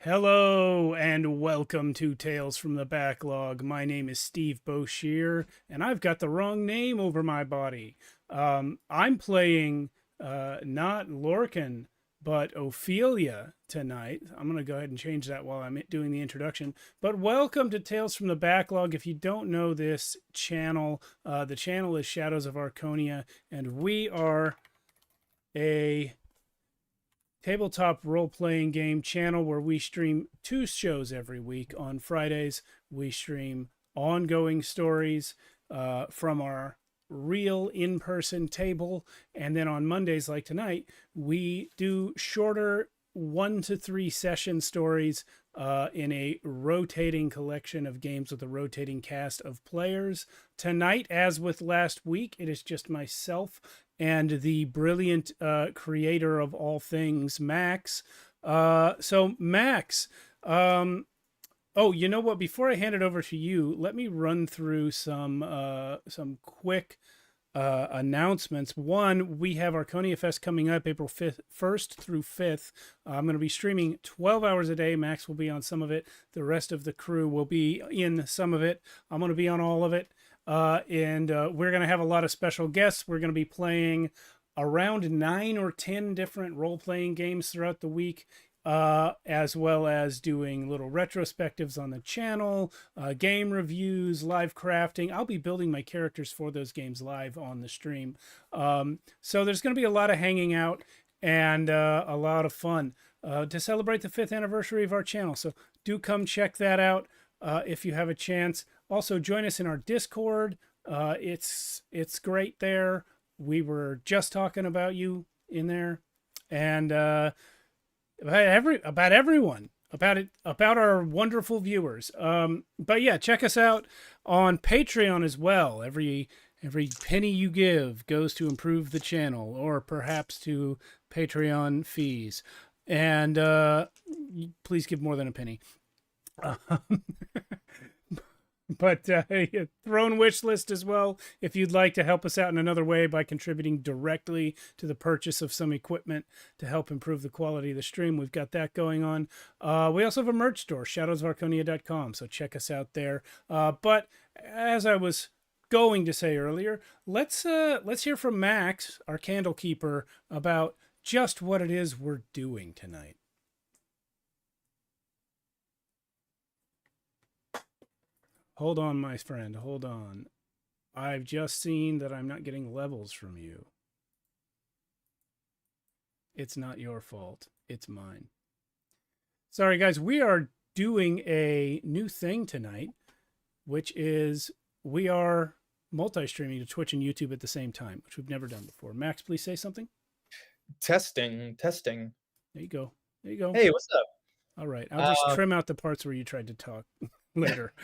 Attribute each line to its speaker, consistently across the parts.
Speaker 1: Hello and welcome to Tales from the Backlog. My name is Steve Boshier, and I've got the wrong name over my body. I'm playing not Lorcan, but Ophelia tonight. I'm going to go ahead and change that while I'm doing the introduction. But welcome to Tales from the Backlog. If you don't know this channel, the channel is Shadows of Arconia, and we are a tabletop role-playing game channel where we stream two shows every week. On Fridays, we stream ongoing stories from our real in-person table, and then on Mondays, like tonight, we do shorter 1 to 3 session stories in a rotating collection of games with a rotating cast of players. Tonight, as with last week, it is just myself and the brilliant creator of all things, Max. So Max, oh, you know what? Before I hand it over to you, let me run through some quick announcements. One, we have Arconia Fest coming up April 1st through 5th. I'm going to be streaming 12 hours a day. Max will be on some of it. The rest of the crew will be in some of it. I'm going to be on all of it. And we're going to have a lot of special guests. We're going to be playing around 9 or 10 different role-playing games throughout the week, as well as doing little retrospectives on the channel, game reviews, live crafting. I'll be building my characters for those games live on the stream. So there's going to be a lot of hanging out and a lot of fun to celebrate the 5th anniversary of our channel. So do come check that out if you have a chance. Also, join us in our Discord. It's great there. We were just talking about you in there, and about everyone, about our wonderful viewers. But yeah, check us out on Patreon as well. Every penny you give goes to improve the channel, or perhaps to Patreon fees. And please give more than a penny. But throne wish list as well if you'd like to help us out in another way by contributing directly to the purchase of some equipment to help improve the quality of the stream. We've got that going on. We also have a merch store, shadowsofarconia.com, so check us out there. But as I was going to say earlier, let's hear from Max, our candle keeper, about just what it is we're doing tonight. Hold on, my friend. Hold on. I've just seen that I'm not getting levels from you. It's not your fault. It's mine. Sorry, guys. We are doing a new thing tonight, which is we are multi-streaming to Twitch and YouTube at the same time, which we've never done before. Max, please say something.
Speaker 2: Testing.
Speaker 1: There you go.
Speaker 2: Hey, what's up?
Speaker 1: All right. I'll just trim out the parts where you tried to talk later.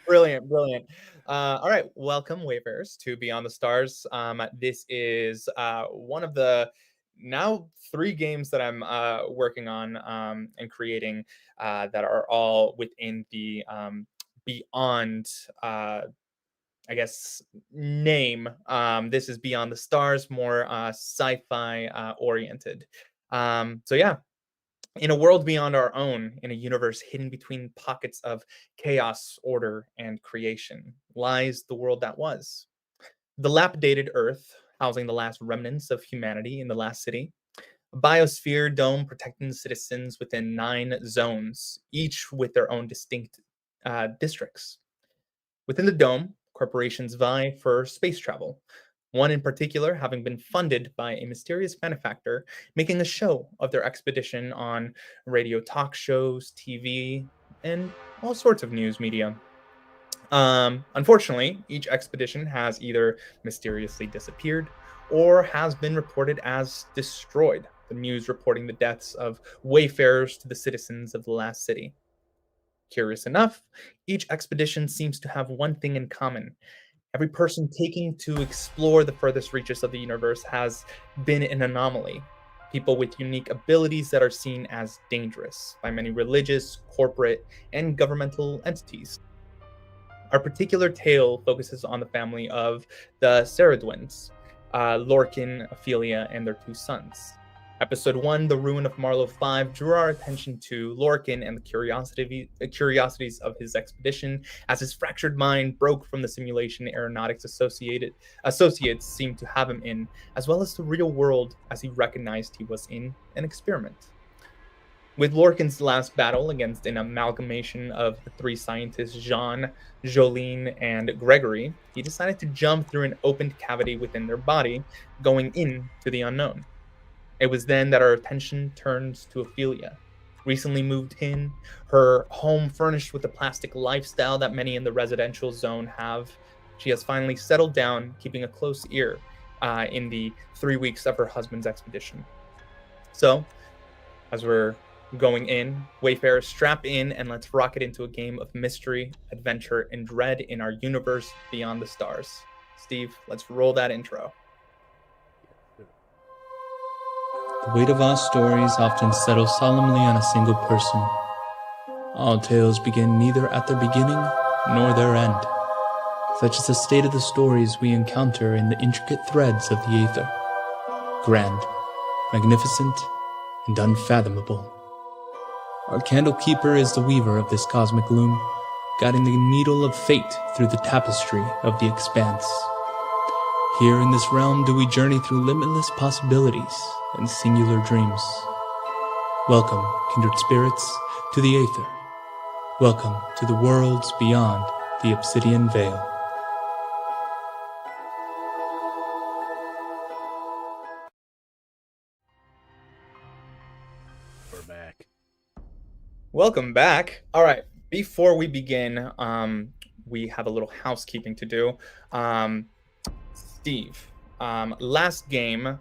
Speaker 2: Brilliant. All right, welcome Wayfarers to Beyond the Stars. This is one of the now 3 games that I'm working on and creating that are all within the Beyond I guess name. This is Beyond the Stars, more sci-fi oriented. So yeah, in a world beyond our own, in a universe hidden between pockets of chaos, order, and creation, lies the world that was. The dilapidated Earth, housing the last remnants of humanity in the last city. A biosphere dome protecting the citizens within 9 zones, each with their own distinct districts. Within the dome, corporations vie for space travel, one in particular having been funded by a mysterious benefactor, making a show of their expedition on radio talk shows, TV, and all sorts of news media. Unfortunately, each expedition has either mysteriously disappeared or has been reported as destroyed, the news reporting the deaths of wayfarers to the citizens of the last city. Curious enough, each expedition seems to have one thing in common. Every person taking to explore the furthest reaches of the universe has been an anomaly. People with unique abilities that are seen as dangerous by many religious, corporate, and governmental entities. Our particular tale focuses on the family of the Ceridwins, Lorcan, Ophelia, and their 2 sons. Episode 1, The Ruin of Marlow 5, drew our attention to Lorcan and the curiosities of his expedition as his fractured mind broke from the simulation aeronautics associates seemed to have him in, as well as the real world as he recognized he was in an experiment. With Lorcan's last battle against an amalgamation of the three scientists, Jean, Jolene, and Gregory, he decided to jump through an opened cavity within their body, going into the unknown. It was then that our attention turns to Ophelia. Recently moved in, her home furnished with the plastic lifestyle that many in the residential zone have. She has finally settled down, keeping a close ear in the 3 weeks of her husband's expedition. So, as we're going in, Wayfarers, strap in and let's rocket into a game of mystery, adventure, and dread in our universe beyond the stars. Steve, let's roll that intro.
Speaker 3: The weight of our stories often settles solemnly on a single person. All tales begin neither at their beginning nor their end. Such is the state of the stories we encounter in the intricate threads of the aether. Grand, magnificent, and unfathomable. Our candle keeper is the weaver of this cosmic loom, guiding the needle of fate through the tapestry of the expanse. Here in this realm do we journey through limitless possibilities and singular dreams. Welcome, kindred spirits, to the aether. Welcome to the worlds beyond the obsidian veil.
Speaker 1: We're back.
Speaker 2: Welcome back. All right, before we begin, we have a little housekeeping to do. Steve, last game,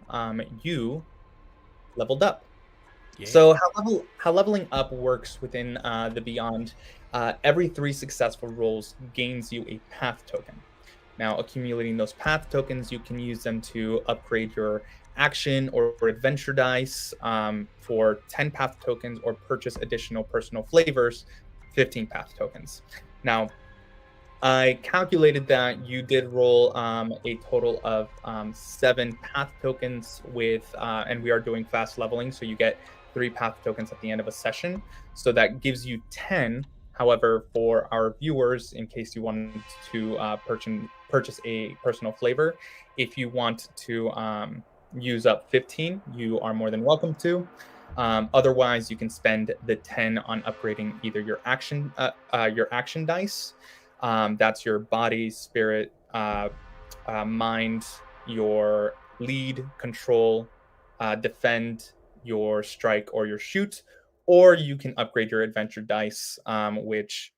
Speaker 2: you leveled up.
Speaker 1: Yeah.
Speaker 2: So how leveling up works within the Beyond, every 3 successful rolls gains you a path token. Now, accumulating those path tokens, you can use them to upgrade your action or adventure dice for 10 path tokens, or purchase additional personal flavors, 15 path tokens. Now, I calculated that you did roll a total of 7 path tokens with, and we are doing fast leveling, so you get 3 path tokens at the end of a session. So that gives you 10. However, for our viewers, in case you wanted to purchase a personal flavor, if you want to use up 15, you are more than welcome to. Otherwise, you can spend the 10 on upgrading either your action dice. That's your body, spirit, mind, your lead, control, defend, your strike, or your shoot. Or you can upgrade your adventure dice, which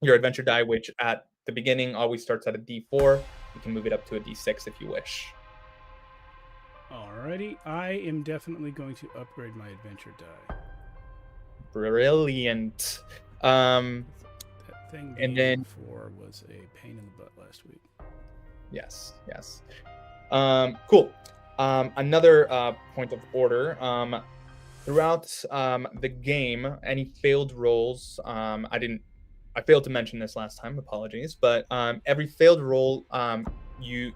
Speaker 2: at the beginning always starts at a D4. You can move it up to a D6 if you wish.
Speaker 1: Alrighty, I am definitely going to upgrade my adventure die.
Speaker 2: Brilliant.
Speaker 1: That thing
Speaker 2: And
Speaker 1: being
Speaker 2: then-
Speaker 1: before was a pain in the butt last week.
Speaker 2: Yes. Cool. Another point of order. Throughout the game, any failed rolls, I failed to mention this last time, apologies, but every failed roll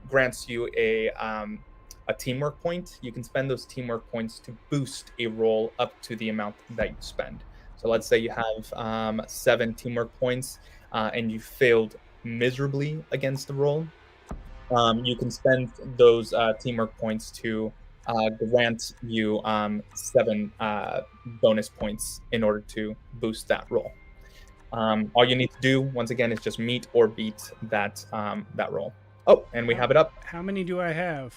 Speaker 2: grants you a teamwork point. You can spend those teamwork points to boost a roll up to the amount that you spend. So let's say you have 7 teamwork points and you failed miserably against the roll. You can spend those teamwork points to grant you 7 bonus points in order to boost that roll. All you need to do, once again, is just meet or beat that roll. Oh, and we have it up.
Speaker 1: How many do I have?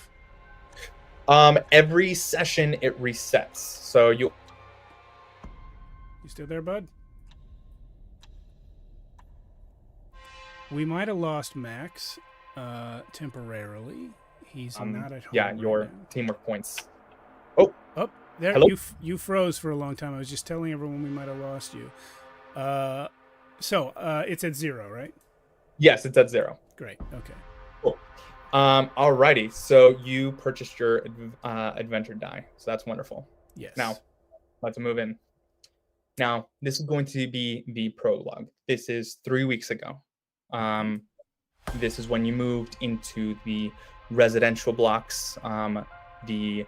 Speaker 2: Every session it resets. So you
Speaker 1: still there, bud? We might have lost Max temporarily. He's not at home.
Speaker 2: Yeah,
Speaker 1: right
Speaker 2: your
Speaker 1: now.
Speaker 2: teamwork points.
Speaker 1: Oh, there.
Speaker 2: Hello?
Speaker 1: You froze for a long time. I was just telling everyone we might have lost you. So it's at 0, right?
Speaker 2: Yes, it's at 0.
Speaker 1: Great. Okay.
Speaker 2: Cool. Alrighty. So you purchased your adventure die. So that's wonderful.
Speaker 1: Yes.
Speaker 2: Now, let's move in. Now, this is going to be the prologue. This is 3 weeks ago. This is when you moved into the residential blocks, the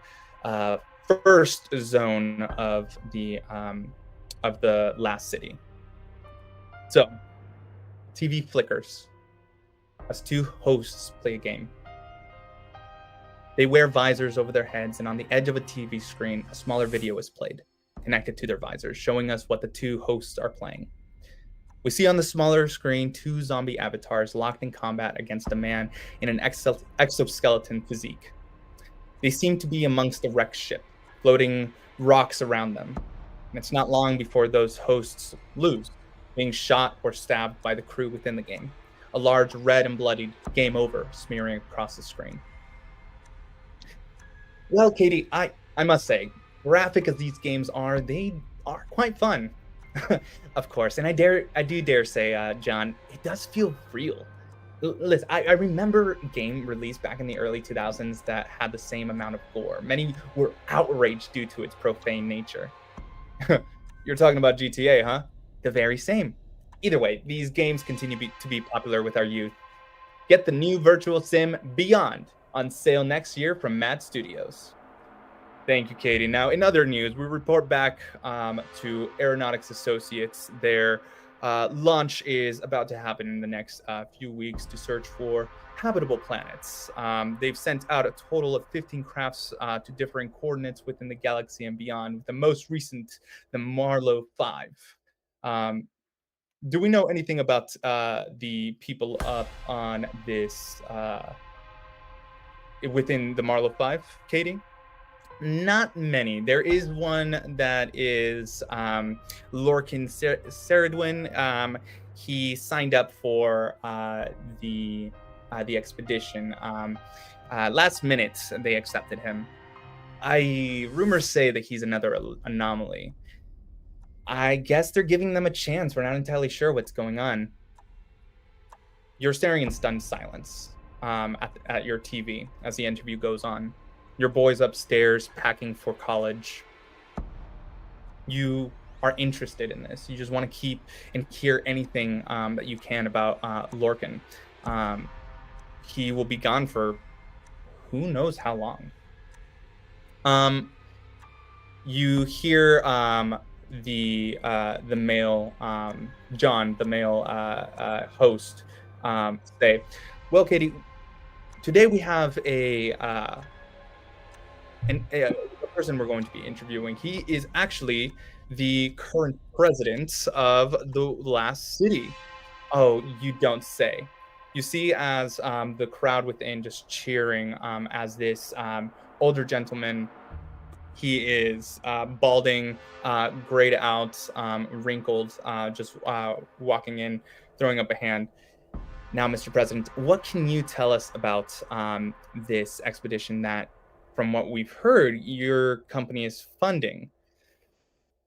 Speaker 2: first zone of the last city. So, TV flickers as two hosts play a game. They wear visors over their heads, and on the edge of a TV screen, a smaller video is played, connected to their visors, showing us what the two hosts are playing. We see on the smaller screen two zombie avatars locked in combat against a man in an exoskeleton physique. They seem to be amongst a wrecked ship, floating rocks around them. And it's not long before those hosts lose, being shot or stabbed by the crew within the game. A large red and bloodied "Game Over" smearing across the screen. Well, Katie, I must say, graphic as these games are, they are quite fun. Of course, and I do dare say, John, it does feel real. Listen, I remember a game released back in the early 2000s that had the same amount of gore. Many were outraged due to its profane nature. You're talking about GTA, huh? The very same. Either way, these games continue to be popular with our youth. Get the new virtual sim Beyond on sale next year from Mad Studios. Thank you, Katie. Now, in other news, we report back to Aeronautics Associates. Their launch is about to happen in the next few weeks to search for habitable planets. They've sent out a total of 15 crafts to differing coordinates within the galaxy and beyond, with the most recent, the Marlow 5. Do we know anything about the people up on this within the Marlow 5, Katie? Not many. There is one that is Lorcan Ceridwen. He signed up for the expedition. Last minute, they accepted him. Rumors say that he's another anomaly. I guess they're giving them a chance. We're not entirely sure what's going on. You're staring in stunned silence at your TV as the interview goes on. Your boy's upstairs packing for college. You are interested in this. You just want to keep and hear anything that you can about Lorcan. He will be gone for who knows how long. You hear the male John, the male host, say, "Well, Katie, today we have a person we're going to be interviewing. He is actually the current president of the last city." Oh, you don't say. You see as the crowd within just cheering as this older gentleman, he is balding, grayed out, wrinkled, just walking in, throwing up a hand. "Now, Mr. President, what can you tell us about this expedition that, from what we've heard, your company is funding?"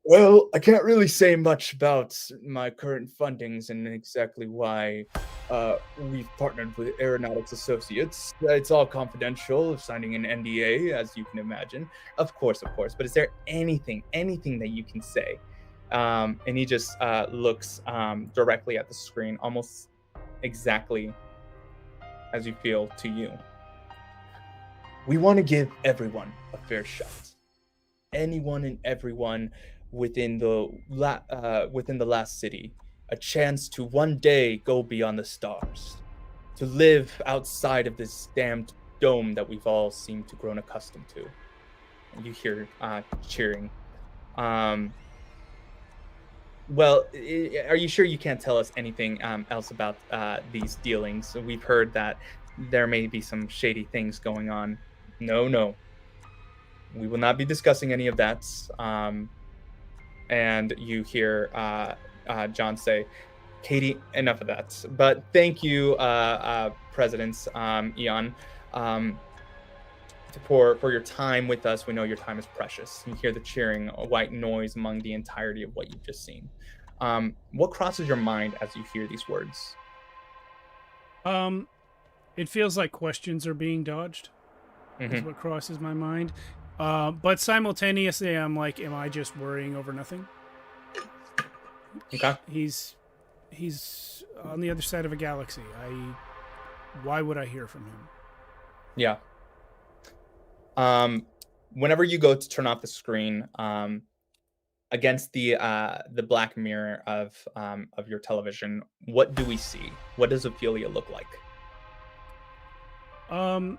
Speaker 2: "Well, I can't really say much about my current fundings and exactly why we've partnered with Aeronautics Associates. It's all confidential, signing an NDA, as you can imagine." Of course. But is there anything that you can say? And he just looks directly at the screen, almost exactly as you feel to you. "We want to give everyone a fair shot. Anyone and everyone within the last city, a chance to one day go beyond the stars, to live outside of this damned dome that we've all seemed to grown accustomed to." And you hear cheering. Well, are you sure you can't tell us anything else about these dealings? We've heard that there may be some shady things going on. No. We will not be discussing any of that. And you hear John say, "Katie, enough of that. But thank you, President Eon, for your time with us. We know your time is precious." You hear the cheering, a white noise among the entirety of what you've just seen. What crosses your mind as you hear these words?
Speaker 1: It feels like questions are being dodged. Is what crosses my mind. But simultaneously, I'm like, am I just worrying over nothing?
Speaker 2: Okay.
Speaker 1: He's on the other side of a galaxy. Why would I hear from him?
Speaker 2: Yeah. whenever you go to turn off the screen, against the black mirror of your television, what do we see? What does Ophelia look like?
Speaker 1: Um,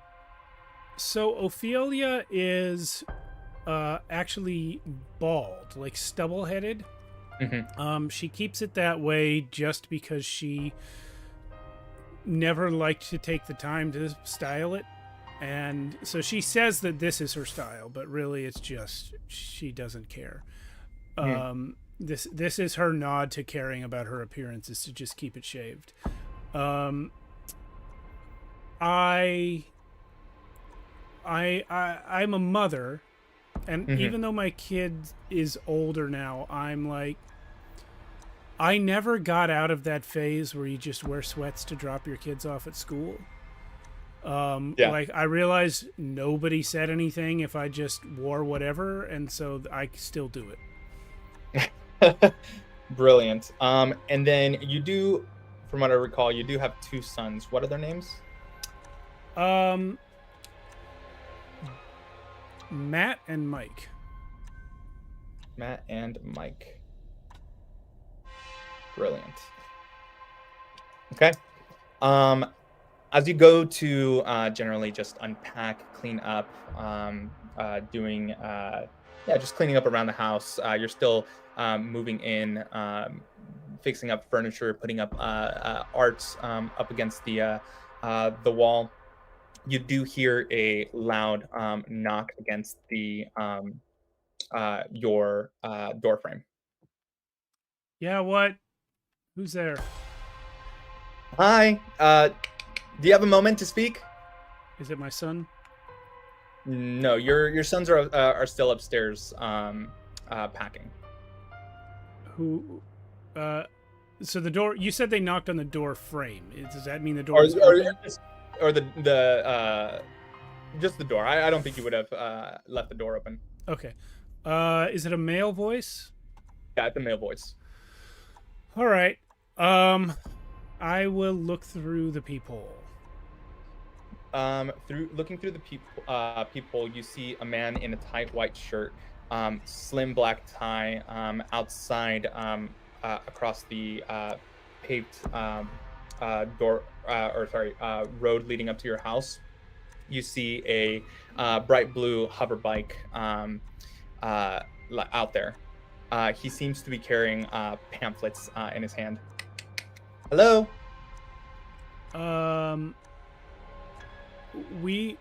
Speaker 1: so Ophelia is actually bald, like stubble-headed. She keeps it that way just because she never liked to take the time to style it. And so she says that this is her style, but really it's just she doesn't care. This is her nod to caring about her appearance, is to just keep it shaved. I'm a mother, and even though my kid is older now, I'm like, I never got out of that phase where you just wear sweats to drop your kids off at school. Like, I realized nobody said anything if I just wore whatever, and so I still do
Speaker 2: it. Brilliant. And then you do, from what I recall, you do have two sons. What are their names?
Speaker 1: Matt and Mike.
Speaker 2: Matt and Mike. Brilliant. Okay. As you go to generally just unpack, clean up, doing just cleaning up around the house. You're still moving in, fixing up furniture, putting up arts up against the wall. You do hear a loud knock against the your door frame.
Speaker 1: Yeah, what? Who's there?
Speaker 2: Hi. Do you have a moment to speak?
Speaker 1: Is it my son?
Speaker 2: No, your sons are still upstairs packing.
Speaker 1: Who? So the door. You said they knocked on the door frame. Does that mean the door is open?
Speaker 2: Or the just the door. I don't think you would have left the door open.
Speaker 1: Okay. Is it a male voice?
Speaker 2: Yeah, it's a male voice.
Speaker 1: All right. I will look through the peephole.
Speaker 2: Looking through the peephole, you see a man in a tight white shirt, slim black tie, outside across the paved road leading up to your house. You see a bright blue hover bike out there. He seems to be carrying pamphlets in his hand. Hello.
Speaker 1: We're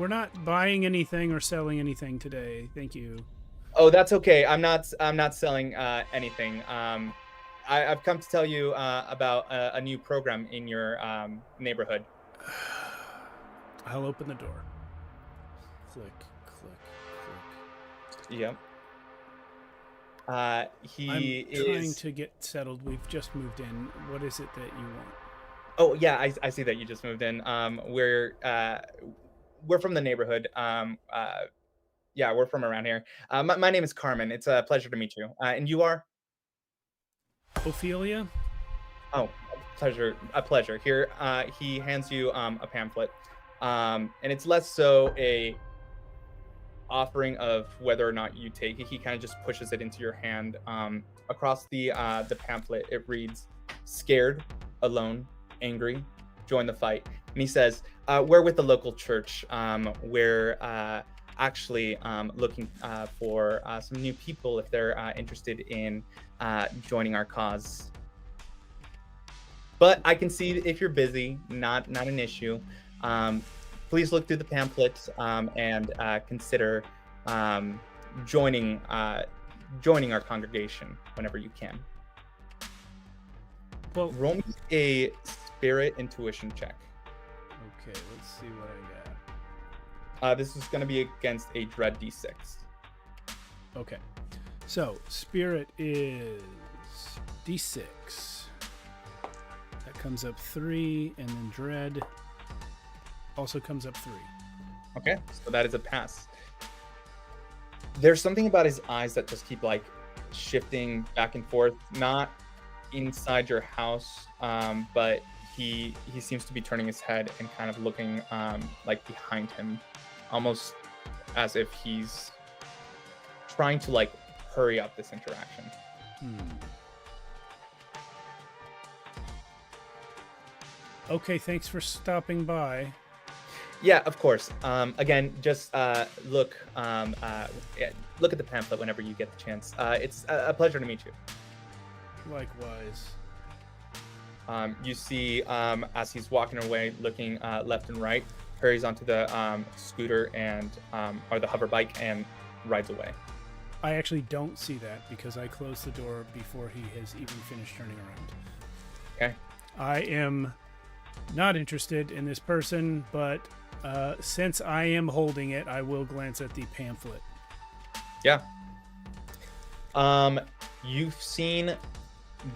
Speaker 1: not buying anything or selling anything today. Thank you.
Speaker 2: Oh, that's okay. I'm not selling anything. I've come to tell you about a new program in your neighborhood.
Speaker 1: I'll open the door. Click, click, click.
Speaker 2: Yep.
Speaker 1: I'm trying to get settled. We've just moved in. What is it that you want?
Speaker 2: Oh yeah, I see that you just moved in. We're from the neighborhood. Yeah, we're from around here. My name is Carmen. It's a pleasure to meet you. And you are?
Speaker 1: Ophelia?
Speaker 2: Oh, a pleasure. Here, he hands you a pamphlet, and it's less so a offering of whether or not you take it. He kind of just pushes it into your hand. Across the pamphlet, it reads, "Scared, alone, angry, join the fight." And he says, "We're with the local church. We're actually looking for some new people if they're interested in joining our cause. But I can see if you're busy, not an issue. Please look through the pamphlet and consider joining our congregation whenever you can."
Speaker 1: Well,
Speaker 2: roll me a spirit intuition check.
Speaker 1: Okay, let's see what I got.
Speaker 2: This is going to be against a dread d6.
Speaker 1: Okay, so spirit is d6. That comes up 3, and then dread also comes up 3.
Speaker 2: Okay, so that is a pass. There's something about his eyes that just keep like shifting back and forth, not inside your house, but he seems to be turning his head and kind of looking like behind him, almost as if he's trying to like hurry up this interaction.
Speaker 1: Okay, thanks for stopping by.
Speaker 2: Yeah, of course. Again, just look look at the pamphlet whenever you get the chance. It's a pleasure to meet you.
Speaker 1: Likewise.
Speaker 2: You see, as he's walking away, looking left and right, hurries onto the scooter and or the hover bike and rides away.
Speaker 1: I actually don't see that because I closed the door before he has even finished turning around.
Speaker 2: Okay.
Speaker 1: I am not interested in this person, but since I am holding it, I will glance at the pamphlet.
Speaker 2: Yeah. You've seen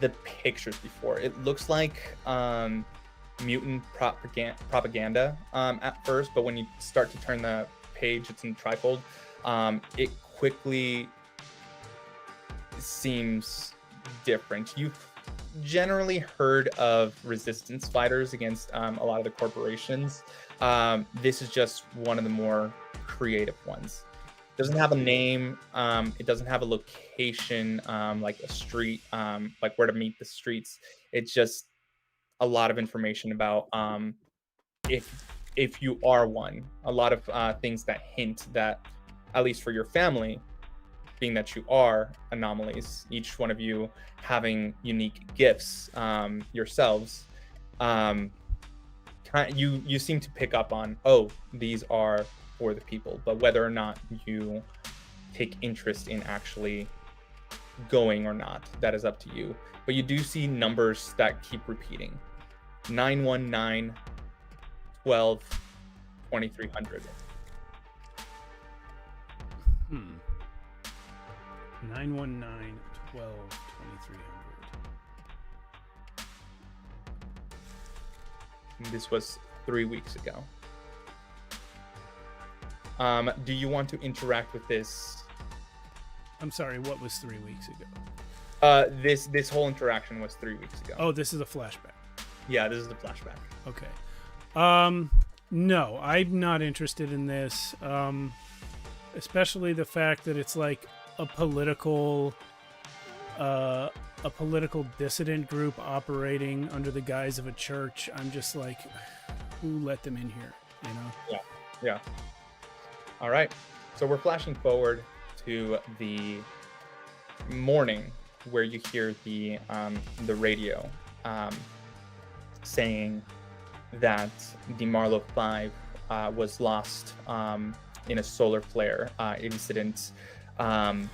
Speaker 2: the pictures before. It looks like mutant propaganda at first, but when you start to turn the page, it's in trifold. It quickly seems different. You've generally heard of resistance fighters against a lot of the corporations. This is just one of the more creative ones. It doesn't have a name. It doesn't have a location, like a street, like where to meet the streets. It's just a lot of information about if you are one. A lot of things that hint that, at least for your family, being that you are anomalies, each one of you having unique gifts yourselves, you seem to pick up on, oh, these are for the people, but whether or not you take interest in actually going or not, that is up to you. But you do see numbers that keep repeating: 919 12 2300.
Speaker 1: 919 12 2300.
Speaker 2: This was 3 weeks ago. Do you want to interact with this?
Speaker 1: I'm sorry, what was 3 weeks ago?
Speaker 2: This whole interaction was 3 weeks ago.
Speaker 1: Oh, this is a flashback.
Speaker 2: Yeah, this is the flashback.
Speaker 1: Okay. No, I'm not interested in this. Especially the fact that it's like a political dissident group operating under the guise of a church. I'm just like, who let them in here, you know?
Speaker 2: Yeah. All right. So we're flashing forward to the morning where you hear the radio saying that the Marlowe 5 was lost in a solar flare incident, that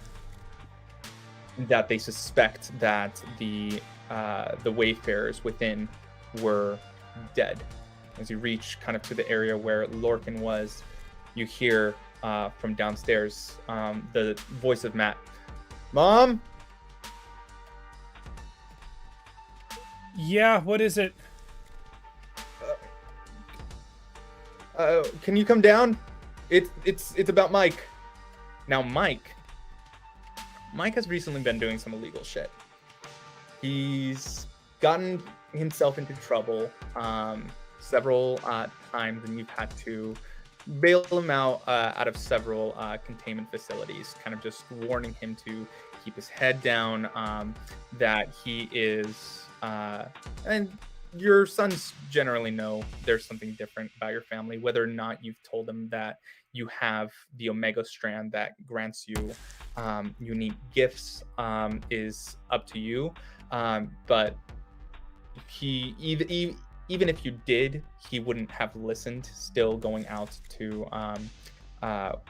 Speaker 2: they suspect that the wayfarers within were dead. As you reach kind of to the area where Lorcan was, you hear from downstairs the voice of Matt. Mom?
Speaker 1: Yeah, what is it?
Speaker 2: Can you come down? It's about Mike. Now Mike has recently been doing some illegal shit. He's gotten himself into trouble several times, and you've had to bail him out of several containment facilities, kind of just warning him to keep his head down, that he is and your sons generally know there's something different about your family. Whether or not you've told them that you have the Omega strand that grants you unique gifts is up to you. But he, even if you did, he wouldn't have listened, still going out to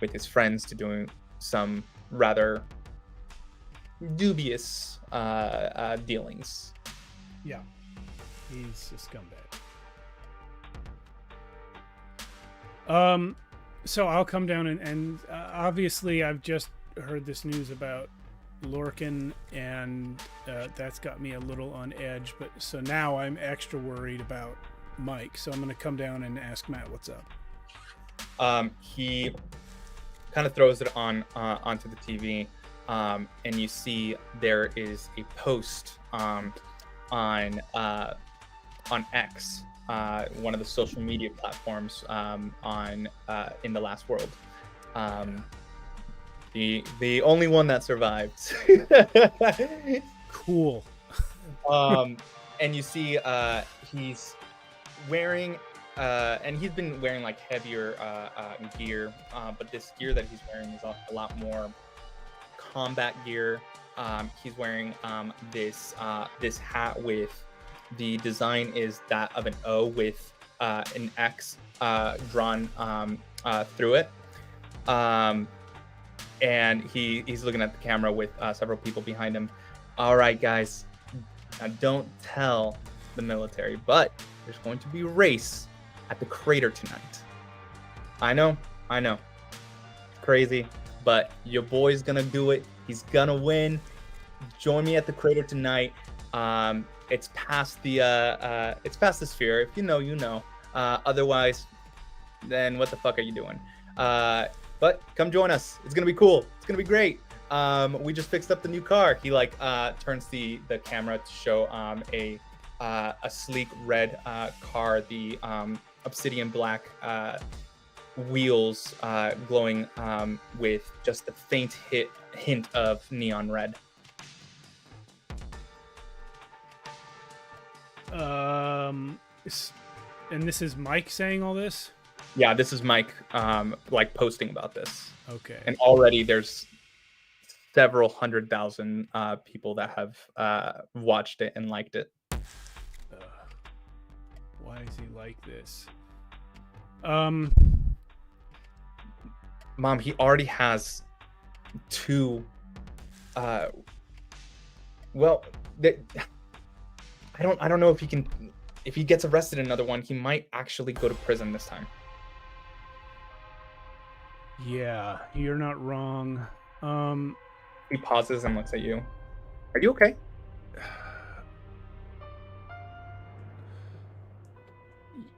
Speaker 2: with his friends to doing some rather dubious dealings.
Speaker 1: Yeah. He's a scumbag. So I'll come down and obviously I've just heard this news about Lorcan, and that's got me a little on edge. But so now I'm extra worried about Mike. So I'm going to come down and ask Matt what's up.
Speaker 2: He kind of throws it onto the TV, and you see there is a post on X, one of the social media platforms in the last world, the only one that survived.
Speaker 1: Cool.
Speaker 2: And you see he's wearing and he's been wearing like heavier gear, but this gear that he's wearing is a lot more combat gear. He's wearing this hat with the design is that of an O with an X drawn through it. And he's looking at the camera with several people behind him. All right, guys, now don't tell the military, but there's going to be a race at the crater tonight. I know, it's crazy, but your boy's gonna do it. He's gonna win. Join me at the crater tonight. It's past the sphere. If you know, you know. Otherwise, then what the fuck are you doing? But come join us. It's gonna be cool. It's gonna be great. We just fixed up the new car. He like turns the camera to show a sleek red car, the obsidian black wheels glowing with just a faint hint of neon red.
Speaker 1: And this is Mike saying all this?
Speaker 2: Yeah, this is Mike like posting about this.
Speaker 1: Okay.
Speaker 2: And already there's several 100,000 people that have watched it and liked it.
Speaker 1: Why is he like this?
Speaker 2: Mom, he already has two well, I don't know if he can. If he gets arrested in another one, he might actually go to prison this time.
Speaker 1: Yeah, you're not wrong.
Speaker 2: He pauses and looks at you. Are you okay?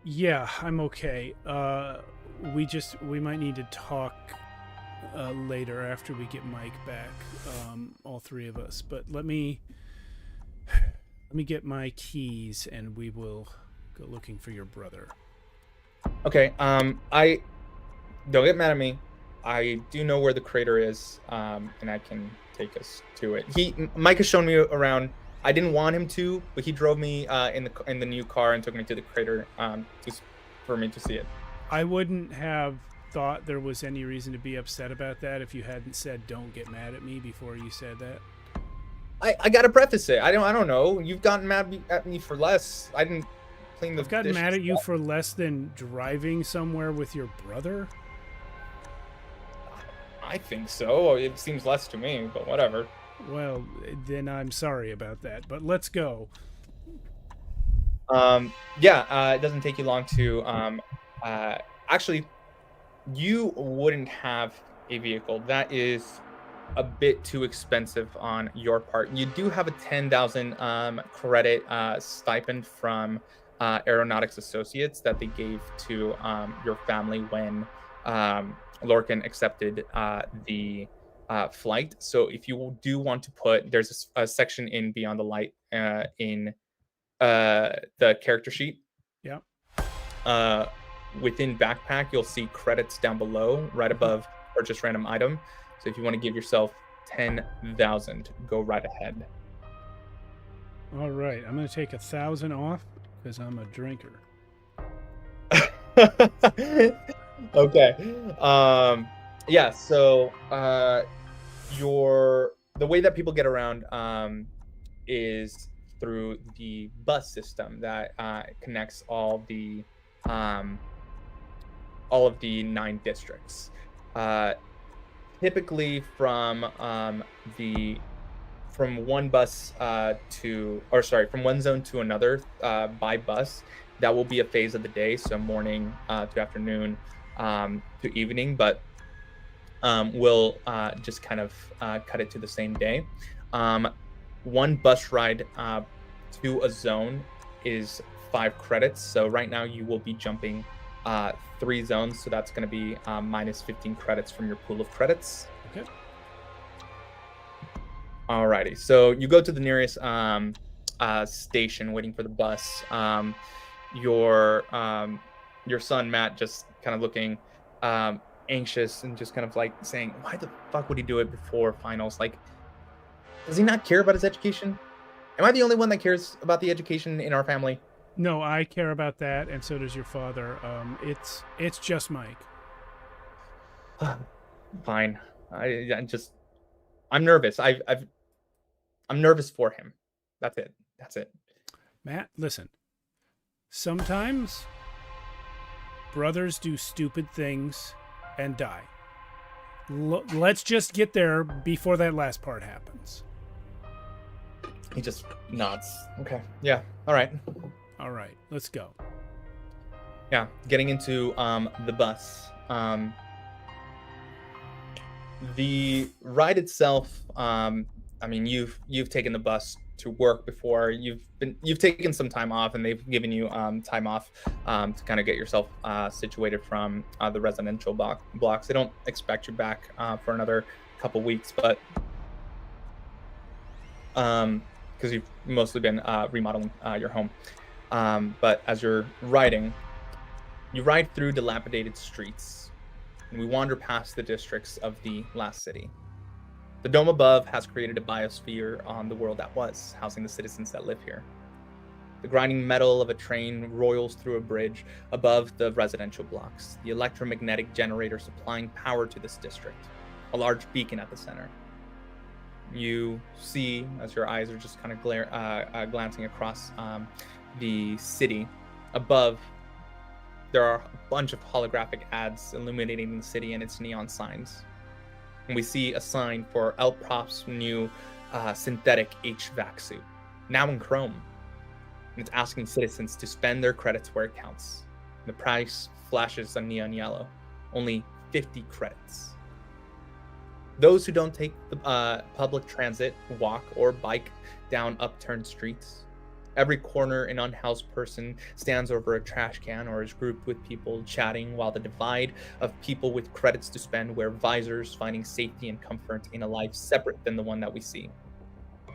Speaker 1: Yeah, I'm okay. We might need to talk later after we get Mike back. All three of us. But let me get my keys and we will go looking for your brother.
Speaker 2: Okay. I don't get mad at me. I do know where the crater is, and I can take us to it. Mike has shown me around. I didn't want him to, but he drove me in the new car and took me to the crater just for me to see it.
Speaker 1: I wouldn't have thought there was any reason to be upset about that if you hadn't said "don't get mad at me" before you said that.
Speaker 2: I gotta preface it. I don't know. You've gotten mad at me for less. I didn't clean the.
Speaker 1: I've gotten mad at you for less than driving somewhere with your brother.
Speaker 2: I think so. It seems less to me, but whatever.
Speaker 1: Well, then I'm sorry about that. But let's go.
Speaker 2: It doesn't take you long to actually. You wouldn't have a vehicle. That is a bit too expensive on your part. You do have a 10,000 credit stipend from Aeronautics Associates that they gave to your family when Lorcan accepted the flight. So if you do want to put, there's a section in Beyond the Light in the character sheet.
Speaker 1: Yeah.
Speaker 2: Within backpack, you'll see credits down below, right above purchase random item. So if you want to give yourself 10,000, go right ahead.
Speaker 1: All right, I'm going to take 1,000 off because I'm a drinker.
Speaker 2: Okay. Yeah. So the way that people get around is through the bus system that connects all of the 9 districts. Typically from one zone to another by bus, that will be a phase of the day, so morning to afternoon to evening, but we'll just kind of cut it to the same day. One bus ride to a zone is 5 credits, so right now you will be jumping 3 zones, so that's going to be minus 15 credits from your pool of credits.
Speaker 1: Okay.
Speaker 2: Alrighty, so you go to the nearest station, waiting for the bus. Your son Matt just kind of looking, anxious and just kind of like saying, why the fuck would he do it before finals? Like, does he not care about his education? Am I the only one that cares about the education in our family?
Speaker 1: No, I care about that, and so does your father. It's just Mike.
Speaker 2: Fine. I'm nervous. I'm nervous for him. That's it. That's it.
Speaker 1: Matt, listen. Sometimes brothers do stupid things and die. Let's just get there before that last part happens.
Speaker 2: He just nods. Okay. Yeah. All right.
Speaker 1: All right, let's go.
Speaker 2: Yeah. Getting into the bus. The ride itself. I mean, you've taken the bus to work before. You've taken some time off, and they've given you time off to kind of get yourself situated from the residential blocks. They don't expect you back for another couple weeks, but because you've mostly been remodeling your home. But as you're riding, you ride through dilapidated streets, and we wander past the districts of the last city. The dome above has created a biosphere on the world that was, housing the citizens that live here. The grinding metal of a train roils through a bridge above the residential blocks, the electromagnetic generator supplying power to this district, a large beacon at the center. You see, as your eyes are just kind of glancing across the city, above there are a bunch of holographic ads illuminating the city and its neon signs. And we see a sign for Elprop's new synthetic HVAC suit, now in chrome. And it's asking citizens to spend their credits where it counts. The price flashes on neon yellow, only 50 credits. Those who don't take the public transit, walk, or bike down upturned streets. Every corner, an unhoused person stands over a trash can or is grouped with people chatting, while the divide of people with credits to spend wear visors, finding safety and comfort in a life separate than the one that we see.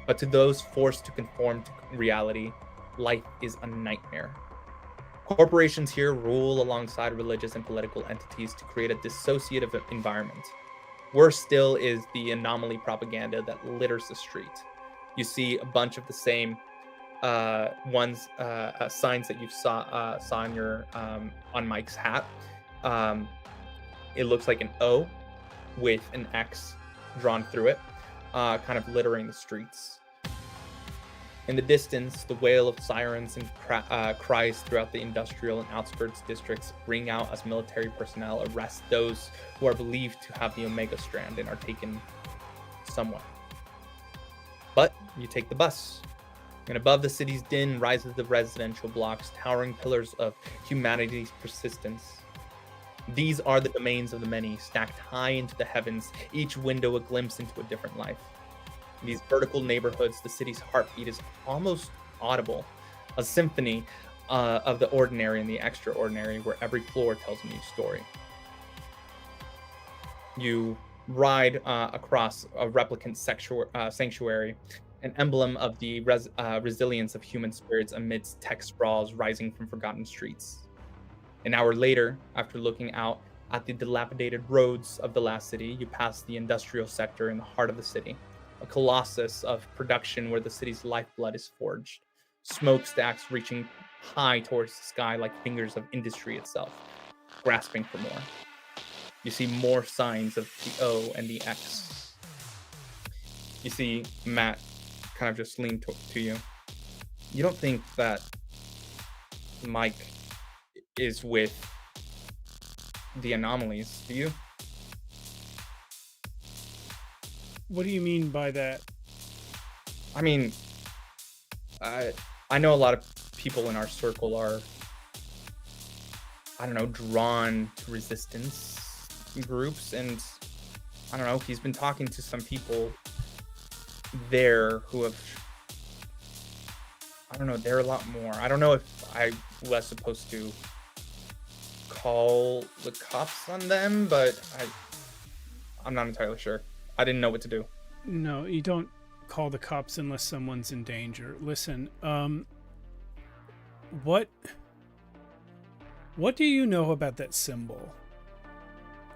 Speaker 2: But to those forced to conform to reality, life is a nightmare. Corporations here rule alongside religious and political entities to create a dissociative environment. Worse still is the anomaly propaganda that litters the street. You see a bunch of the same signs that you saw on your on Mike's hat. It looks like an O with an X drawn through it, kind of littering the streets. In the distance, the wail of sirens and cries throughout the industrial and outskirts districts ring out as military personnel arrest those who are believed to have the Omega Strand and are taken somewhere. But you take the bus. And above the city's din rises the residential blocks, towering pillars of humanity's persistence. These are the domains of the many, stacked high into the heavens, each window a glimpse into a different life. In these vertical neighborhoods, the city's heartbeat is almost audible, a symphony of the ordinary and the extraordinary, where every floor tells a new story. You ride across a replicant sanctuary, an emblem of the resilience of human spirits amidst tech sprawls rising from forgotten streets. An hour later, after looking out at the dilapidated roads of the last city, you pass the industrial sector in the heart of the city, a colossus of production where the city's lifeblood is forged, smokestacks reaching high towards the sky like fingers of industry itself, grasping for more. You see more signs of the O and the X. You see Matt kind of just lean to you. You don't think that Mike is with the anomalies, do you?
Speaker 1: What do you mean by that?
Speaker 2: I mean, I know a lot of people in our circle are, I don't know, drawn to resistance groups, and I don't know, he's been talking to some people there who have, I don't know, they're a lot more. I don't know if I was supposed to call the cops on them, but I'm not entirely sure. I didn't know what to do.
Speaker 1: No, you don't call the cops unless someone's in danger. Listen, what do you know about that symbol?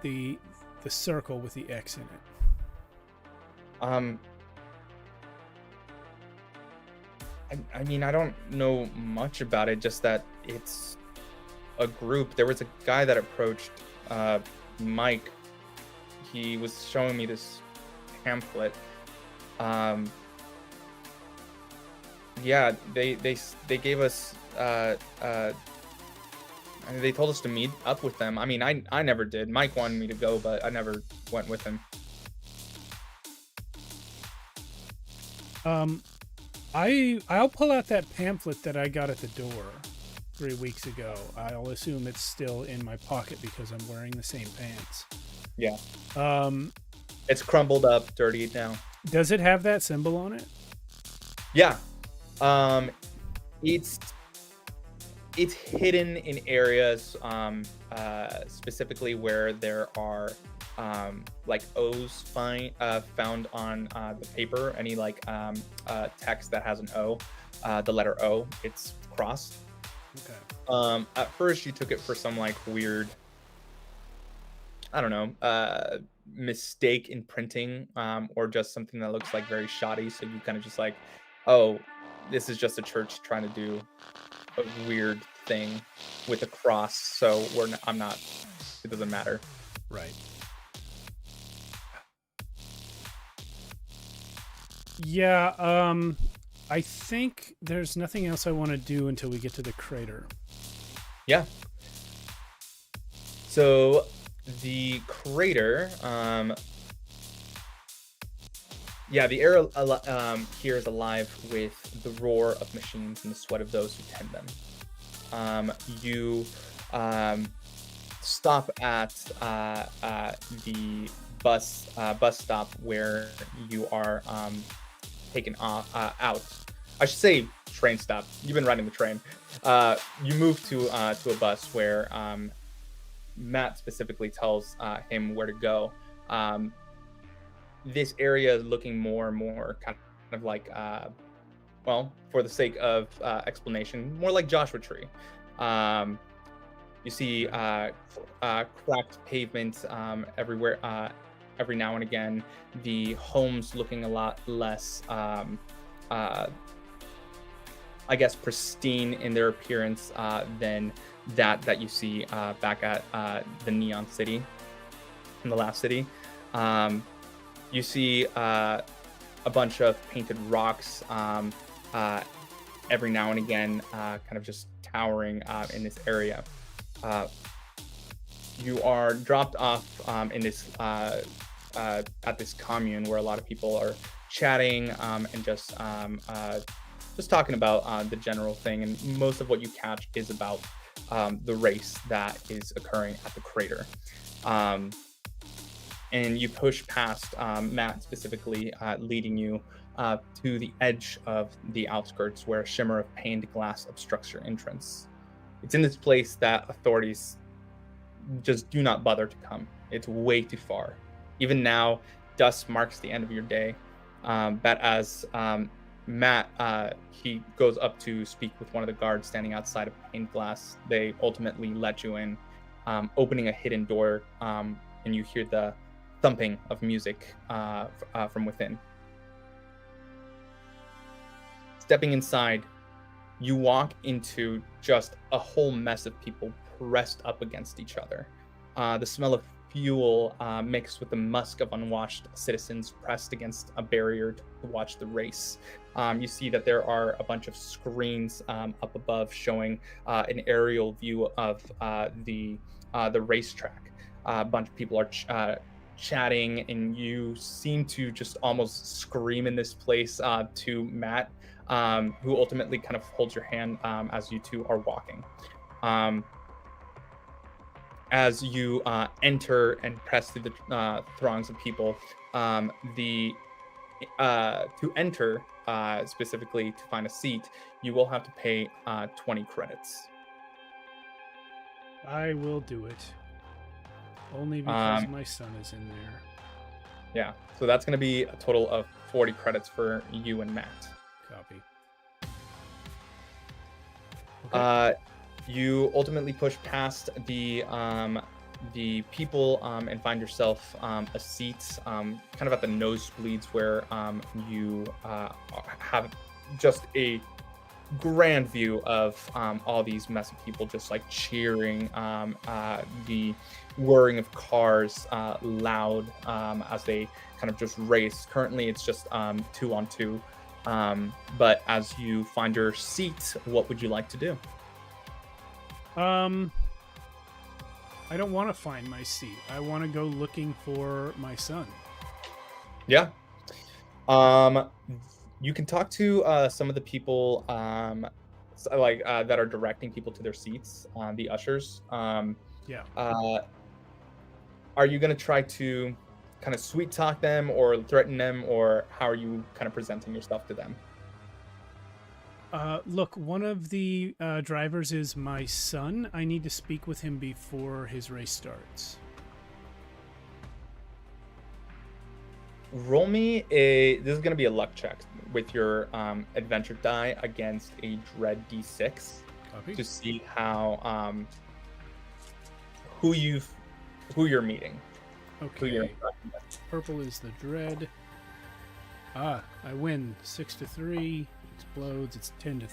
Speaker 1: the circle with the X in it?
Speaker 2: I mean, I don't know much about it, just that it's a group. There was a guy that approached Mike. He was showing me this pamphlet. Yeah, they gave us they told us to meet up with them. I mean, I never did. Mike wanted me to go, but I never went with him.
Speaker 1: I'll pull out that pamphlet that I got at the door 3 weeks ago. I'll assume it's still in my pocket because I'm wearing the same pants.
Speaker 2: Yeah.
Speaker 1: Um,
Speaker 2: It's crumbled up, dirty now.
Speaker 1: does it have that symbol on it?
Speaker 2: Yeah. It's hidden in areas, specifically where there are like O's found on the paper. Any like text that has an O, the letter O, it's crossed.
Speaker 1: Okay.
Speaker 2: At first you took it for some like weird, I don't know, mistake in printing, or just something that looks like very shoddy. So you kind of just like, oh, this is just a church trying to do a weird thing with a cross. So I'm not. It doesn't matter.
Speaker 1: Right. Yeah. I think there's nothing else I want to do until we get to the crater.
Speaker 2: Yeah. So the crater, yeah, the air here is alive with the roar of machines and the sweat of those who tend them. You stop at the bus stop where you are taken out. I should say train stop. You've been riding the train. You move to a bus where Matt specifically tells him where to go. This area is looking more and more kind of like, well, for the sake of explanation, more like Joshua Tree. You see cracked pavement everywhere, every now and again. The homes looking a lot less, I guess, pristine in their appearance than that you see back at the Neon City, in the last city. You see a bunch of painted rocks every now and again, kind of just towering in this area. You are dropped off in this at this commune where a lot of people are chatting and just talking about the general thing, and most of what you catch is about the race that is occurring at the crater. And you push past Matt specifically, leading you to the edge of the outskirts where a shimmer of pained glass obstructs your entrance. It's in this place that authorities just do not bother to come. It's way too far. Even now, dusk marks the end of your day. But as Matt, he goes up to speak with one of the guards standing outside of pained glass. They ultimately let you in, opening a hidden door, and you hear the thumping of music from within. Stepping inside, you walk into just a whole mess of people pressed up against each other. The smell of fuel mixed with the musk of unwashed citizens pressed against a barrier to watch the race. You see that there are a bunch of screens up above showing an aerial view of the racetrack. A bunch of people are chatting, and you seem to just almost scream in this place to Matt, who ultimately kind of holds your hand as you two are walking. As you enter and press through the throngs of people, to enter, specifically to find a seat, you will have to pay 20 credits.
Speaker 1: I will do it. Only because my son is in there.
Speaker 2: Yeah, so that's going to be a total of 40 credits for you and Matt.
Speaker 1: Copy.
Speaker 2: Okay. You ultimately push past the the people and find yourself a seat kind of at the nosebleeds where you have just a grand view of all these messy people just like cheering, the whirring of cars loud as they kind of just race. Currently, it's just 2-on-2. But as you find your seat, what would you like to do?
Speaker 1: I don't want to find my seat. I want to go looking for my son.
Speaker 2: Yeah. You can talk to some of the people that are directing people to their seats, the ushers.
Speaker 1: Yeah.
Speaker 2: Are you going to try to kind of sweet talk them or threaten them, or how are you kind of presenting yourself to them?
Speaker 1: Look, one of the drivers is my son. I need to speak with him before his race starts.
Speaker 2: Roll me this is going to be a luck check with your adventure die against a dread d6
Speaker 1: Copy.
Speaker 2: to see how who you're meeting. Who you're
Speaker 1: Okay.
Speaker 2: interacting with.
Speaker 1: Purple is the dread. I win 6-3. Explodes. It's 10-3.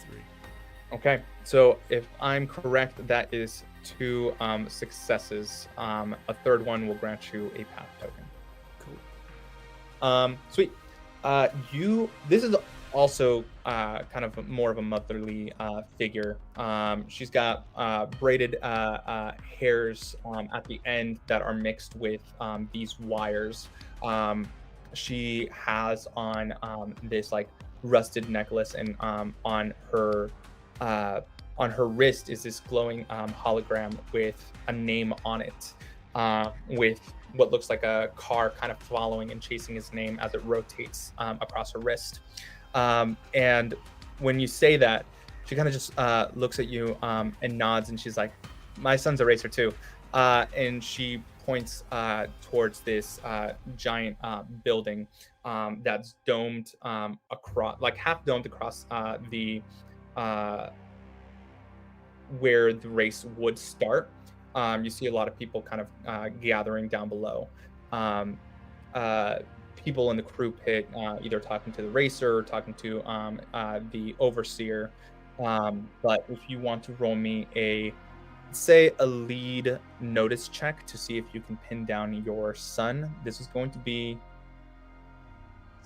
Speaker 2: Okay, so if I'm correct, that is 2 successes. A third one will grant you a path token.
Speaker 1: Cool.
Speaker 2: Sweet. This is also kind of more of a motherly figure. She's got braided hairs at the end that are mixed with these wires. She has on this like rusted necklace, and on her wrist is this glowing hologram with a name on it, with what looks like a car kind of following and chasing his name as it rotates across her wrist. And when you say that, she kind of just looks at you and nods, and she's like, "My son's a racer too." And she points towards this giant building that's domed across, like half domed across the where the race would start. You see a lot of people kind of gathering down below. People in the crew pit either talking to the racer or talking to the overseer. But if you want to roll me a lead notice check to see if you can pin down your son, this is going to be.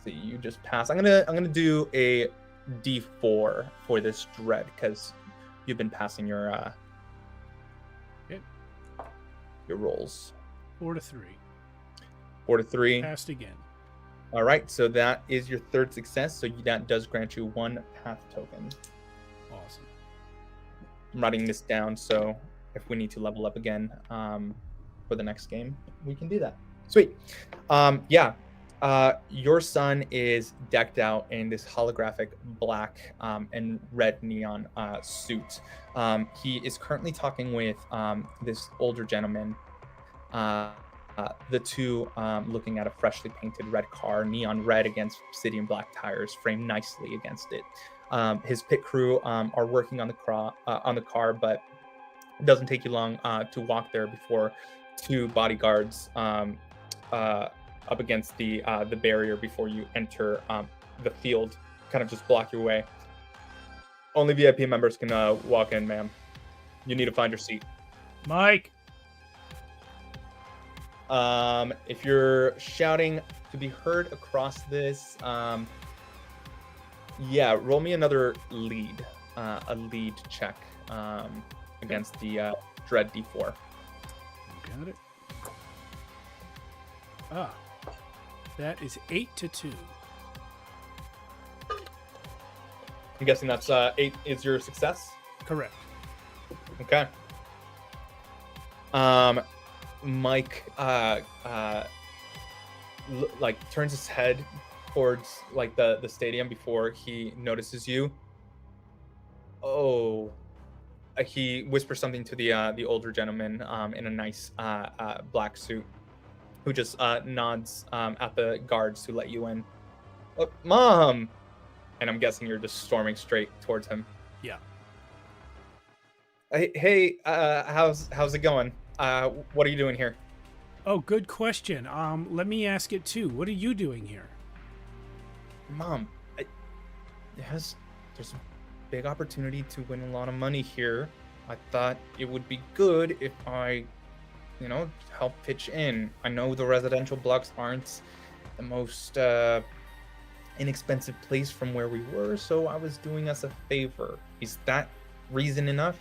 Speaker 2: See, you just pass. I'm gonna do a D4 for this dread because you've been passing your rolls.
Speaker 1: 4-3.
Speaker 2: 4-3.
Speaker 1: Passed again.
Speaker 2: All right, so that is your third success. So that does grant you 1 path token.
Speaker 1: Awesome.
Speaker 2: I'm writing this down, so if we need to level up again for the next game, we can do that. Sweet. Your son is decked out in this holographic black and red neon suit. He is currently talking with this older gentleman. The two looking at a freshly painted red car, neon red against obsidian black tires, framed nicely against it. His pit crew are working on the car, but it doesn't take you long to walk there before 2 bodyguards up against the barrier before you enter the field kind of just block your way. Only VIP members can walk in, ma'am. You need to find your seat.
Speaker 1: Mike.
Speaker 2: If you're shouting to be heard across this, roll me another lead, a lead check against the Dread D4.
Speaker 1: Got it. That is 8-2.
Speaker 2: I'm guessing that's 8 is your success?
Speaker 1: Correct.
Speaker 2: Okay. Mike turns his head towards like the stadium before he notices you. Oh, he whispers something to the older gentleman in a nice black suit, who just nods at the guards who let you in. Look, Mom! And I'm guessing you're just storming straight towards him.
Speaker 1: Yeah.
Speaker 2: Hey, how's it going? what are you doing here?
Speaker 1: Oh, good question. Let me ask it too. What are you doing here?
Speaker 2: Mom, there's a big opportunity to win a lot of money here. I thought it would be good if I, help pitch in. I know the residential blocks aren't the most inexpensive place from where we were, so I was doing us a favor. Is that reason enough?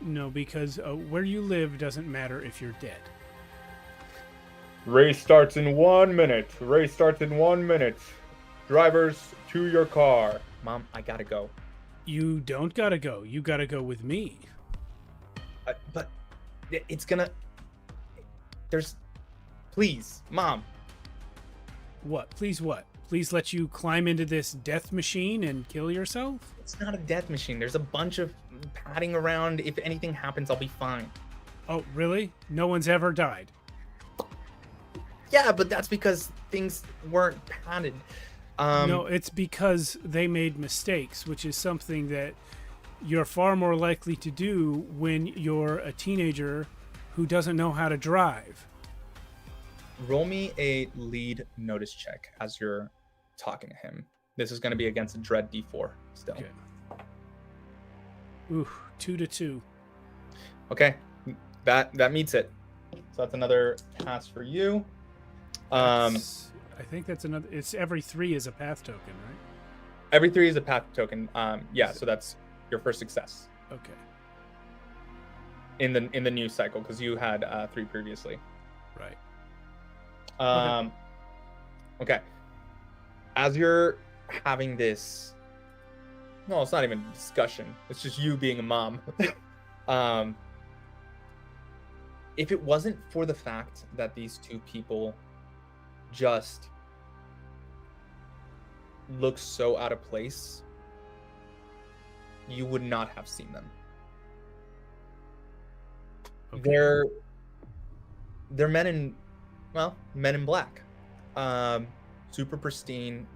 Speaker 1: No, because where you live doesn't matter if you're dead.
Speaker 2: Race starts in 1 minute. Race starts in 1 minute. Drivers, to your car. Mom, I gotta go.
Speaker 1: You don't gotta go. You gotta go with me.
Speaker 2: But it's gonna... Please, Mom.
Speaker 1: What? Please what? Please let you climb into this death machine and kill yourself?
Speaker 2: It's not a death machine. There's a bunch of padding around. If anything happens, I'll be fine.
Speaker 1: Oh, really? No one's ever died?
Speaker 2: Yeah, but that's because things weren't padded.
Speaker 1: No, it's because they made mistakes, which is something that you're far more likely to do when you're a teenager who doesn't know how to drive.
Speaker 2: Roll me a lead notice check as you're talking to him. This is going to be against a Dread D4 still.
Speaker 1: Okay. Ooh, 2 to 2.
Speaker 2: Okay, that meets it. So that's another pass for you.
Speaker 1: I think that's another. It's every 3 is a path token, right?
Speaker 2: Every 3 is a path token. Yeah, so that's your first success.
Speaker 1: Okay.
Speaker 2: In the new cycle, because you had 3 previously.
Speaker 1: Right.
Speaker 2: Okay. As you're having this, no, it's not even a discussion. It's just you being a mom. If it wasn't for the fact that these two people just look so out of place, you would not have seen them.
Speaker 1: Okay.
Speaker 2: They're men in black. Super pristine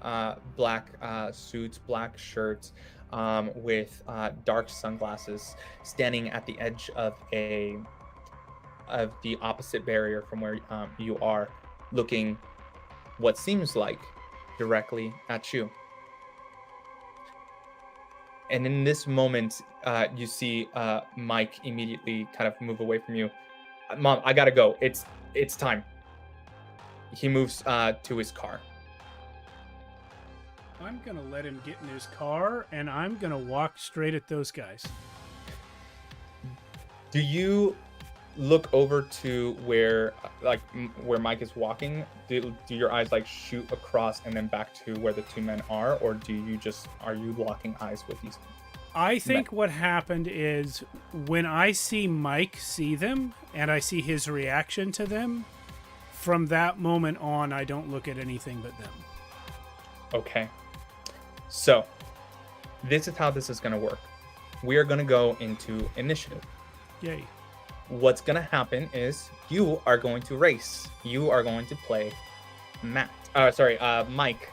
Speaker 2: black suits, black shirts, with dark sunglasses, standing at the edge of the opposite barrier from where you are, looking what seems like directly at you. And in this moment, you see Mike immediately kind of move away from you. Mom, I gotta go. It's time. He moves to his car.
Speaker 1: I'm gonna let him get in his car, and I'm gonna walk straight at those guys.
Speaker 2: Do you look over to where Mike is walking? Do your eyes shoot across and then back to where the two men are, or are you locking eyes with these?
Speaker 1: I think what happened is when I see Mike see them and I see his reaction to them, from that moment on, I don't look at anything but them.
Speaker 2: Okay. So, this is how this is going to work. We are going to go into initiative.
Speaker 1: Yay.
Speaker 2: What's going to happen is you are going to race. You are going to play Mike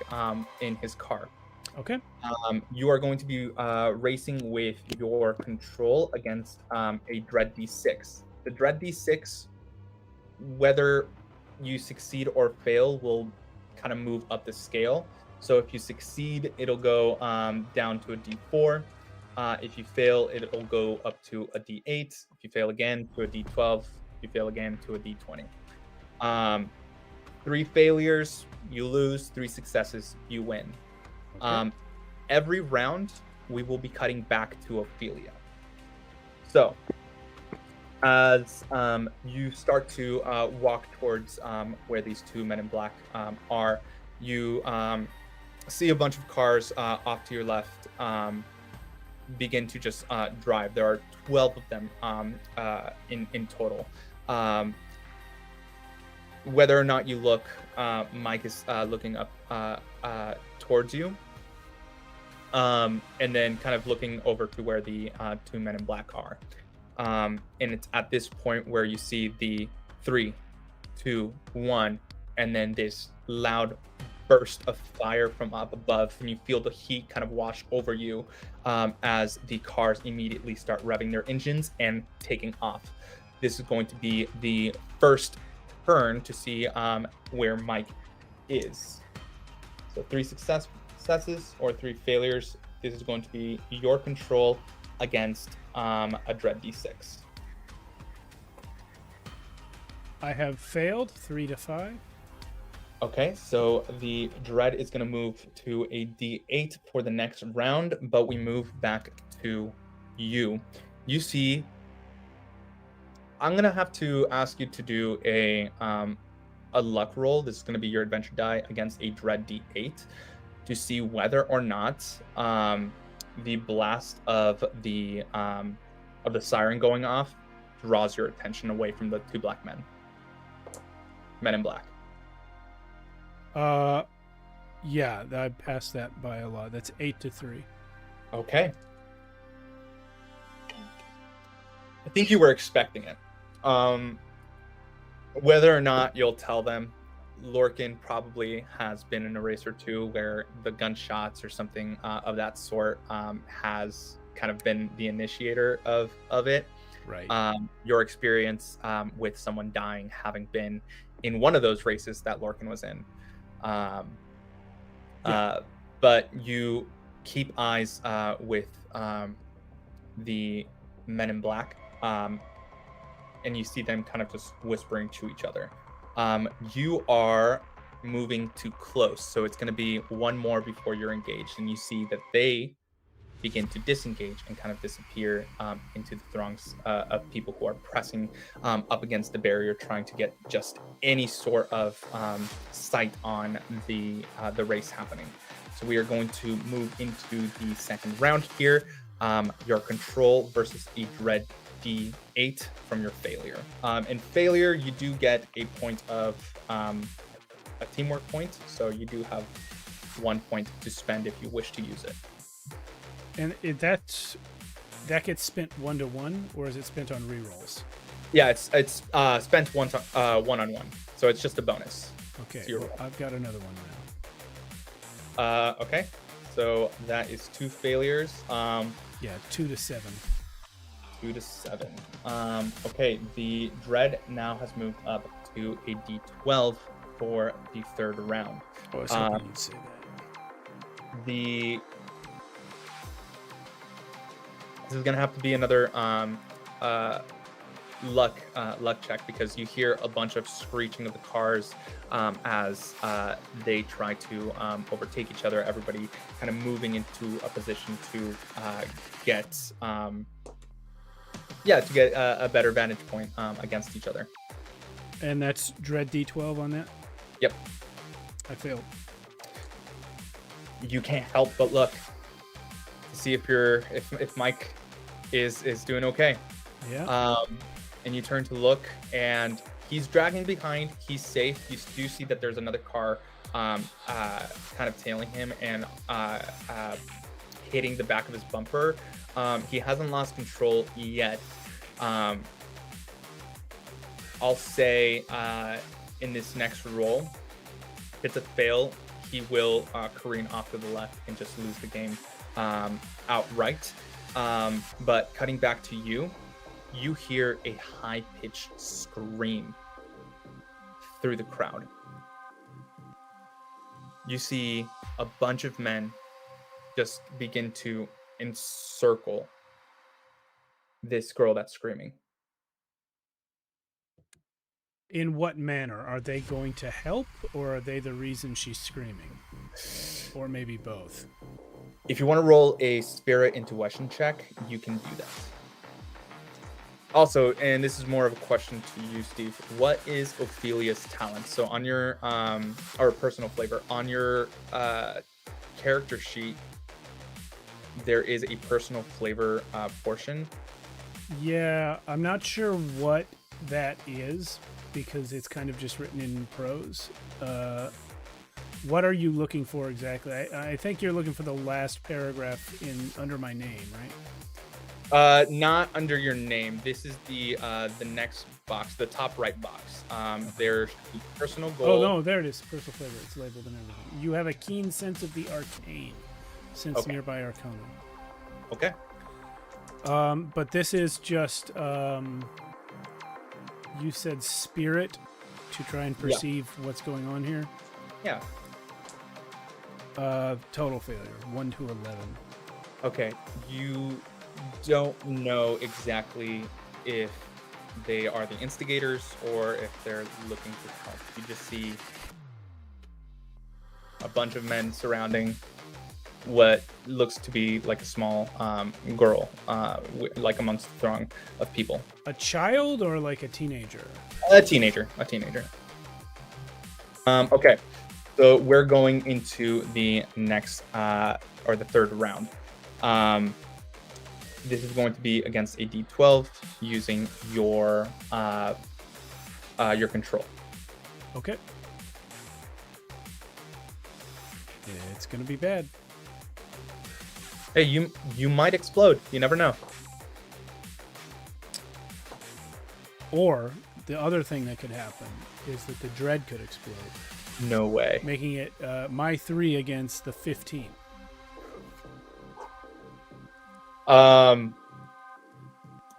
Speaker 2: in his car.
Speaker 1: Okay.
Speaker 2: You are going to be racing with your control against a Dread D6. The Dread D6, whether you succeed or fail, will kind of move up the scale. So if you succeed, it'll go down to a D4. If you fail, it'll go up to a D8. If you fail again, to a D12. If you fail again, to a D20. 3 failures, you lose. 3 successes, you win. Okay. Every round, we will be cutting back to Ophelia. So, as you start to walk towards where these two men in black are, you see a bunch of cars off to your left begin to just drive. There are 12 of them in total. Whether or not you look, Mike is looking up towards you, and then kind of looking over to where the 2 men in black are. And it's at this point where you see the 3, 2, 1, and then this loud burst of fire from up above, and you feel the heat kind of wash over you as the cars immediately start revving their engines and taking off. This is going to be the first turn to see where Mike is. So 3 successes or 3 failures. This is going to be your control against a Dread D6.
Speaker 1: I have failed 3 to 5.
Speaker 2: Okay, so the Dread is going to move to a D8 for the next round, but we move back to you. You see, I'm going to have to ask you to do a luck roll. This is going to be your adventure die against a Dread D8 to see whether or not the blast of the siren going off draws your attention away from the 2 black men in black.
Speaker 1: Yeah, I passed that by a lot. That's 8 to 3.
Speaker 2: Okay. I think you were expecting it. Whether or not you'll tell them, Lorcan probably has been in a race or two where the gunshots or something of that sort has kind of been the initiator of it.
Speaker 1: Right.
Speaker 2: Your experience with someone dying having been in one of those races that Lorcan was in. But you keep eyes with the men in black, and you see them kind of just whispering to each other. You are moving too close, so it's going to be one more before you're engaged, and you see that they begin to disengage and kind of disappear into the throngs of people who are pressing up against the barrier, trying to get just any sort of sight on the race happening. So we are going to move into the second round here. Your control versus a Dread D8 from your failure. In failure, you do get a point of a teamwork point, so you do have 1 point to spend if you wish to use it.
Speaker 1: And that gets spent 1-to-1, or is it spent on rerolls?
Speaker 2: Yeah, it's spent one-on-one, so it's just a bonus.
Speaker 1: Okay, well, I've got another one now.
Speaker 2: Okay, so that is 2 failures.
Speaker 1: Yeah, 2 to 7.
Speaker 2: 2 to 7. Okay, the Dread now has moved up to a D12 for the third round.
Speaker 1: Oh, I was hoping you'd say that.
Speaker 2: This is gonna have to be another luck check, because you hear a bunch of screeching of the cars as they try to overtake each other. Everybody kind of moving into a position to get a better vantage point against each other.
Speaker 1: And that's Dread D12 on that?
Speaker 2: Yep.
Speaker 1: I failed.
Speaker 2: You can't help but look to see if Mike is doing okay.
Speaker 1: Yeah.
Speaker 2: And you turn to look, and he's dragging behind. He's safe. You do see that there's another car kind of tailing him and hitting the back of his bumper. He hasn't lost control yet. I'll say in this next roll, if it's a fail, he will careen off to the left and just lose the game outright. But cutting back to you, you hear a high-pitched scream through the crowd. You see a bunch of men just begin to encircle this girl that's screaming.
Speaker 1: In what manner? Are they going to help, or are they the reason she's screaming? Or maybe both.
Speaker 2: If you want to roll a spirit intuition check, you can do that. Also, and this is more of a question to you, Steve, what is Ophelia's talent? So on your or personal flavor, on your character sheet, there is a personal flavor portion.
Speaker 1: Yeah, I'm not sure what that is, because it's kind of just written in prose. What are you looking for exactly? I think you're looking for the last paragraph under my name, right?
Speaker 2: Not under your name. This is the next box, the top right box. There's the personal
Speaker 1: Oh
Speaker 2: goal.
Speaker 1: no, there it is. Personal flavor. It's labeled and everything. You have a keen sense of the arcane. Sense
Speaker 2: Okay.
Speaker 1: nearby arcana.
Speaker 2: Okay.
Speaker 1: But this is just you said spirit to try and perceive what's going on here.
Speaker 2: Yeah.
Speaker 1: Total failure. 1 to 11.
Speaker 2: Okay. You don't know exactly if they are the instigators or if they're looking for help. You just see a bunch of men surrounding what looks to be like a small girl, like amongst a throng of people.
Speaker 1: A child or like a teenager?
Speaker 2: A teenager. Okay, so we're going into the next or the third round. This is going to be against a D12 using your control.
Speaker 1: Okay. It's gonna be bad.
Speaker 2: Hey, you might explode. You never know.
Speaker 1: Or the other thing that could happen is that the dread could explode,
Speaker 2: No way.
Speaker 1: making it my 3 against the 15.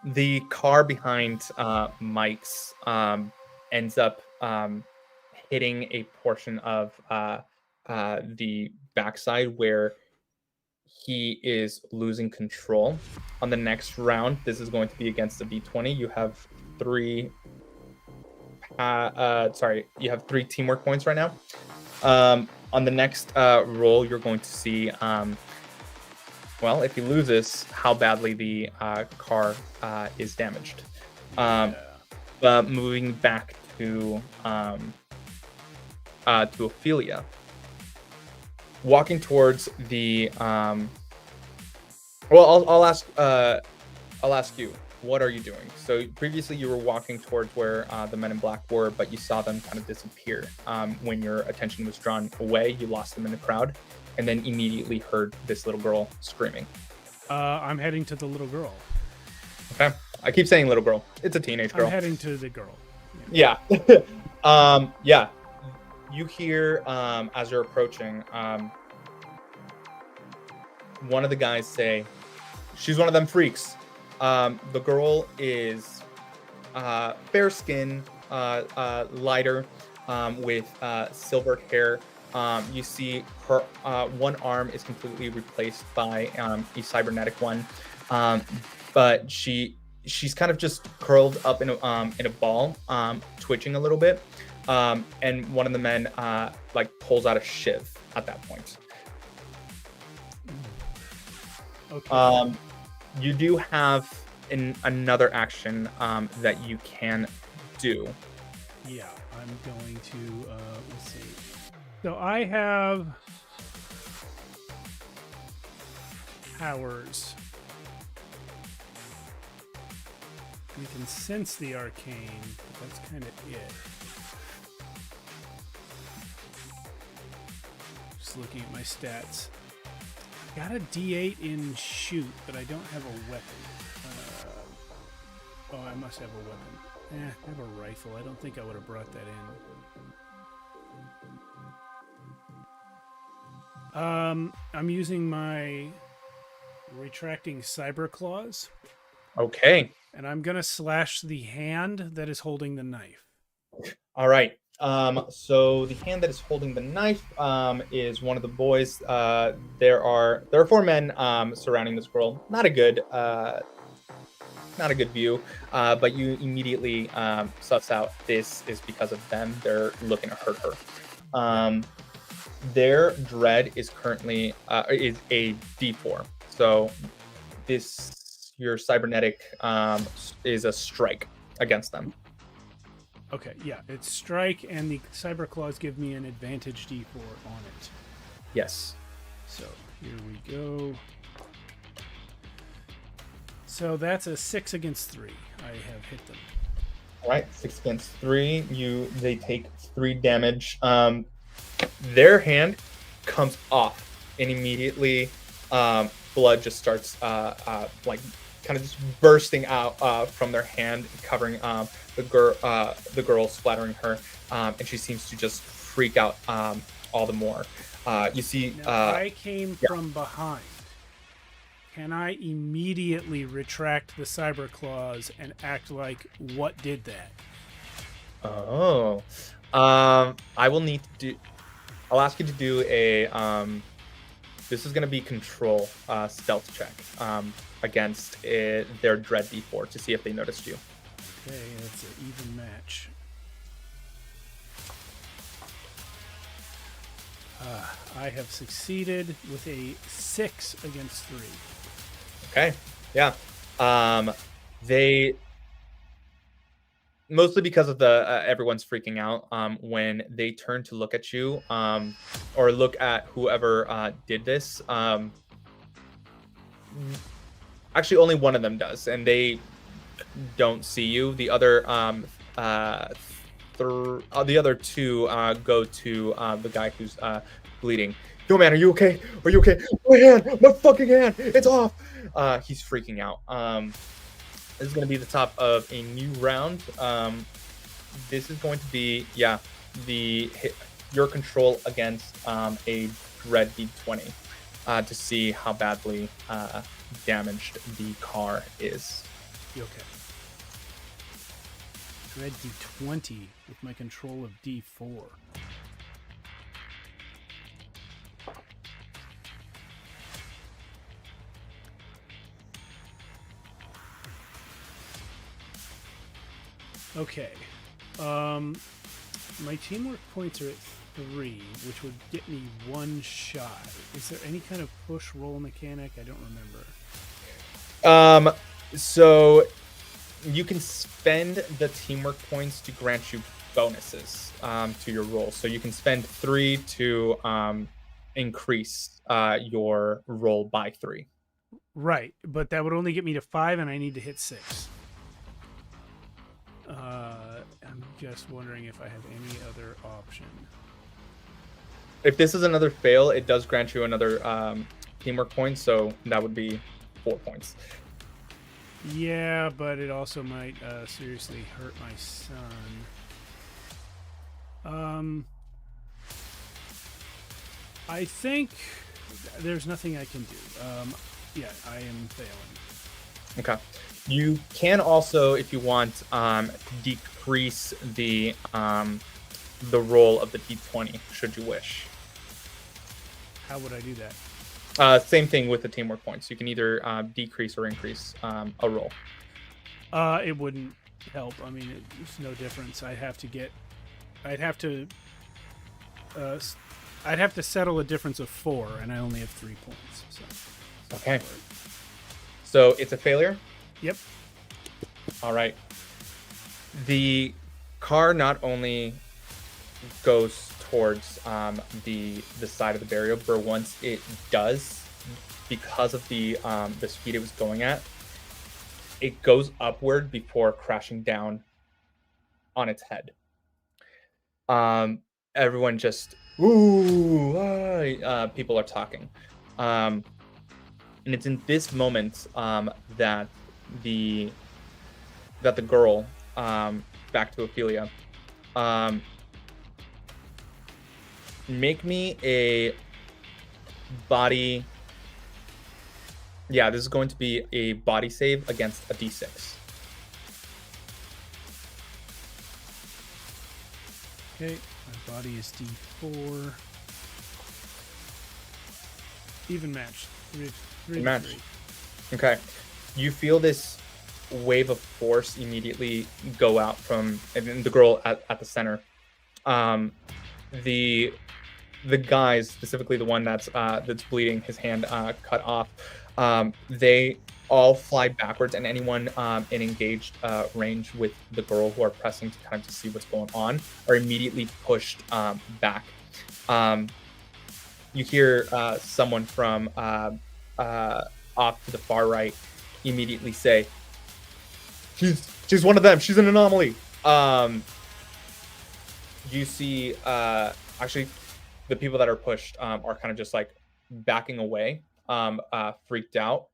Speaker 2: The car behind Mike's ends up hitting a portion of the backside where he is losing control. On the next round, this is going to be against the D20. You have 3 you have 3 teamwork points right now. On the next roll, you're going to see well, if he loses, how badly the car is damaged. But moving back to Ophelia, walking towards the I'll ask you, what are you doing? So previously you were walking towards where the men in black were, but you saw them kind of disappear. When your attention was drawn away, you lost them in the crowd, and then immediately heard this little girl screaming.
Speaker 1: I'm heading to the little girl.
Speaker 2: Okay, I keep saying little girl. It's a teenage girl.
Speaker 1: I'm heading to the girl.
Speaker 2: Yeah. Yeah. You hear as you're approaching, one of the guys say, "She's one of them freaks." The girl is fair skin, lighter, with silver hair. You see her one arm is completely replaced by a cybernetic one, but she's kind of just curled up in a ball, twitching a little bit, and one of the men like pulls out a shiv at that point.
Speaker 1: Okay.
Speaker 2: You do have another action that you can do.
Speaker 1: Yeah, I'm going to, let's see. So I have powers. You can sense the arcane, but that's kind of it. Just looking at my stats. Got a D8 in shoot, but I don't have a weapon. Oh, I must have a weapon. I have a rifle. I don't think I would have brought that in. I'm using my retracting cyber claws.
Speaker 2: Okay.
Speaker 1: And I'm gonna slash the hand that is holding the knife.
Speaker 2: All right. So the hand that is holding the knife is one of the boys. There are 4 men surrounding this girl. Not a good view, but you immediately suss out this is because of them. They're looking to hurt her. Their dread is currently is a D4. So your cybernetic is a strike against them.
Speaker 1: Okay, yeah, it's strike, and the cyber claws give me an advantage D4 on it.
Speaker 2: Yes.
Speaker 1: So here we go. So that's a 6 against 3. I have hit them.
Speaker 2: All right, 6 against 3. They take 3 damage. Their hand comes off, and immediately blood just starts like kind of just bursting out from their hand, covering the girl, splattering her, and she seems to just freak out all the more. You see,
Speaker 1: Now, I came
Speaker 2: yeah.
Speaker 1: from behind. Can I immediately retract the cyber claws and act like what did that?
Speaker 2: Oh, I will need to do. I'll ask you to do a. This is going to be control stealth check against their dread D4 to see if they noticed you.
Speaker 1: Okay, that's an even match. I have succeeded with a 6 against 3.
Speaker 2: Okay. Yeah. They mostly because of the everyone's freaking out when they turn to look at you or look at whoever did this. Actually, only one of them does, and they don't see you. The other the other two go to the guy who's bleeding. Yo, man, are you okay? Are you okay? My hand, my fucking hand, it's off. He's freaking out. This is going to be the top of a new round. This is going to be, yeah, your control against a Dread D20 to see how badly damaged the car is.
Speaker 1: You okay? Dread D20 with my control of D4. Okay. My teamwork points are at 3, which would get me 1 shot. Is there any kind of push roll mechanic? I don't remember.
Speaker 2: So you can spend the teamwork points to grant you bonuses to your roll. So you can spend 3 to increase your roll by 3.
Speaker 1: Right, but that would only get me to 5, and I need to hit 6. I'm just wondering if I have any other option.
Speaker 2: If this is another fail, it does grant you another teamwork point, so that would be 4 points.
Speaker 1: Yeah, but it also might seriously hurt my son. I think there's nothing I can do. Yeah, I am failing.
Speaker 2: Okay. You can also, if you want, decrease the roll of the D20, should you wish.
Speaker 1: How would I do that?
Speaker 2: Same thing with the teamwork points. You can either decrease or increase a roll.
Speaker 1: It wouldn't help. I mean, it's no difference. I'd have to settle a difference of 4, and I only have 3 points. So.
Speaker 2: Okay. So it's a failure?
Speaker 1: Yep.
Speaker 2: All right. The car not only goes towards the side of the barrier, but once it does, because of the speed it was going at, it goes upward before crashing down on its head. Everyone just people are talking, and it's in this moment that the girl, back to Ophelia, make me a body. Yeah, this is going to be a body save against a D6.
Speaker 1: Okay, my body is D4. Even match. Three
Speaker 2: Match.
Speaker 1: 3.
Speaker 2: Okay. You feel this wave of force immediately go out from the girl at the center. The guys, specifically the one that's bleeding, his hand cut off, they all fly backwards, and anyone in engaged range with the girl who are pressing to kind of see what's going on are immediately pushed back. You hear someone from off to the far right immediately say, she's one of them, she's an anomaly. You see actually the people that are pushed are kind of just like backing away, freaked out.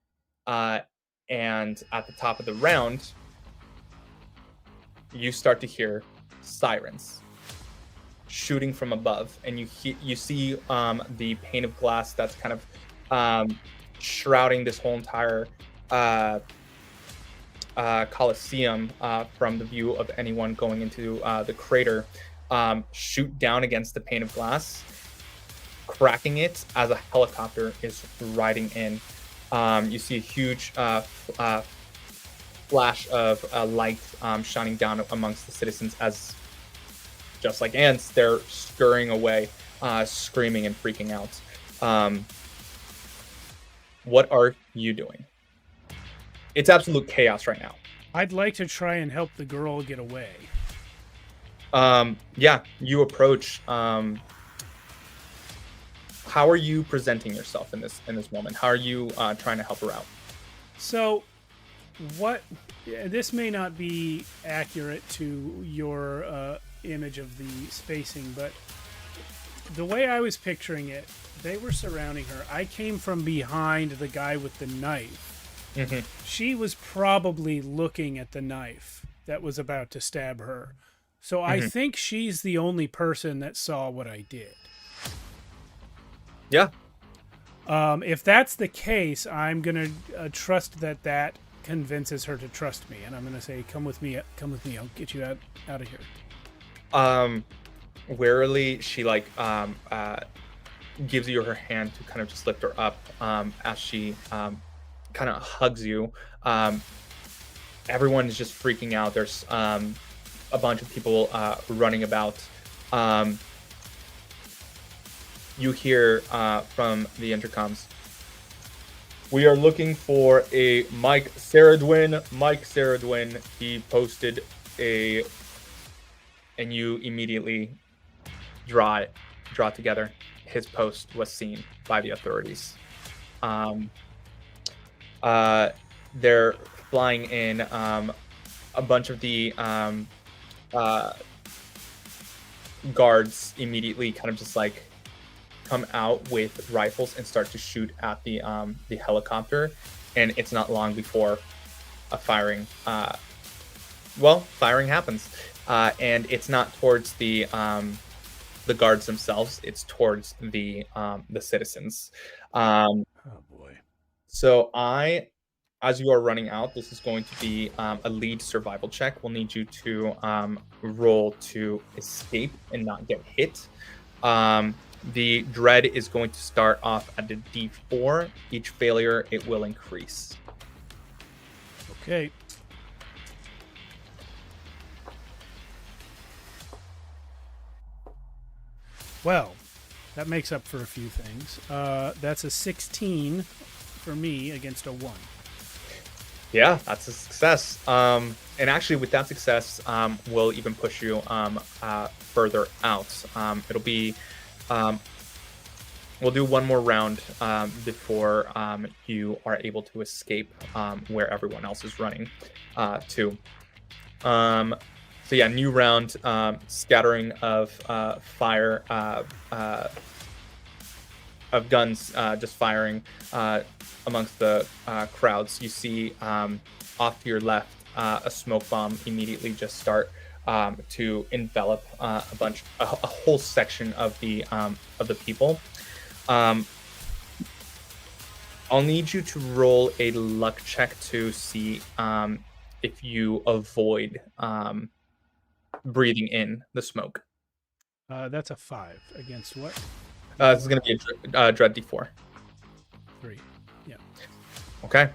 Speaker 2: And at the top of the round, you start to hear sirens shooting from above, and you see the pane of glass that's kind of shrouding this whole entire coliseum from the view of anyone going into the crater, shoot down against the pane of glass, cracking it as a helicopter is riding in. You see a huge flash of light shining down amongst the citizens as, just like ants, they're scurrying away, screaming and freaking out. What are you doing? It's absolute chaos right now.
Speaker 1: I'd like to try and help the girl get away.
Speaker 2: Yeah, you approach. How are you presenting yourself in this moment? How are you trying to help her out?
Speaker 1: So, this may not be accurate to your image of the spacing, but the way I was picturing it, they were surrounding her. I came from behind the guy with the knife.
Speaker 2: Mm-hmm.
Speaker 1: She was probably looking at the knife that was about to stab her. So I think she's the only person that saw what I did.
Speaker 2: Yeah.
Speaker 1: If that's the case, I'm gonna trust that convinces her to trust me, and I'm gonna say, "Come with me. Come with me. I'll get you out of here."
Speaker 2: Warily, she gives you her hand to kind of just lift her up as she kind of hugs you. Everyone is just freaking out. There's a bunch of people running about. You hear from the intercoms, "We are looking for a Mike Saradwin. Mike Saradwin. He posted a..." And you immediately draw together. His post was seen by the authorities. They're flying in. A bunch of the guards immediately kind of just like come out with rifles and start to shoot at the helicopter, and it's not long before a firing happens, and it's not towards the guards themselves, it's towards the citizens.
Speaker 1: Oh boy.
Speaker 2: So as you are running out, this is going to be a lead survival check. We'll need you to roll to escape and not get hit. The dread is going to start off at a D4. Each failure, it will increase.
Speaker 1: Okay. Well, that makes up for a few things. That's a 16 for me against a 1.
Speaker 2: Yeah, that's a success. And actually, with that success, we'll even push you further out. It'll be... we'll do one more round before you are able to escape where everyone else is running to. So yeah, new round, scattering of fire, of guns just firing amongst the crowds. You see off to your left a smoke bomb immediately just start to envelop a whole section of the people. I'll need you to roll a luck check to see if you avoid breathing in the smoke.
Speaker 1: That's a 5 against what?
Speaker 2: This is going to be a dread D4.
Speaker 1: 3. Yeah.
Speaker 2: Okay.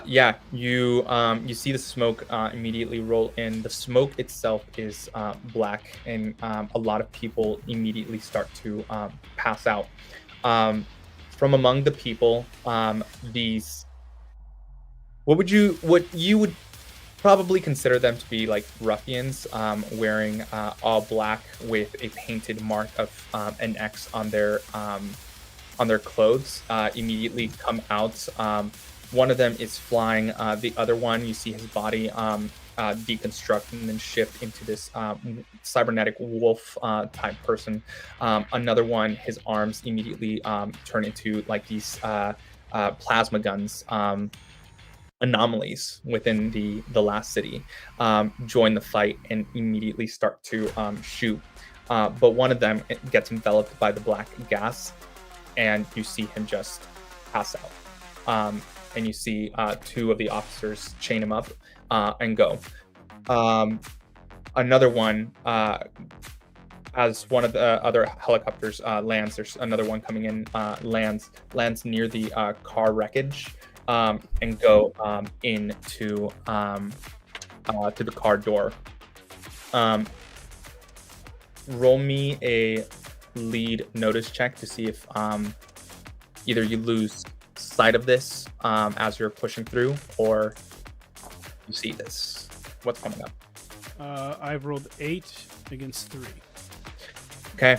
Speaker 2: Yeah, you see the smoke immediately roll in. The smoke itself is black, and a lot of people immediately start to pass out. From among the people, these what you would probably consider them to be like ruffians, wearing all black with a painted mark of an X on their clothes, immediately come out. One of them is flying. The other one, you see his body deconstruct and then shift into this cybernetic wolf type person. Another one, his arms immediately turn into like these plasma guns. anomalies within the last city join the fight and immediately start to shoot. But one of them gets enveloped by the black gas, and you see him just pass out. And you see two of the officers chain him up and go. Another one, as one of the other helicopters lands, there's another one coming in, lands near the car wreckage, and go into to the car door. Roll me a lead notice check to see if either you lose sight of this as you're pushing through, or you see this. What's coming up?
Speaker 1: I've rolled 8 against 3.
Speaker 2: Okay.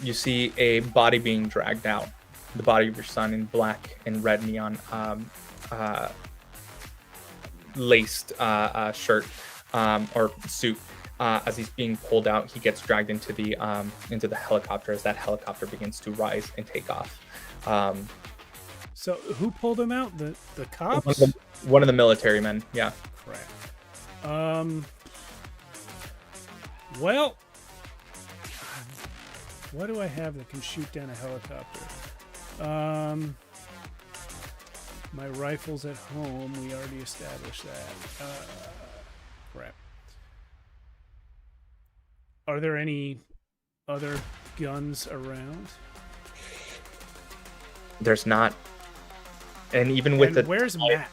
Speaker 2: You see a body being dragged out. The body of your son in black and red neon laced shirt or suit. As he's being pulled out, he gets dragged into the helicopter as that helicopter begins to rise and take off.
Speaker 1: So who pulled him out? The cops?
Speaker 2: One of the military men. Yeah.
Speaker 1: Crap. Well, what do I have that can shoot down a helicopter? My rifle's at home. We already established that. Crap. Are there any other guns around?
Speaker 2: There's not. And even with the
Speaker 1: where's Matt?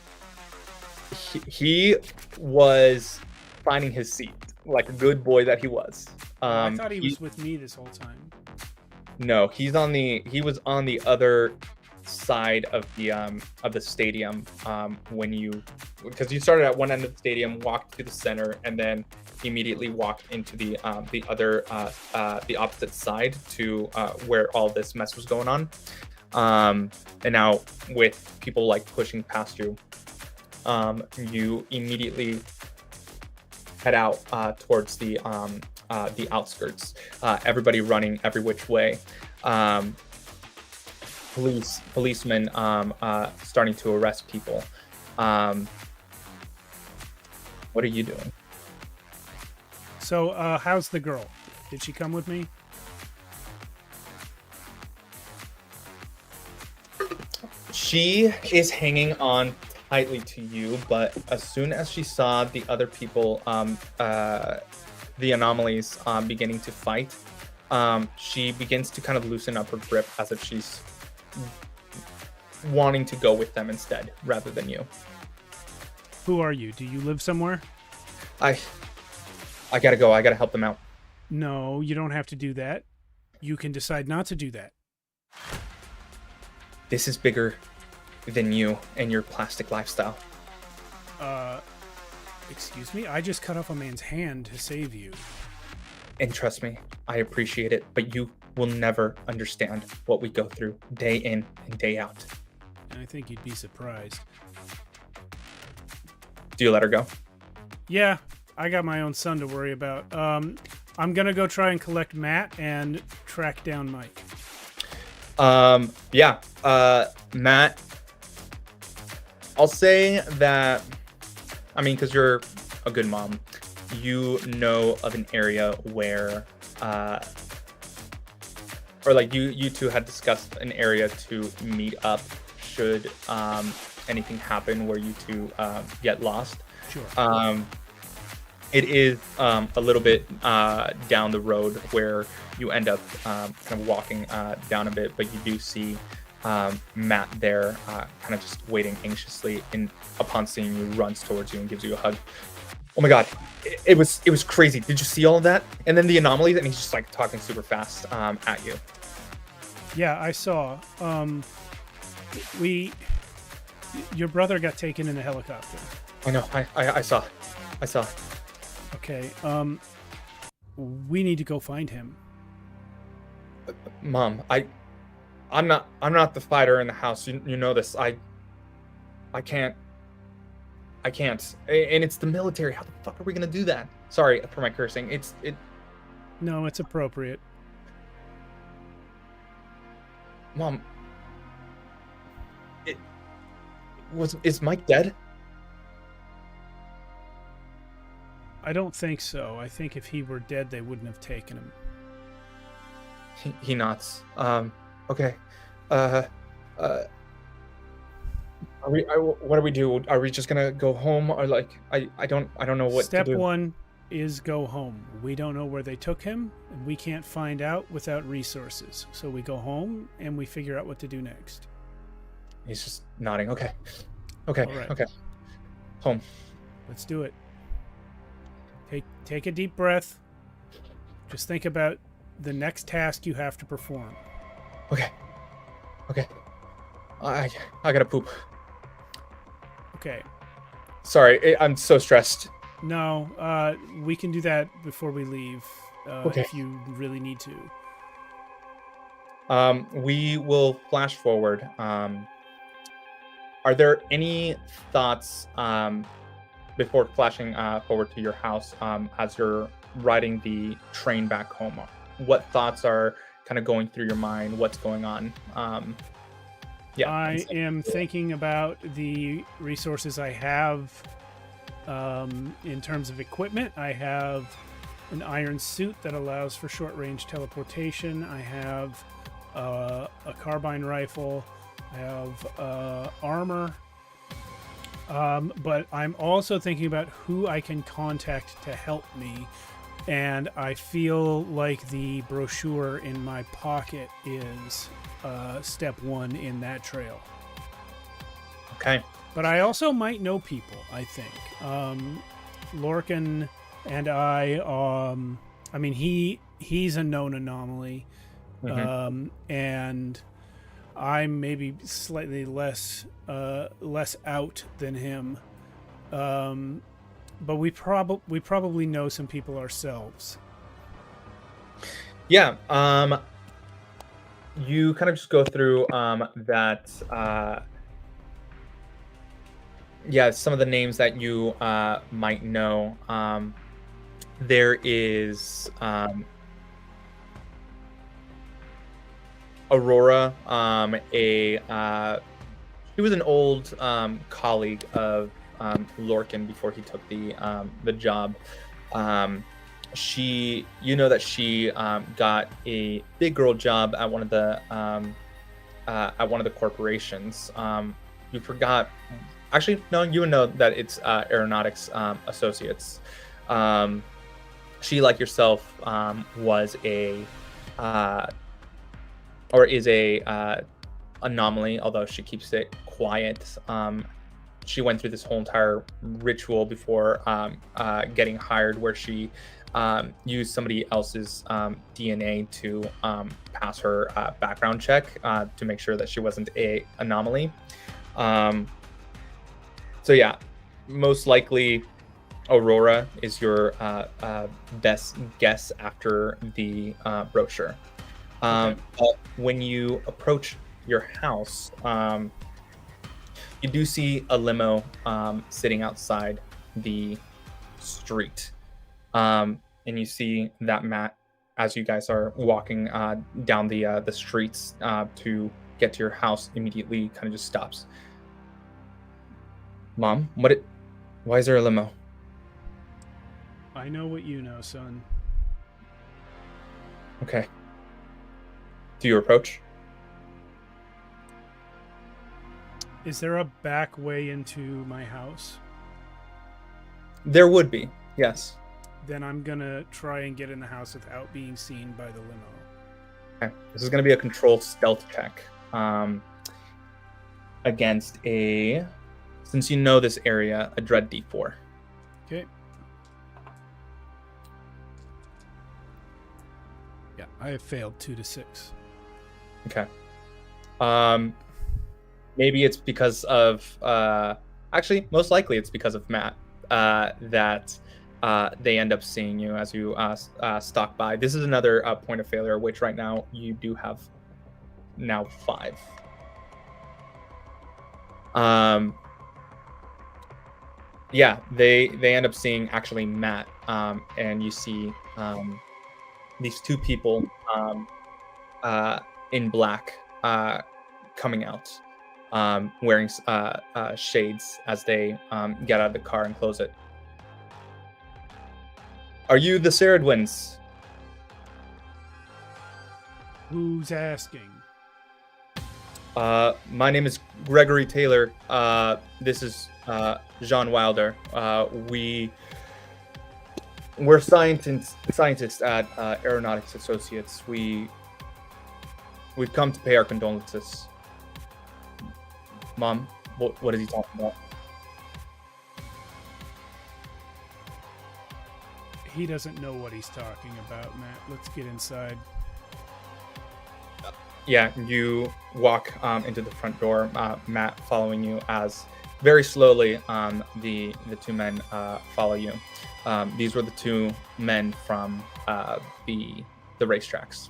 Speaker 2: He was finding his seat like a good boy that he was.
Speaker 1: I thought he was with me this whole time.
Speaker 2: No, he was on the other side of the stadium because you started at one end of the stadium, walked to the center, and then immediately walked into the opposite side to where all this mess was going on. And now with people like pushing past you, you immediately head out towards the outskirts. Everybody running every which way. Policemen starting to arrest people. What are you doing?
Speaker 1: So, how's the girl? Did she come with me?
Speaker 2: She is hanging on tightly to you, but as soon as she saw the other people, the anomalies beginning to fight, she begins to kind of loosen up her grip as if she's wanting to go with them instead rather than you.
Speaker 1: Who are you? Do you live somewhere?
Speaker 2: I gotta go. I gotta help them out.
Speaker 1: No, you don't have to do that. You can decide not to do that.
Speaker 2: This is bigger than you and your plastic lifestyle.
Speaker 1: Excuse me? I just cut off a man's hand to save you.
Speaker 2: And trust me, I appreciate it, but you will never understand what we go through day in and day out.
Speaker 1: I think you'd be surprised.
Speaker 2: Do you let her go?
Speaker 1: Yeah, I got my own son to worry about. I'm gonna go try and collect Matt and track down Mike.
Speaker 2: Yeah. Matt, I'll say that, I mean, because you're a good mom, you know of an area where, or like you two had discussed an area to meet up should anything happen where you two get lost.
Speaker 1: Sure.
Speaker 2: It is a little bit down the road where you end up kind of walking down a bit, but you do see Matt there kind of just waiting anxiously, and upon seeing you runs towards you and gives you a hug. Oh my god, it was crazy. Did you see all of that? And then the anomalies, and he's just like talking super fast at you.
Speaker 1: Yeah, I saw. Your brother got taken in a helicopter.
Speaker 2: I know. I saw.
Speaker 1: Okay. We need to go find him.
Speaker 2: Mom, I'm not the fighter in the house. You know this. I can't. And it's the military. How the fuck are we gonna do that? Sorry for my cursing.
Speaker 1: No, it's appropriate.
Speaker 2: Mom. Is Mike dead?
Speaker 1: I don't think so. I think if he were dead, they wouldn't have taken him.
Speaker 2: He nods. Okay. Uh, uh, what do we do? Are we just gonna go home, or like I don't know what
Speaker 1: Step
Speaker 2: to do.
Speaker 1: one is go home. We don't know where they took him, and we can't find out without resources. So we go home and we figure out what to do next.
Speaker 2: He's just nodding. Okay.
Speaker 1: All right.
Speaker 2: Okay. Home.
Speaker 1: Let's do it. Take a deep breath. Just think about the next task you have to perform.
Speaker 2: Okay. I gotta poop.
Speaker 1: Okay.
Speaker 2: Sorry, I'm so stressed.
Speaker 1: No, we can do that before we leave,
Speaker 2: Okay.
Speaker 1: if you really need to.
Speaker 2: We will flash forward. Are there any thoughts before flashing forward to your house as you're riding the train back home? What thoughts are kind of going through your mind? What's going on? Yeah.
Speaker 1: I am thinking about the resources I have in terms of equipment. I have an iron suit that allows for short-range teleportation. I have a carbine rifle. I have armor. But I'm also thinking about who I can contact to help me. And I feel like the brochure in my pocket is step one in that trail.
Speaker 2: Okay.
Speaker 1: But I also might know people, I think. Lorcan and I mean, he's a known anomaly.
Speaker 2: Mhm.
Speaker 1: And I'm maybe slightly less out than him. But we probably know some people ourselves.
Speaker 2: Yeah. You kind of just go through that. Yeah, some of the names that you might know. There is Aurora. She was an old colleague of Lorcan before he took the job. You know that she got a big girl job at one of the corporations. You forgot. Actually, no, you would know that it's Aeronautics Associates. She, like yourself, was a or is a anomaly, although she keeps it quiet. She went through this whole entire ritual before getting hired, where she used somebody else's DNA to pass her background check to make sure that she wasn't a anomaly. So yeah, most likely Aurora is your best guess after the brochure.
Speaker 1: Okay.
Speaker 2: But when you approach your house, you do see a limo sitting outside the street. And you see that Matt, as you guys are walking down the streets to get to your house, immediately kind of just stops. Mom, why is there a limo?
Speaker 1: I know what you know, son.
Speaker 2: Okay. Do you approach?
Speaker 1: Is there a back way into my house?
Speaker 2: There would be, yes.
Speaker 1: Then I'm gonna try and get in the house without being seen by the limo.
Speaker 2: Okay. This is going to be a control stealth check against since you know this area, a Dread D4.
Speaker 1: Okay. Yeah, I have failed 2 to 6.
Speaker 2: Okay. Maybe it's because of actually, most likely it's because of Matt that they end up seeing you as you stalk by. This is another point of failure, which right now you do have now 5. Yeah, they end up seeing actually Matt, and you see these 2 people in black coming out. wearing shades as they get out of the car and close it. Are you the Ceridwins?
Speaker 1: Who's asking?
Speaker 2: My name is Gregory Taylor. This is Jean Wilder. We're scientists at Aeronautics Associates. We've come to pay our condolences. Mom, what is he talking about?
Speaker 1: He doesn't know what he's talking about, Matt. Let's get inside.
Speaker 2: Yeah, you walk into the front door, Matt following you as very slowly the two men follow you. These were the two men from the racetracks,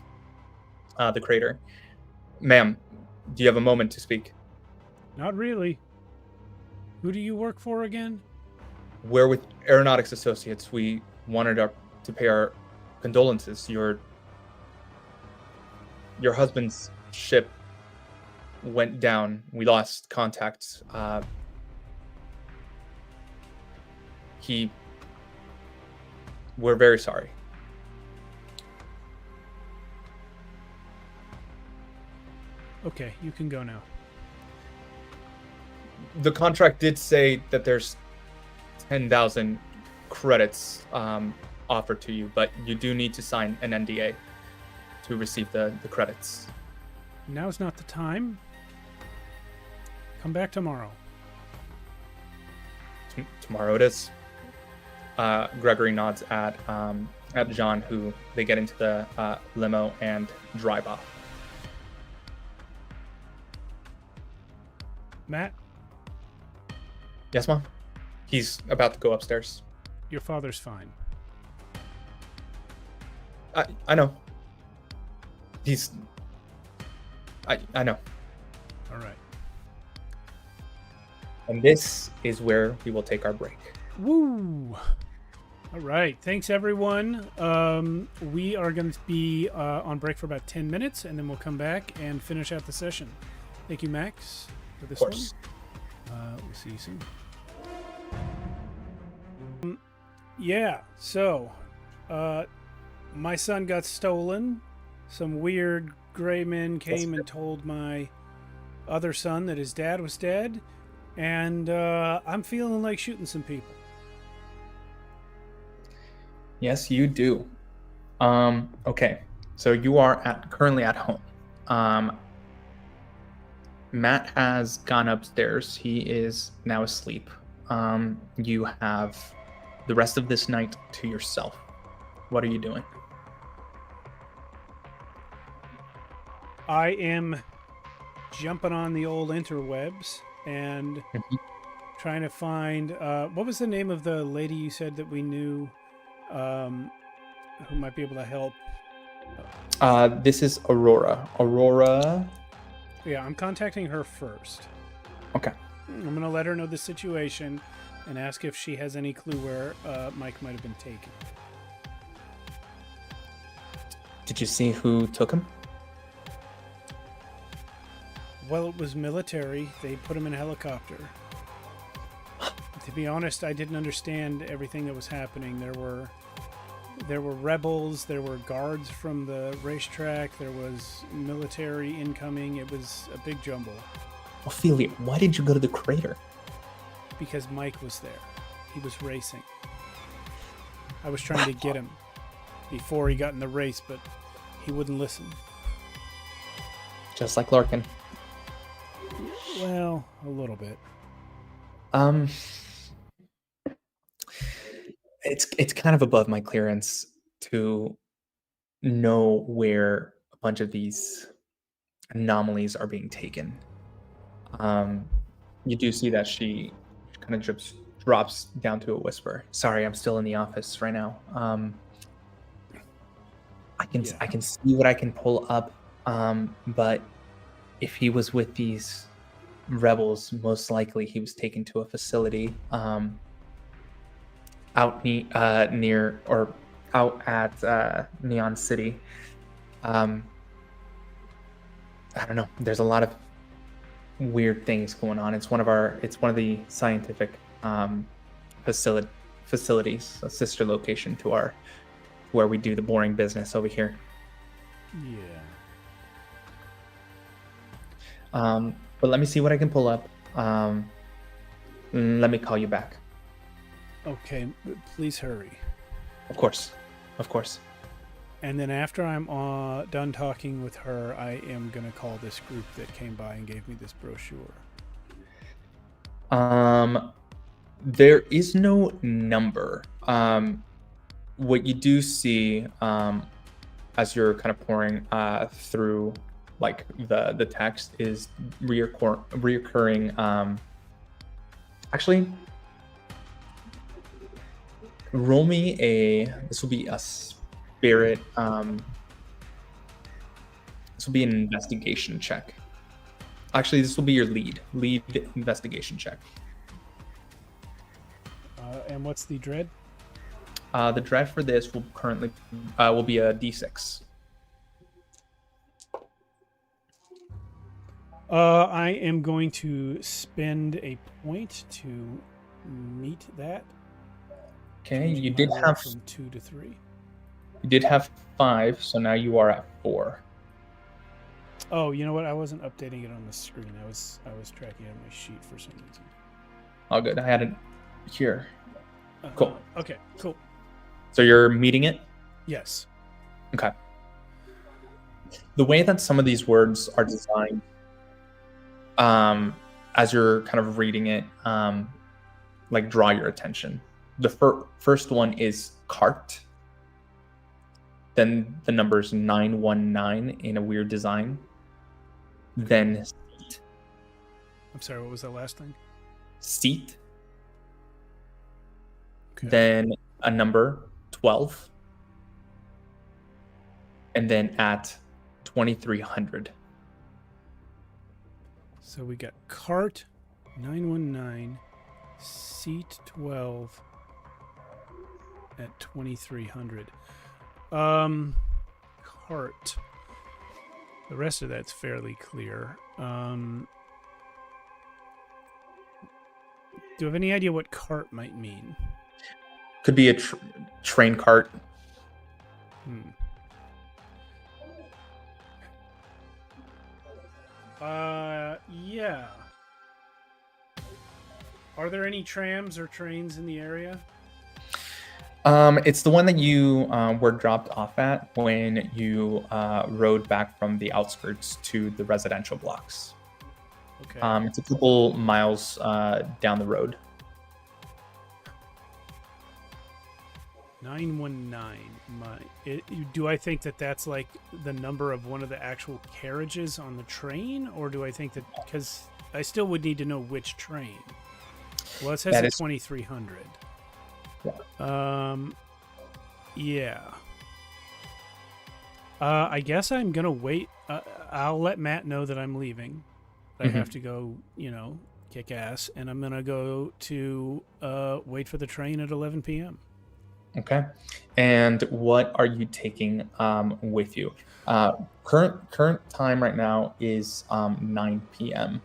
Speaker 2: the crater. Ma'am, do you have a moment to speak?
Speaker 1: Not really. Who do you work for again?
Speaker 2: We're with Aeronautics Associates. We wanted to pay our condolences. Your husband's ship went down. We lost contact. We're very sorry.
Speaker 1: Okay, you can go now.
Speaker 2: The contract did say that there's 10,000 credits offered to you, but you do need to sign an NDA to receive the credits.
Speaker 1: Now's not the time. Come back tomorrow.
Speaker 2: Tomorrow it is. Gregory nods at John, who they get into the limo and drive off.
Speaker 1: Matt,
Speaker 2: Yes, Mom? He's about to go upstairs.
Speaker 1: your father's fine.
Speaker 2: I know. I know.
Speaker 1: All right.
Speaker 2: And this is where we will take our break.
Speaker 1: Woo! All right. Thanks, everyone. We are going to be on break for about 10 minutes, and then we'll come back and finish out the session. Thank you, Max, for this
Speaker 2: Of course.
Speaker 1: one. We'll see you soon. Yeah, so my son got stolen. Some weird gray men came and told my other son that his dad was dead, and I'm feeling like shooting some people.
Speaker 2: Yes, you do. Okay. So you are currently at home. Matt has gone upstairs. He is now asleep. You have the rest of this night to yourself. What are you doing?
Speaker 1: I am jumping on the old interwebs and trying to find what was the name of the lady you said that we knew who might be able to help.
Speaker 2: This is Aurora.
Speaker 1: Yeah, I'm contacting her first.
Speaker 2: Okay.
Speaker 1: I'm gonna let her know the situation and ask if she has any clue where Mike might have been taken.
Speaker 2: Did you see who took him?
Speaker 1: Well, it was military. They put him in a helicopter. To be honest, I didn't understand everything that was happening. There were rebels, there were guards from the racetrack, there was military incoming. It was a big jumble.
Speaker 2: Ophelia, why did you go to the crater?
Speaker 1: Because Mike was there. He was racing. I was trying to get him before he got in the race, but he wouldn't listen.
Speaker 2: Just like Larkin.
Speaker 1: Well, a little bit.
Speaker 2: It's kind of above my clearance to know where a bunch of these anomalies are being taken. You do see that she kind of drops down to a whisper. Sorry, I'm still in the office right now. I can see what I can pull up, but if he was with these rebels, most likely he was taken to a facility out near or out at Neon City. I don't know. There's a lot of weird things going on. It's one of the scientific facilities, a sister location to our where we do the boring business over here.
Speaker 1: Yeah.
Speaker 2: But let me see what I can pull up. Let me call you back.
Speaker 1: Okay, please hurry.
Speaker 2: Of course. Of course.
Speaker 1: And then after I'm done talking with her, I am going to call this group that came by and gave me this brochure.
Speaker 2: There is no number. What you do see as you're kind of pouring through like the text is reoccurring. Actually, roll me this will be a spirit. This will be an investigation check. Actually, this will be your lead investigation check.
Speaker 1: And what's the dread?
Speaker 2: The dread for this will currently will be a d6.
Speaker 1: I am going to spend a point to meet that.
Speaker 2: Okay, you
Speaker 1: My
Speaker 2: did
Speaker 1: roll
Speaker 2: have
Speaker 1: from 2 to 3.
Speaker 2: 5, so now you are at 4.
Speaker 1: Oh, you know what? I wasn't updating it on the screen. I was tracking it on my sheet for some reason.
Speaker 2: All good. I had it here. Cool.
Speaker 1: Okay, cool.
Speaker 2: So you're meeting it?
Speaker 1: Yes.
Speaker 2: Okay. The way that some of these words are designed, as you're kind of reading it, like draw your attention. The first one is cart. Then the numbers 919 in a weird design. Then seat.
Speaker 1: I'm sorry, what was that last thing?
Speaker 2: Seat.
Speaker 1: Okay.
Speaker 2: Then a number 12. And then at 2300.
Speaker 1: So we got cart 919, seat 12 at 2300. Cart. The rest of that's fairly clear. Do you have any idea what cart might mean?
Speaker 2: Could be a train cart.
Speaker 1: Yeah. Are there any trams or trains in the area?
Speaker 2: It's the one that you were dropped off at when you rode back from the outskirts to the residential blocks.
Speaker 1: Okay.
Speaker 2: It's a couple miles down the road.
Speaker 1: 919. Do I think that that's like the number of one of the actual carriages on the train, or do I think that because I still would need to know which train? Well, it says
Speaker 2: That
Speaker 1: it's
Speaker 2: is-
Speaker 1: 2300.
Speaker 2: Yeah.
Speaker 1: Yeah. I guess I'm gonna wait. I'll let Matt know that I'm leaving. I have to go, kick ass, and I'm gonna go to wait for the train at 11 p.m.
Speaker 2: Okay. And what are you taking with you? Current time right now is 9 p.m.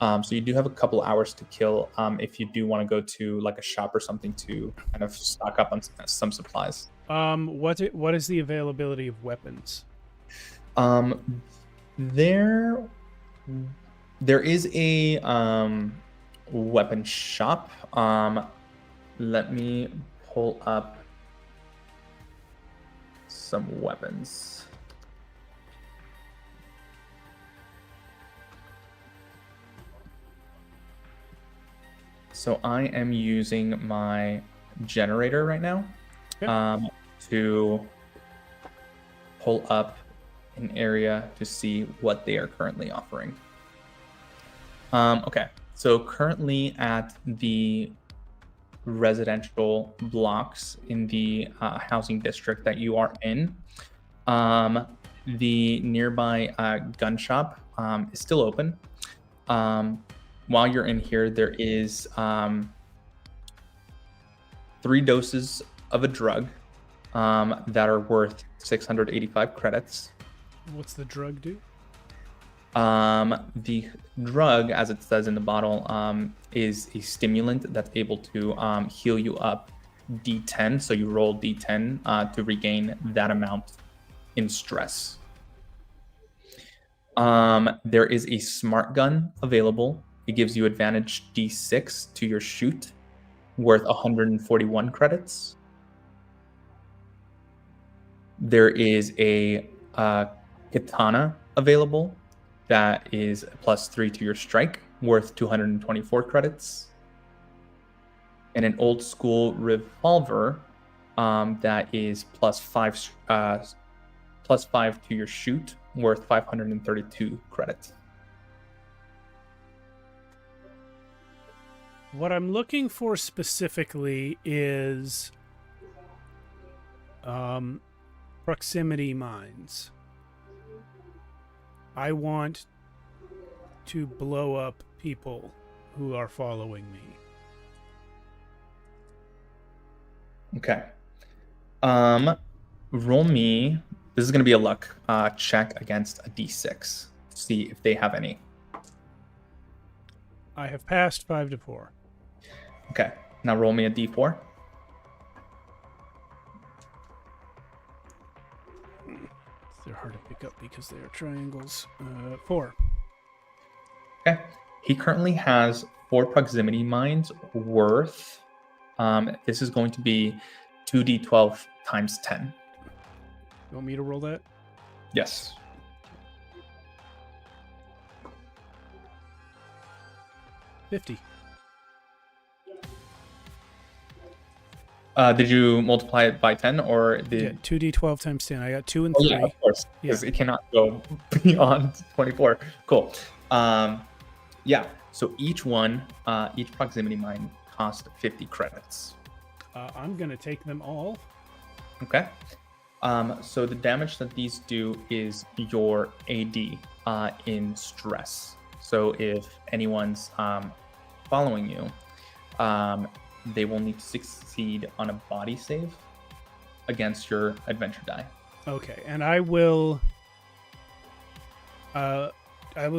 Speaker 2: So you do have a couple hours to kill if you do want to go to like a shop or something to kind of stock up on some supplies.
Speaker 1: What is the availability of weapons?
Speaker 2: There is a weapon shop. Let me pull up some weapons. So I am using my generator right now to pull up an area to see what they are currently offering. Okay, so currently at the residential blocks in the housing district that you are in, the nearby gun shop is still open. While you're in here, there is 3 doses of a drug that are worth 685 credits.
Speaker 1: What's the drug do?
Speaker 2: The
Speaker 3: drug, as it says in the bottle, is a stimulant that's able to heal you up D10. So you roll D10 to regain that amount in stress. There is a smart gun available. It gives you advantage D6 to your shoot, worth 141 credits. There is a katana available that is +3 to your strike, worth 224 credits. And an old school revolver that is +5 to your shoot, worth 532 credits.
Speaker 1: What I'm looking for specifically is proximity mines. I want to blow up people who are following me.
Speaker 3: Okay. Roll me. This is going to be a luck check against a D6. See if they have any.
Speaker 1: I have passed 5 to 4.
Speaker 3: Okay. Now roll me a D4.
Speaker 1: They're hard to pick up because they are triangles. 4.
Speaker 3: Okay. He currently has 4 proximity mines worth. This is going to be 2d12 times 10.
Speaker 1: You want me to roll that?
Speaker 3: Yes.
Speaker 1: $50.
Speaker 3: Did you multiply it by 10 or did?
Speaker 1: Yeah, 2d12 times 10. I got 2 and 3.
Speaker 3: Yeah, of course, because it cannot go beyond 24. Cool. Yeah. So each proximity mine cost 50 credits.
Speaker 1: I'm gonna take them all.
Speaker 3: Okay. So the damage that these do is your AD in stress. So if anyone's following you, they will need to succeed on a body save against your adventure die.
Speaker 1: Okay, and I will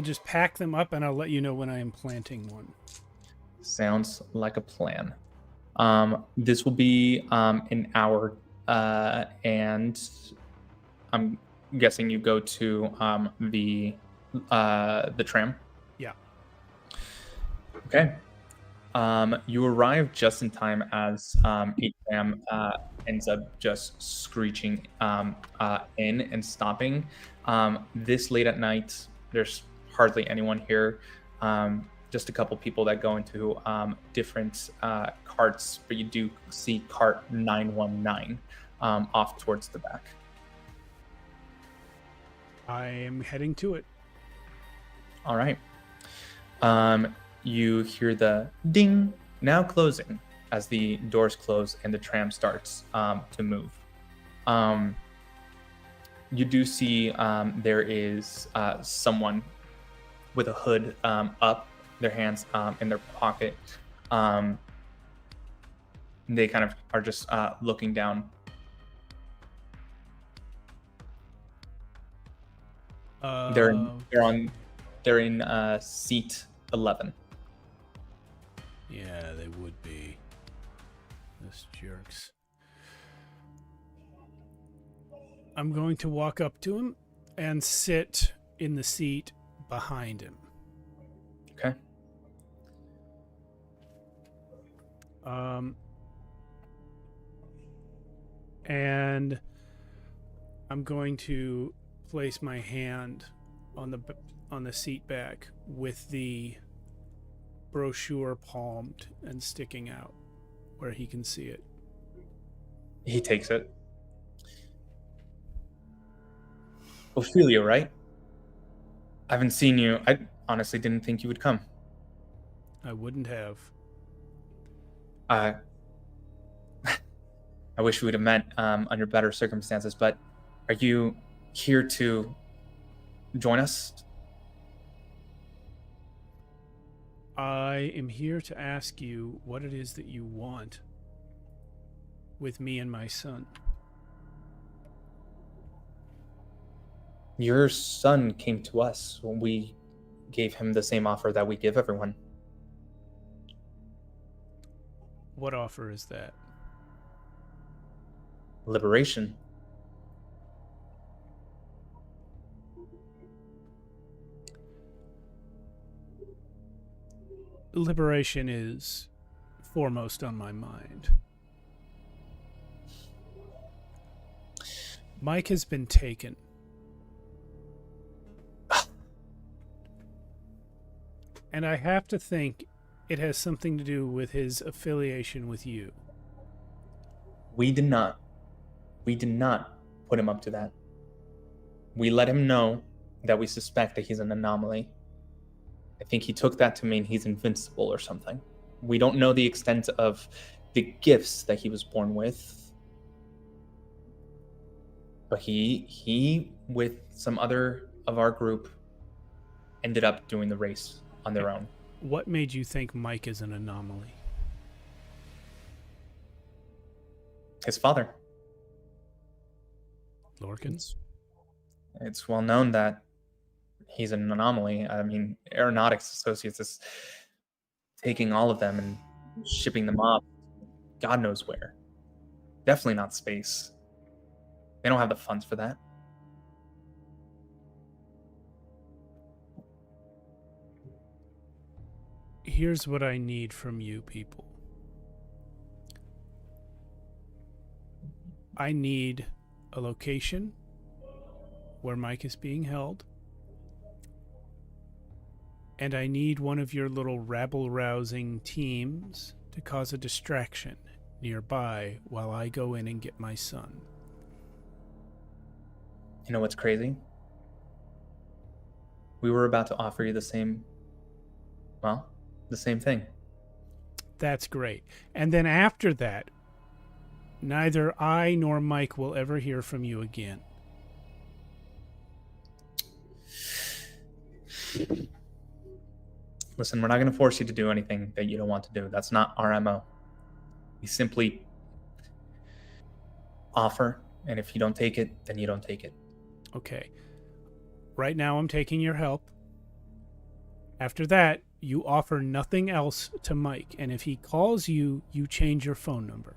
Speaker 1: just pack them up and I'll let you know when I am planting one.
Speaker 3: Sounds like a plan. This will be an hour, and I'm guessing you go to the tram.
Speaker 1: Yeah.
Speaker 3: Okay. You arrive just in time as a tram ends up just screeching in and stopping. This late at night, there's hardly anyone here. Just a couple people that go into different carts, but you do see cart 919 off towards the back.
Speaker 1: I am heading to it.
Speaker 3: All right. You hear the ding, now closing, as the doors close and the tram starts to move. You do see there is someone with a hood up, their hands in their pocket. They kind of are just looking down. They're in seat 11.
Speaker 1: Yeah, they would be. Those jerks. I'm going to walk up to him and sit in the seat behind him.
Speaker 3: Okay.
Speaker 1: And I'm going to place my hand on the seat back with the brochure palmed and sticking out where he can see it.
Speaker 3: He takes it. Ophelia, right? I haven't seen you. I honestly didn't think you would come.
Speaker 1: I wouldn't have.
Speaker 3: I wish we would have met under better circumstances, but are you here to join us?
Speaker 1: I am here to ask you what it is that you want with me and my son.
Speaker 3: Your son came to us when we
Speaker 2: gave him the same offer that we give everyone.
Speaker 1: What offer is that?
Speaker 2: Liberation.
Speaker 1: Liberation is foremost on my mind. Mike has been taken. And I have to think it has something to do with his affiliation with you.
Speaker 2: We did not put him up to that. We let him know that we suspect that he's an anomaly. I think he took that to mean he's invincible or something. We don't know the extent of the gifts that he was born with. But he with some other of our group ended up doing the race on their own.
Speaker 1: What made you think Mike is an anomaly?
Speaker 2: His father.
Speaker 1: Lorkins?
Speaker 2: It's well known that he's an anomaly. I mean, Aeronautics Associates is taking all of them and shipping them off God knows where. Definitely not space. They don't have the funds for that.
Speaker 1: Here's what I need from you people. I need a location where Mike is being held. And I need one of your little rabble-rousing teams to cause a distraction nearby while I go in and get my son.
Speaker 2: You know what's crazy? We were about to offer you the same thing.
Speaker 1: That's great. And then after that, neither I nor Mike will ever hear from you again.
Speaker 2: Listen, we're not going to force you to do anything that you don't want to do. That's not our MO. We simply offer, and if you don't take it, then you don't take it.
Speaker 1: Okay. Right now I'm taking your help. After that, you offer nothing else to Mike, and if he calls you, you change your phone number.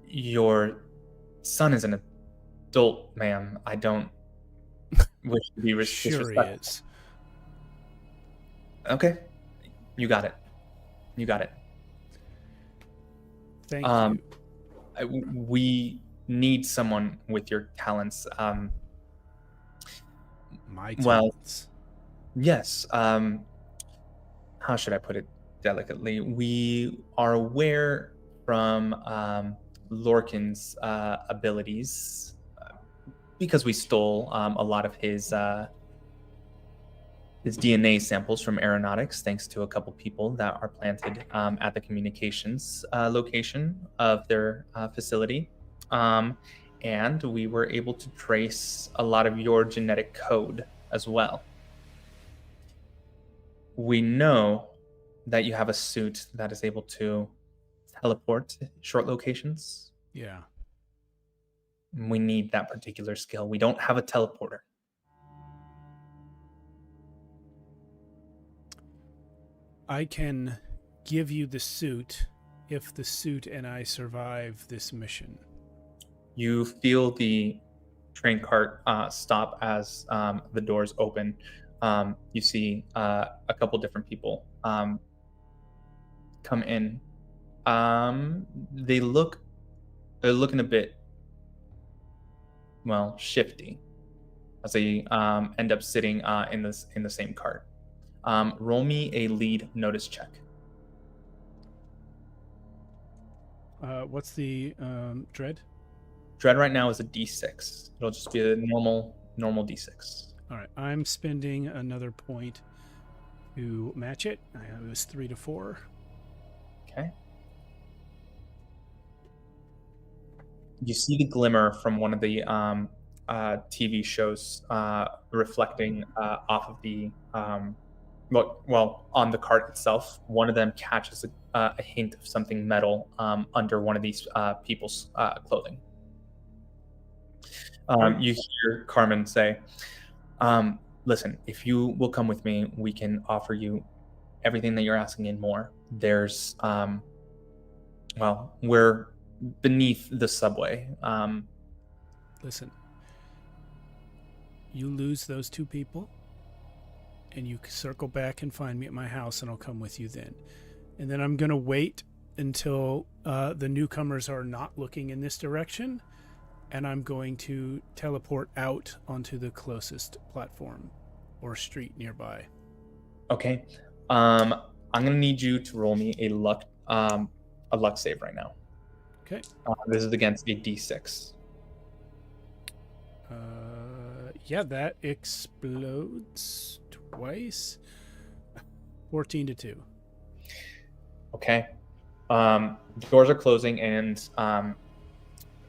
Speaker 2: Your son is an adult, ma'am. I don't wish to be
Speaker 1: Sure he
Speaker 2: disrespectful.
Speaker 1: is.
Speaker 2: Okay. You got it.
Speaker 1: Thank you.
Speaker 2: We need someone with your talents.
Speaker 1: My
Speaker 2: well,
Speaker 1: talents.
Speaker 2: Yes. How should I put it delicately? We are aware from Lorkin's abilities because we stole a lot of his DNA samples from Aeronautics, thanks to a couple people that are planted at the communications location of their facility. And we were able to trace a lot of your genetic code as well. We know that you have a suit that is able to teleport to short locations.
Speaker 1: Yeah.
Speaker 2: We need that particular skill. We don't have a teleporter.
Speaker 1: I can give you the suit if the suit and I survive this mission.
Speaker 2: You feel the train cart stop as the doors open. You see a couple different people come in. They're looking a bit, shifty as they end up sitting in the same cart. Roll me a lead notice check.
Speaker 1: What's the dread?
Speaker 2: Dread right now is a D6. It'll just be a normal D6.
Speaker 1: All right, I'm spending another point to match it. It was 3 to 4.
Speaker 2: Okay. You see the glimmer from one of the TV shows reflecting off of the on the cart itself. One of them catches a hint of something metal under one of these people's clothing. You hear Carmen say, Listen, if you will come with me, we can offer you everything that you're asking and more. There's, well, we're beneath the subway.
Speaker 1: Listen, you lose those two people, and you circle back and find me at my house, and I'll come with you then. And then I'm going to wait until the newcomers are not looking in this direction, and I'm going to teleport out onto the closest platform or street nearby.
Speaker 2: Okay. I'm gonna need you to roll me a luck save right now.
Speaker 1: Okay.
Speaker 2: This is against a D6.
Speaker 1: Yeah, that explodes twice. 14 to 2.
Speaker 2: Okay. Doors are closing, and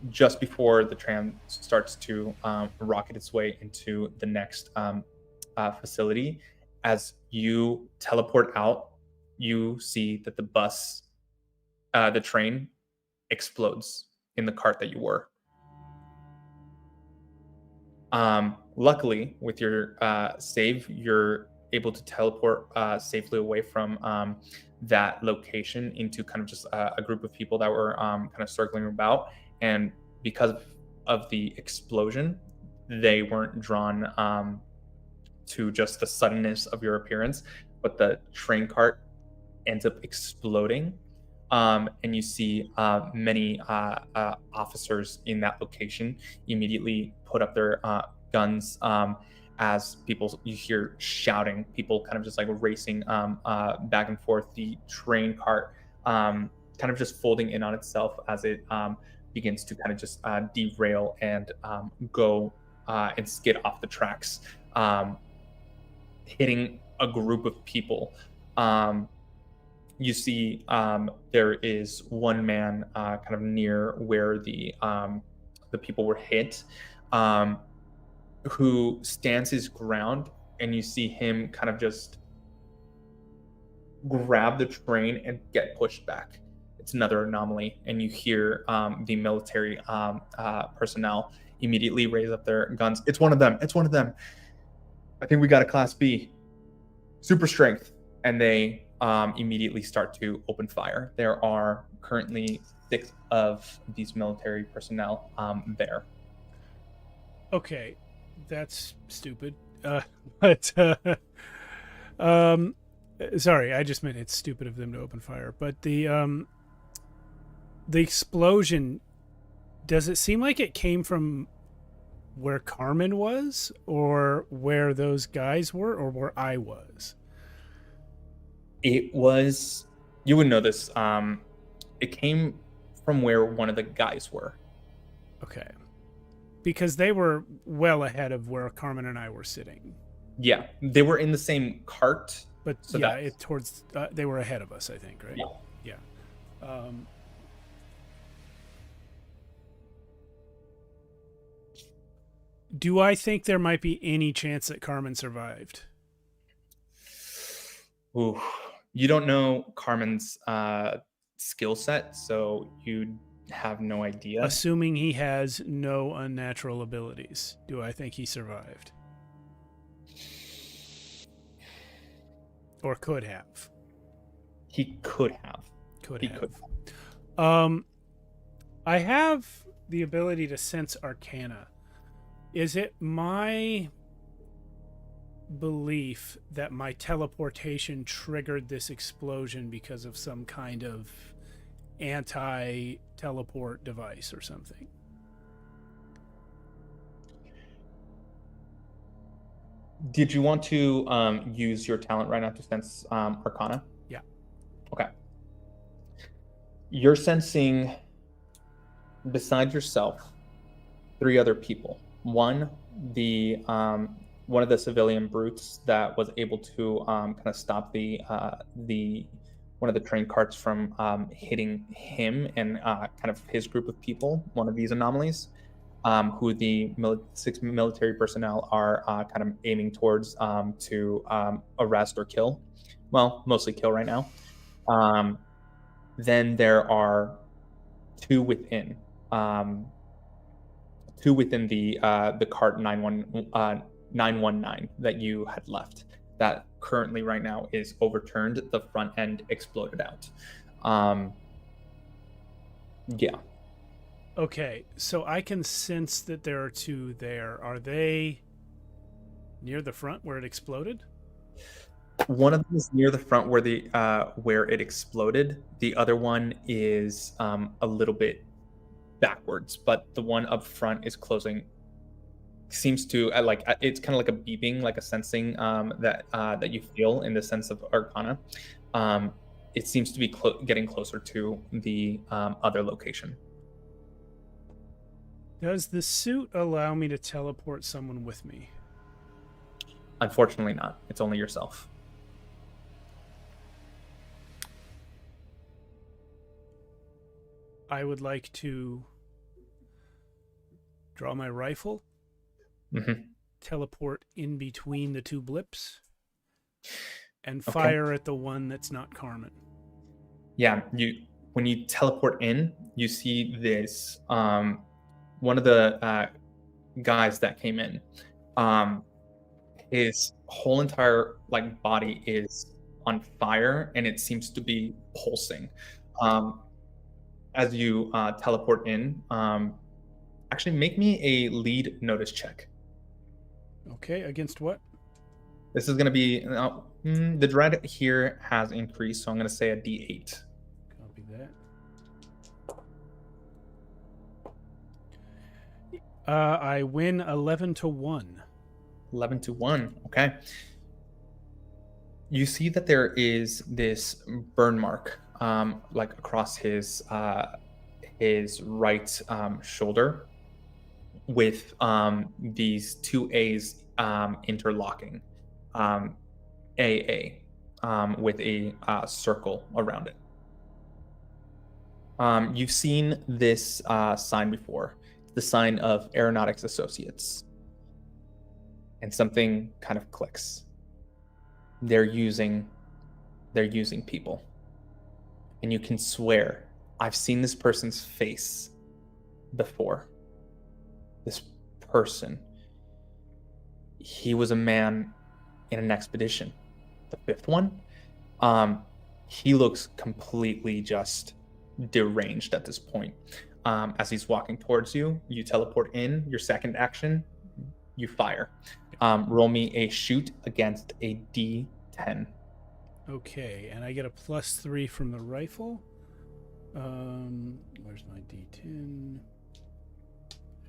Speaker 2: just before the tram starts to rocket its way into the next facility, as you teleport out, you see that the train explodes in the cart that you were. Luckily, with your save, you're able to teleport safely away from that location into kind of just a group of people that were kind of circling about. And because of the explosion, they weren't drawn to just the suddenness of your appearance, but the train cart ends up exploding. And you see many officers in that location immediately put up their guns as you hear shouting, people kind of just like racing back and forth, the train cart kind of just folding in on itself as it begins to kind of just derail and go and skid off the tracks, hitting a group of people. You see there is one man kind of near where the people were hit, who stands his ground, and you see him kind of just grab the train and get pushed back. It's another anomaly, and you hear the military personnel immediately raise up their guns. It's one of them. It's one of them. I think we got a Class B. Super strength. And they immediately start to open fire. There are currently 6 of these military personnel there.
Speaker 1: Okay, that's stupid. But sorry, I just meant it's stupid of them to open fire. But the explosion, does it seem like it came from where Carmen was, or where those guys were, or where I was?
Speaker 2: It was, you would know this. It came from where one of the guys were.
Speaker 1: Okay. Because they were well ahead of where Carmen and I were sitting.
Speaker 2: Yeah, they were in the same cart.
Speaker 1: But
Speaker 2: so
Speaker 1: yeah, they were ahead of us, I think, right?
Speaker 2: Yeah.
Speaker 1: Do I think there might be any chance that Carmen survived?
Speaker 2: Ooh, you don't know Carmen's skill set, so you have no idea.
Speaker 1: Assuming he has no unnatural abilities, do I think he survived? Or could have?
Speaker 2: He could have.
Speaker 1: Could have. I have the ability to sense arcana. Is it my belief that my teleportation triggered this explosion because of some kind of anti-teleport device or something?
Speaker 2: Did you want to use your talent right now to sense arcana?
Speaker 1: Yeah.
Speaker 2: Okay. You're sensing, besides yourself, 3 other people. One of the civilian brutes that was able to kind of stop one of the train carts from hitting him and kind of his group of people. One of these anomalies, who the 6 military personnel are kind of aiming towards to arrest or kill. Well, mostly kill right now. Then there are 2 within. 2 within the cart 919 that you had left. That currently right now is overturned. The front end exploded out. Yeah.
Speaker 1: Okay, so I can sense that there are two there. Are they near the front where it exploded?
Speaker 2: One of them is near the front where it exploded. The other one is a little bit backwards, but the one up front is closing. Seems to it's kind of like a beeping, like a sensing that you feel in the sense of Arcana. It seems to be getting closer to the other location.
Speaker 1: Does the suit allow me to teleport someone with me?
Speaker 2: Unfortunately, not. It's only yourself.
Speaker 1: I would like to draw my rifle, teleport in between the two blips, and fire at the one that's not Carmen.
Speaker 2: Yeah, when you teleport in, you see this one of the guys that came in. His whole entire body is on fire, and it seems to be pulsing. As you teleport in, actually make me a lead notice check.
Speaker 1: Okay, against what?
Speaker 2: This is going to be the dread here has increased, so I'm going to say a D8.
Speaker 1: Copy that. I win 11-1.
Speaker 2: 11-1. Okay. You see that there is this burn mark, across his right shoulder, with these two A's interlocking. AA, with a circle around it. You've seen this sign before. It's the sign of Aeronautics Associates. And something kind of clicks. They're using people. And you can swear, I've seen this person's face before. This person. He was a man in an expedition. The fifth one. He looks completely just deranged at this point. As he's walking towards you, you teleport in. Your second action, you fire. Roll me a shoot against a D10.
Speaker 1: Okay, and I get a +3 from the rifle. Where's my D10?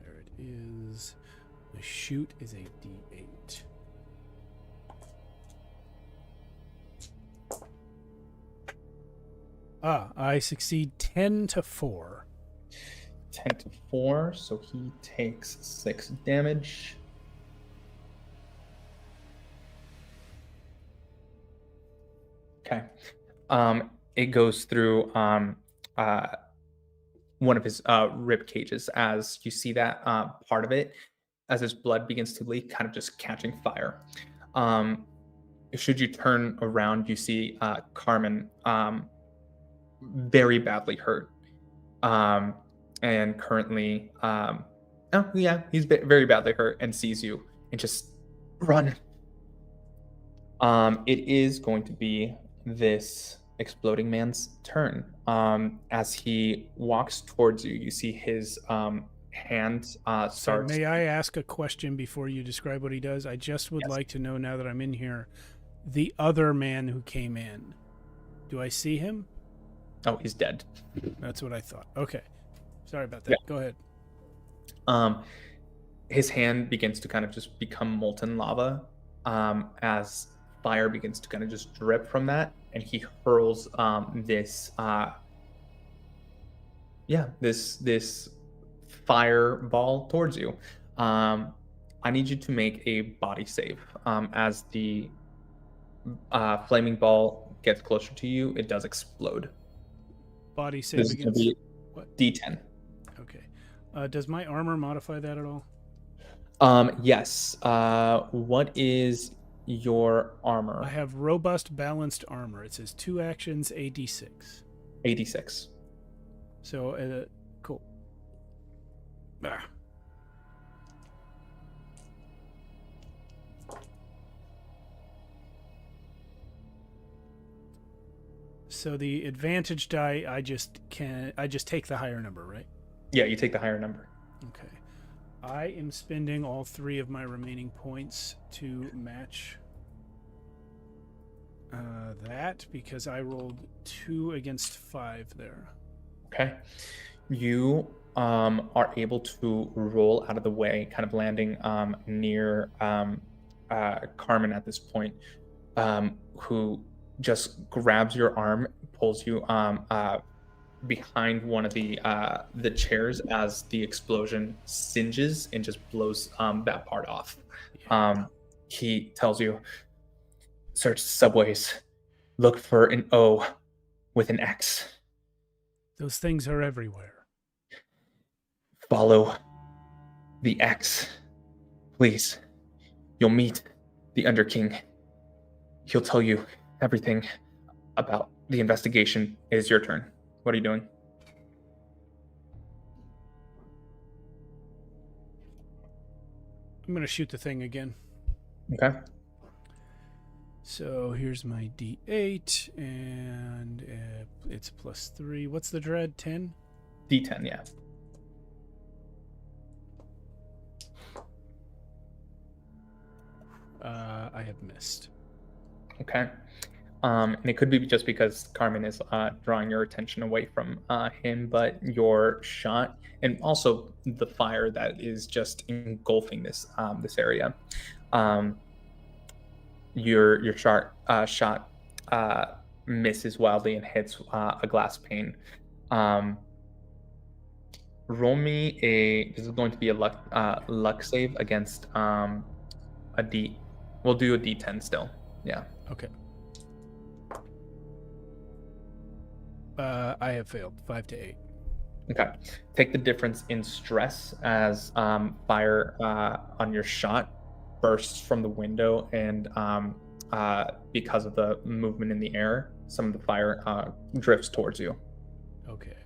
Speaker 1: There it is. The shoot is a D8. I succeed 10-4.
Speaker 2: 10-4, so he takes 6 damage. Okay. It goes through one of his rib cages as you see that part of it, as his blood begins to leak, kind of just catching fire. Should you turn around, you see Carmen very badly hurt. And currently, he's very badly hurt and sees you and just run. It is going to be this exploding man's turn. As he walks towards you, you see his hand starts.
Speaker 1: So may I ask a question before you describe what he does? I just would like to know, now that I'm in here, the other man who came in. Do I see him?
Speaker 2: Oh, he's dead.
Speaker 1: That's what I thought. Okay. Sorry about that. Yeah. Go ahead.
Speaker 2: His hand begins to kind of just become molten lava as fire begins to kind of just drip from that, and he hurls this fireball towards you. I need you to make a body save. As the flaming ball gets closer to you, it does explode.
Speaker 1: Body save
Speaker 2: this
Speaker 1: against
Speaker 2: is
Speaker 1: what?
Speaker 2: D10.
Speaker 1: Okay. Does my armor modify that at all?
Speaker 2: Yes. What is your armor?
Speaker 1: I have robust balanced armor. It says 2 actions, AD6.
Speaker 2: AD6.
Speaker 1: So, cool. So the advantage die, I just take the higher number, right?
Speaker 2: Yeah, you take the higher number.
Speaker 1: Okay. I am spending all 3 of my remaining points to match that because I rolled 2 against 5 there.
Speaker 2: Okay. You are able to roll out of the way, kind of landing near Carmen at this point, who just grabs your arm, pulls you behind one of the chairs as the explosion singes and just blows that part off.
Speaker 1: Yeah.
Speaker 2: He tells you, search subways, look for an O with an X.
Speaker 1: Those things are everywhere.
Speaker 2: Follow the X, please. You'll meet the Underking. He'll tell you everything about the investigation. It is your turn. What are you doing?
Speaker 1: I'm going to shoot the thing again.
Speaker 2: Okay.
Speaker 1: So here's my D8, and it's +3. What's the dread? 10?
Speaker 2: D10, yeah.
Speaker 1: I have missed.
Speaker 2: Okay. And it could be just because Carmen is drawing your attention away from him, but your shot and also the fire that is just engulfing this area. Your shot misses wildly and hits a glass pane. Roll me this is going to be a luck save against a D. We'll do a D10 still. Yeah.
Speaker 1: Okay. I have failed. 5 to 8.
Speaker 2: Okay. Take the difference in stress as fire on your shot bursts from the window, and because of the movement in the air, some of the fire drifts towards you.
Speaker 1: Okay.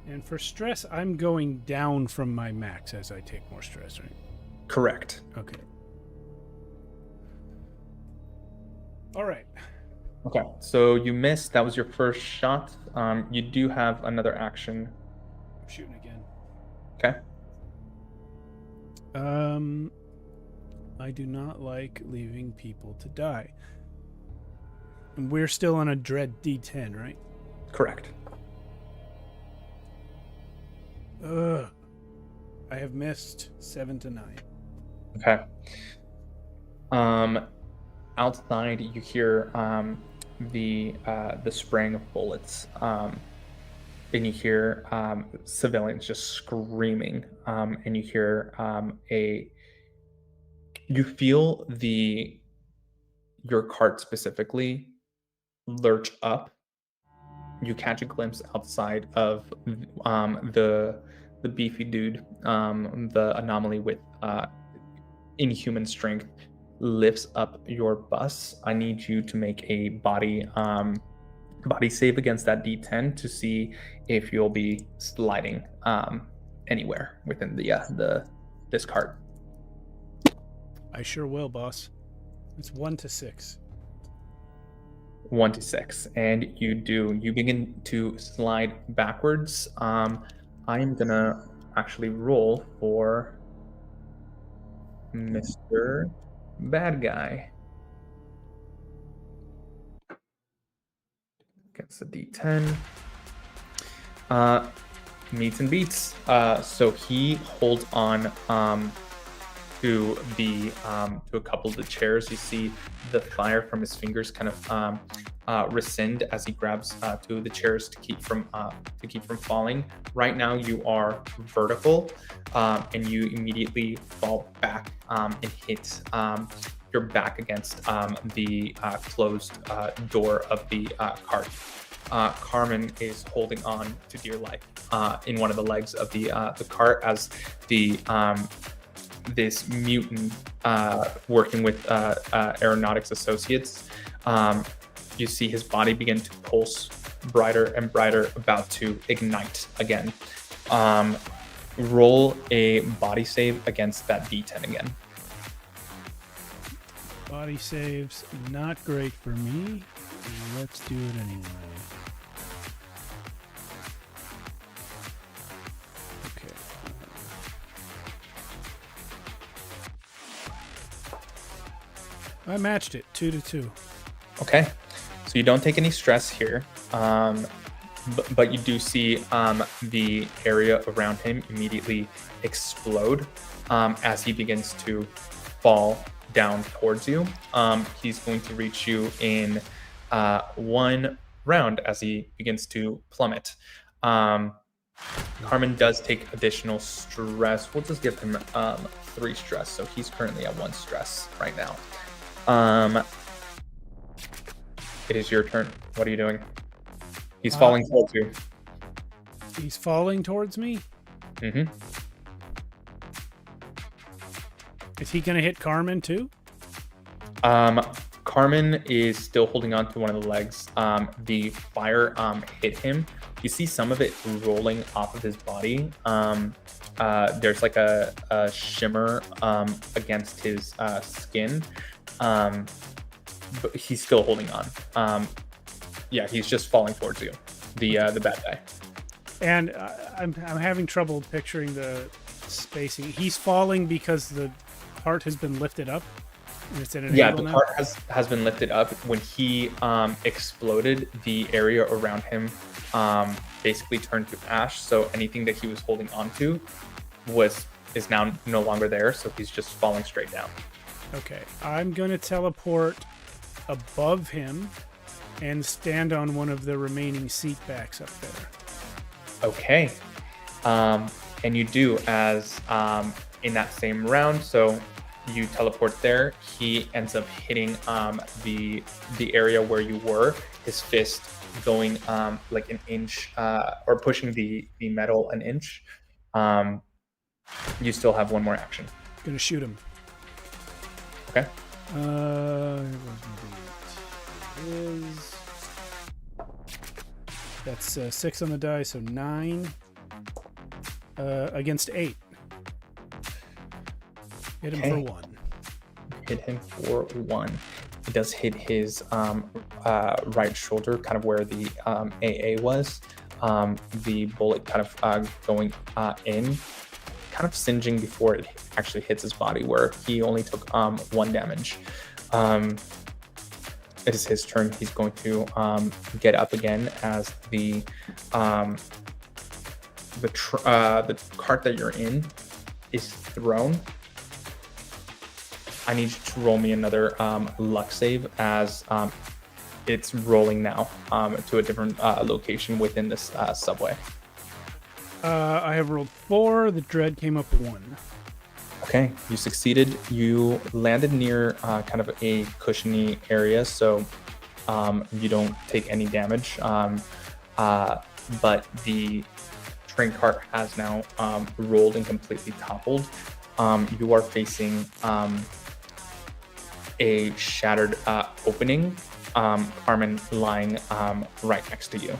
Speaker 1: And for stress, I'm going down from my max as I take more stress, right?
Speaker 2: Correct.
Speaker 1: Okay. All right.
Speaker 2: Okay, so you missed. That was your first shot. You do have another action.
Speaker 1: I'm shooting again.
Speaker 2: Okay.
Speaker 1: I do not like leaving people to die. And we're still on a dread D10, right?
Speaker 2: Correct.
Speaker 1: Ugh. I have missed 7 to 9.
Speaker 2: Okay. Outside, you hear the spraying of bullets, and you hear civilians just screaming, and you hear you feel your cart specifically lurch up. You catch a glimpse outside of the beefy dude, the anomaly with inhuman strength, lifts up your bus. I need you to make a body save against that D10 to see if you'll be sliding anywhere within this cart.
Speaker 1: I sure will, boss. It's 1 to 6.
Speaker 2: 1 to 6, and you do. You begin to slide backwards. I'm gonna actually roll for Mr. Bad Guy against the D10. Meets and beats. So he holds on to a couple of the chairs. You see the fire from his fingers kind of rescind as he grabs two of the chairs to keep from falling. Right now you are vertical, and you immediately fall back and hit your back against the closed door of the cart. Carmen is holding on to dear life in one of the legs of the cart as this mutant working with aeronautics associates. You see his body begin to pulse brighter and brighter, about to ignite again. Roll a body save against that D10 again.
Speaker 1: Body saves, not great for me. let's do it anyway. Okay. I matched it 2-2.
Speaker 2: Okay, so you don't take any stress here, but you do see the area around him immediately explode as he begins to fall down towards you. He's going to reach you in one round as he begins to plummet. Carmen does take additional stress. We'll just give him 3 stress, so he's currently at 1 stress right now. It is your turn. What are you doing? He's falling towards you.
Speaker 1: He's falling towards me?
Speaker 2: Mm-hmm.
Speaker 1: Is he going to hit Carmen too?
Speaker 2: Carmen is still holding on to one of the legs. The fire hit him. You see some of it rolling off of his body. There's like a shimmer against his skin. But he's still holding on. Yeah, he's just falling towards you, the bad guy.
Speaker 1: And I'm having trouble picturing the spacing. He's falling because the heart has been lifted up. And it's at an
Speaker 2: Yeah,
Speaker 1: angle
Speaker 2: the
Speaker 1: now?
Speaker 2: heart has been lifted up. When he exploded, the area around him basically turned to ash. So anything that he was holding onto is now no longer there. So he's just falling straight down.
Speaker 1: Okay, I'm going to teleport above him and stand on one of the remaining seat backs up there.
Speaker 2: Okay. And you do as in that same round. So you teleport there. He ends up hitting the area where you were. His fist going like an inch or pushing the metal an inch. You still have 1 more action.
Speaker 1: Gonna shoot him.
Speaker 2: Okay.
Speaker 1: That's 6 on the die, so 9 against 8. Hit him for 1.
Speaker 2: Hit him for 1. It does hit his right shoulder, kind of where the AA was. The bullet kind of going in, kind of singeing before it actually hits his body, where he only took 1 damage. It is his turn. He's going to get up again as the cart that you're in is thrown. I need you to roll me another luck save as it's rolling now to a different location within this subway.
Speaker 1: I have rolled 4. The dread came up 1.
Speaker 2: Okay, you succeeded. You landed near kind of a cushiony area, so you don't take any damage. But the train cart has now rolled and completely toppled. You are facing a shattered opening. Carmen lying right next to you.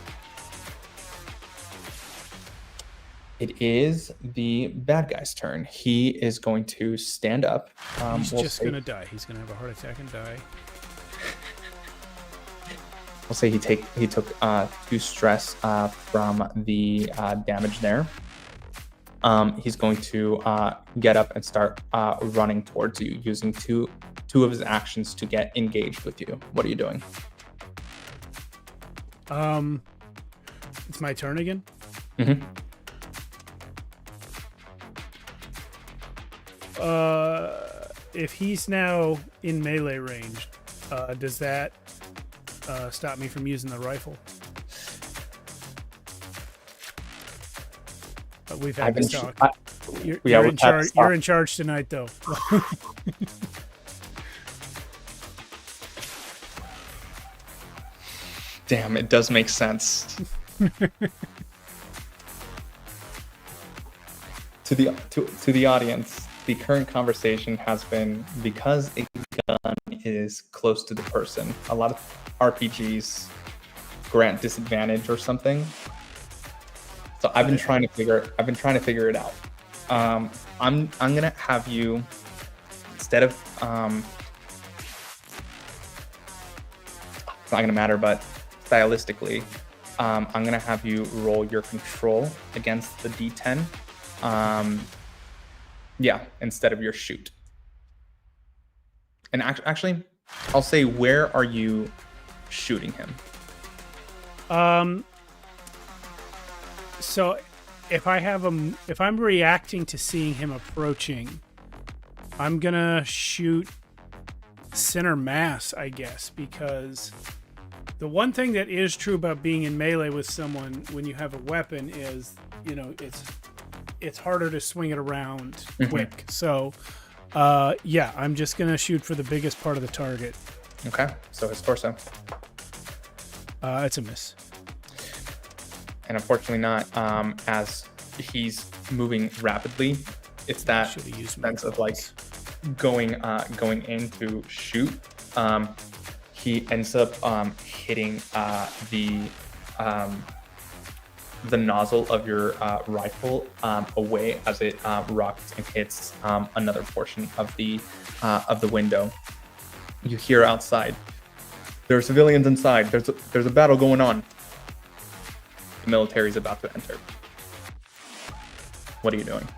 Speaker 2: It is the bad guy's turn. He is going to stand up.
Speaker 1: He's just going to die. He's going to have a heart attack and die.
Speaker 2: We'll say he took 2 stress from the damage there. He's going to get up and start running towards you, using two of his actions to get engaged with you. What are you doing?
Speaker 1: It's my turn again.
Speaker 2: Mm-hmm.
Speaker 1: If he's now in melee range, does that stop me from using the rifle? We've had this talk. You're in charge. You're in charge tonight, though.
Speaker 2: Damn, it does make sense. To the audience, the current conversation has been because a gun is close to the person. A lot of RPGs grant disadvantage or something. So I've been trying to figure it out. I'm gonna have you, instead of it's not gonna matter, but stylistically, I'm gonna have you roll your control against the D10. Yeah, instead of your shoot. And actually, I'll say, where are you shooting him?
Speaker 1: So if I'm reacting to seeing him approaching, I'm gonna shoot center mass, I guess, because the one thing that is true about being in melee with someone when you have a weapon is, it's harder to swing it around quick. So yeah, I'm just gonna shoot for the biggest part of the target.
Speaker 2: Okay, so his torso.
Speaker 1: It's a miss.
Speaker 2: And unfortunately not, as he's moving rapidly. It's that sense of like going in to shoot. He ends up hitting the nozzle of your rifle away as it rocks and hits another portion of the window. You hear outside, there are civilians inside. There's a battle going on. The military's about to enter. What are you doing?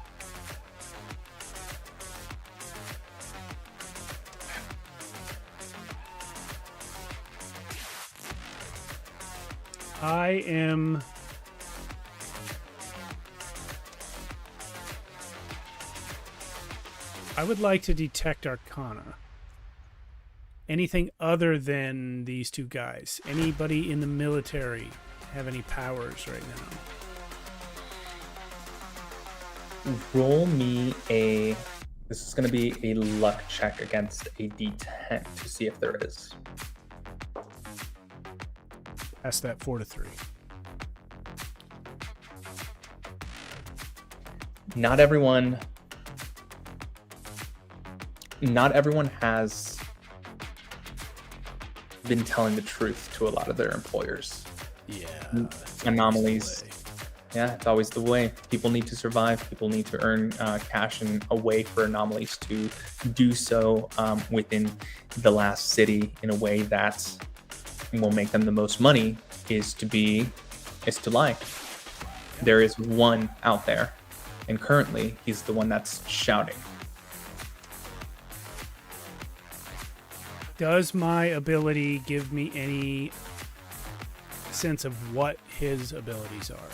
Speaker 1: I would like to detect Arcana. Anything other than these two guys? Anybody in the military have any powers right now?
Speaker 2: Roll me this is going to be a luck check against a D10 to see if there is.
Speaker 1: Pass that 4-3.
Speaker 2: Not everyone has been telling the truth to a lot of their employers.
Speaker 1: Yeah.
Speaker 2: Anomalies. Yeah, it's always the way. People need to survive. People need to earn cash, and a way for anomalies to do so within the last city in a way that will make them the most money is to lie. There is one out there, and currently he's the one that's shouting.
Speaker 1: Does my ability give me any sense of what his abilities are?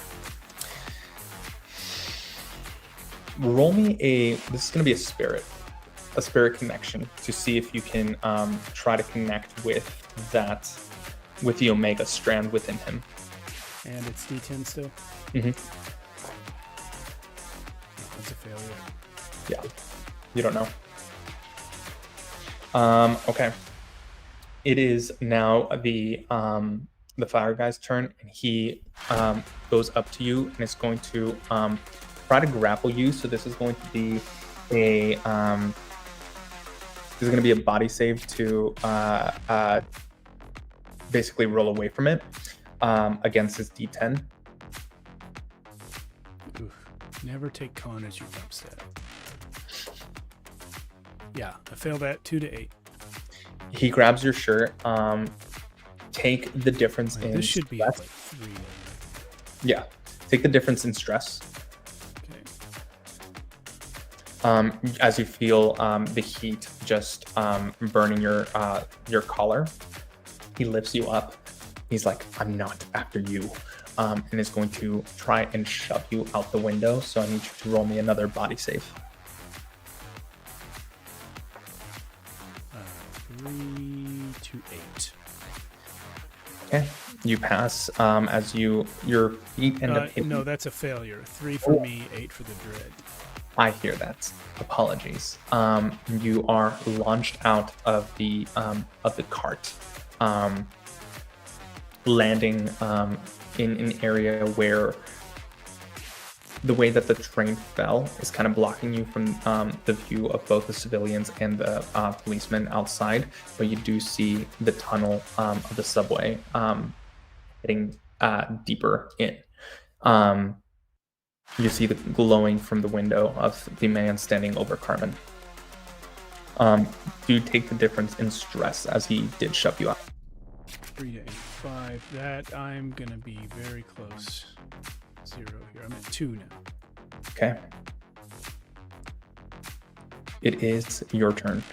Speaker 2: Roll me this is going to be a spirit connection to see if you can try to connect with the Omega strand within him.
Speaker 1: And it's D10 still?
Speaker 2: Mm-hmm.
Speaker 1: That's a failure.
Speaker 2: Yeah, you don't know. Okay. It is now the fire guy's turn, and he goes up to you and is going to try to grapple you. So this is going to be a body save to basically roll away from it against his D10.
Speaker 1: Oof. Never take con as you upset. Yeah, I failed that 2-8.
Speaker 2: He grabs your shirt. Take the difference in
Speaker 1: this should
Speaker 2: stress.
Speaker 1: Be like 3.
Speaker 2: Yeah, take the difference in stress.
Speaker 1: Okay.
Speaker 2: As you feel the heat just burning your collar, he lifts you up. He's like, "I'm not after you," and is going to try and shove you out the window. So I need you to roll me another body save.
Speaker 1: 3-8.
Speaker 2: Okay, you pass. As your feet end up hitting.
Speaker 1: No, that's a failure. 3 for me, 8 for the dread.
Speaker 2: I hear that. Apologies. You are launched out of the cart, landing in an area where the way that the train fell is kind of blocking you from the view of both the civilians and the policemen outside. But you do see the tunnel of the subway heading deeper in. You see the glowing from the window of the man standing over Carmen. Do take the difference in stress as he did shove you out.
Speaker 1: 3 to 8, 5. That I'm gonna be very close. 0 here. I'm at 2 now.
Speaker 2: Okay. It is your turn.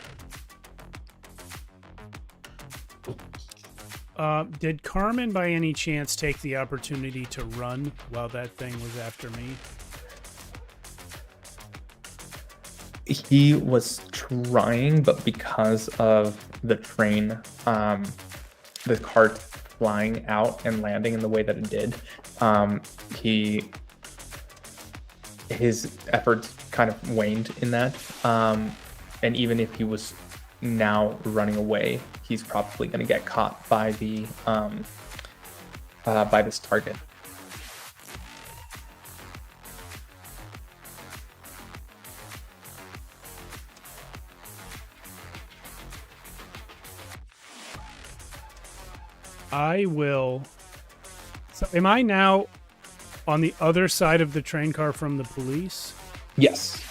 Speaker 1: Did Carmen by any chance take the opportunity to run while that thing was after me?
Speaker 2: He was trying, but because of the train, the cart flying out and landing in the way that it did, his efforts kind of waned in that. And even if he was now running away, he's probably going to get caught by the by this target.
Speaker 1: I will. So am I now on the other side of the train car from the police?
Speaker 2: Yes.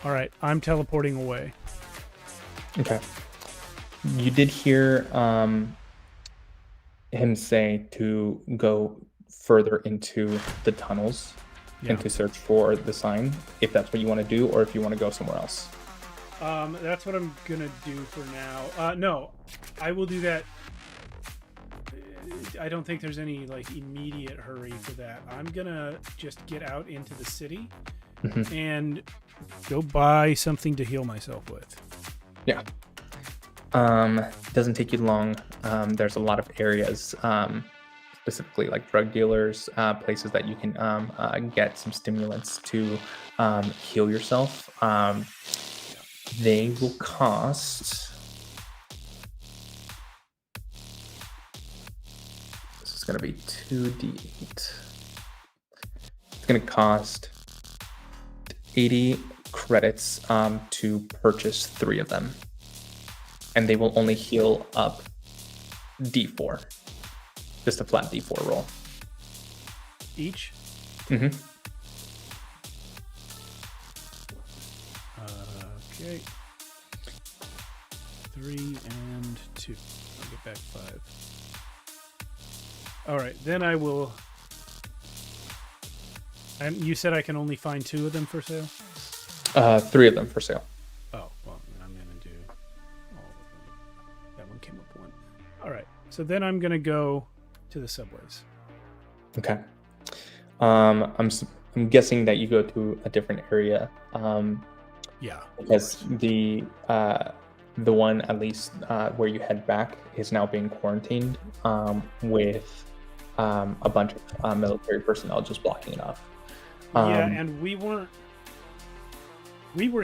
Speaker 1: All right, I'm teleporting away.
Speaker 2: Okay. You did hear him say to go further into the tunnels and to search for the sign, if that's what you want to do, or if you want to go somewhere else.
Speaker 1: That's what I'm gonna do for now. No, I will do that. I don't think there's any like immediate hurry for that. I'm gonna just get out into the city and go buy something to heal myself with.
Speaker 2: Yeah. Doesn't take you long. There's a lot of areas, specifically like drug dealers, places that you can get some stimulants to heal yourself. They will cost. This is going to be 2d8. It's going to cost 80 credits to purchase 3 of them. And they will only heal up d4. Just a flat d4 roll.
Speaker 1: Each?
Speaker 2: Mm-hmm.
Speaker 1: Okay. 3 and 2. I'll get back 5. All right, then I will. And you said I can only find 2 of them for sale?
Speaker 2: 3 of them for sale.
Speaker 1: Oh, well, then I'm going to do all of them. That one came up 1. All right, so then I'm going to go to the subways.
Speaker 2: Okay. I'm guessing that you go to a different area.
Speaker 1: Yeah.
Speaker 2: Because the one, at least where you head back, is now being quarantined with a bunch of military personnel just blocking it off.
Speaker 1: Yeah, and we were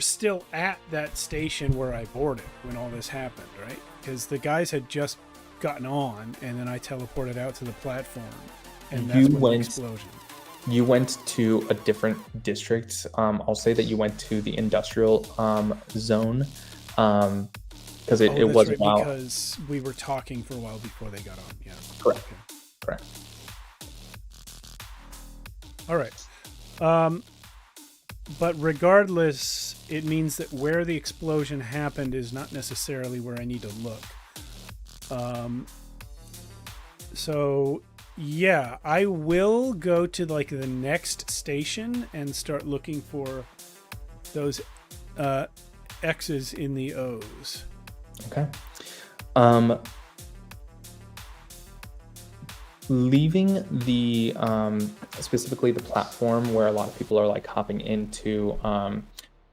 Speaker 1: still at that station where I boarded when all this happened, right? Because the guys had just gotten on, and then I teleported out to the platform, and that's when the explosion.
Speaker 2: You went to a different district. I'll say that you went to the industrial zone because it was
Speaker 1: right,
Speaker 2: a while.
Speaker 1: Because we were talking for a while before they got on. Yeah.
Speaker 2: Correct.
Speaker 1: Okay.
Speaker 2: Correct.
Speaker 1: All right. But regardless, it means that where the explosion happened is not necessarily where I need to look. So yeah, I will go to like the next station and start looking for those X's in the O's.
Speaker 2: Okay. Leaving the specifically the platform where a lot of people are like hopping into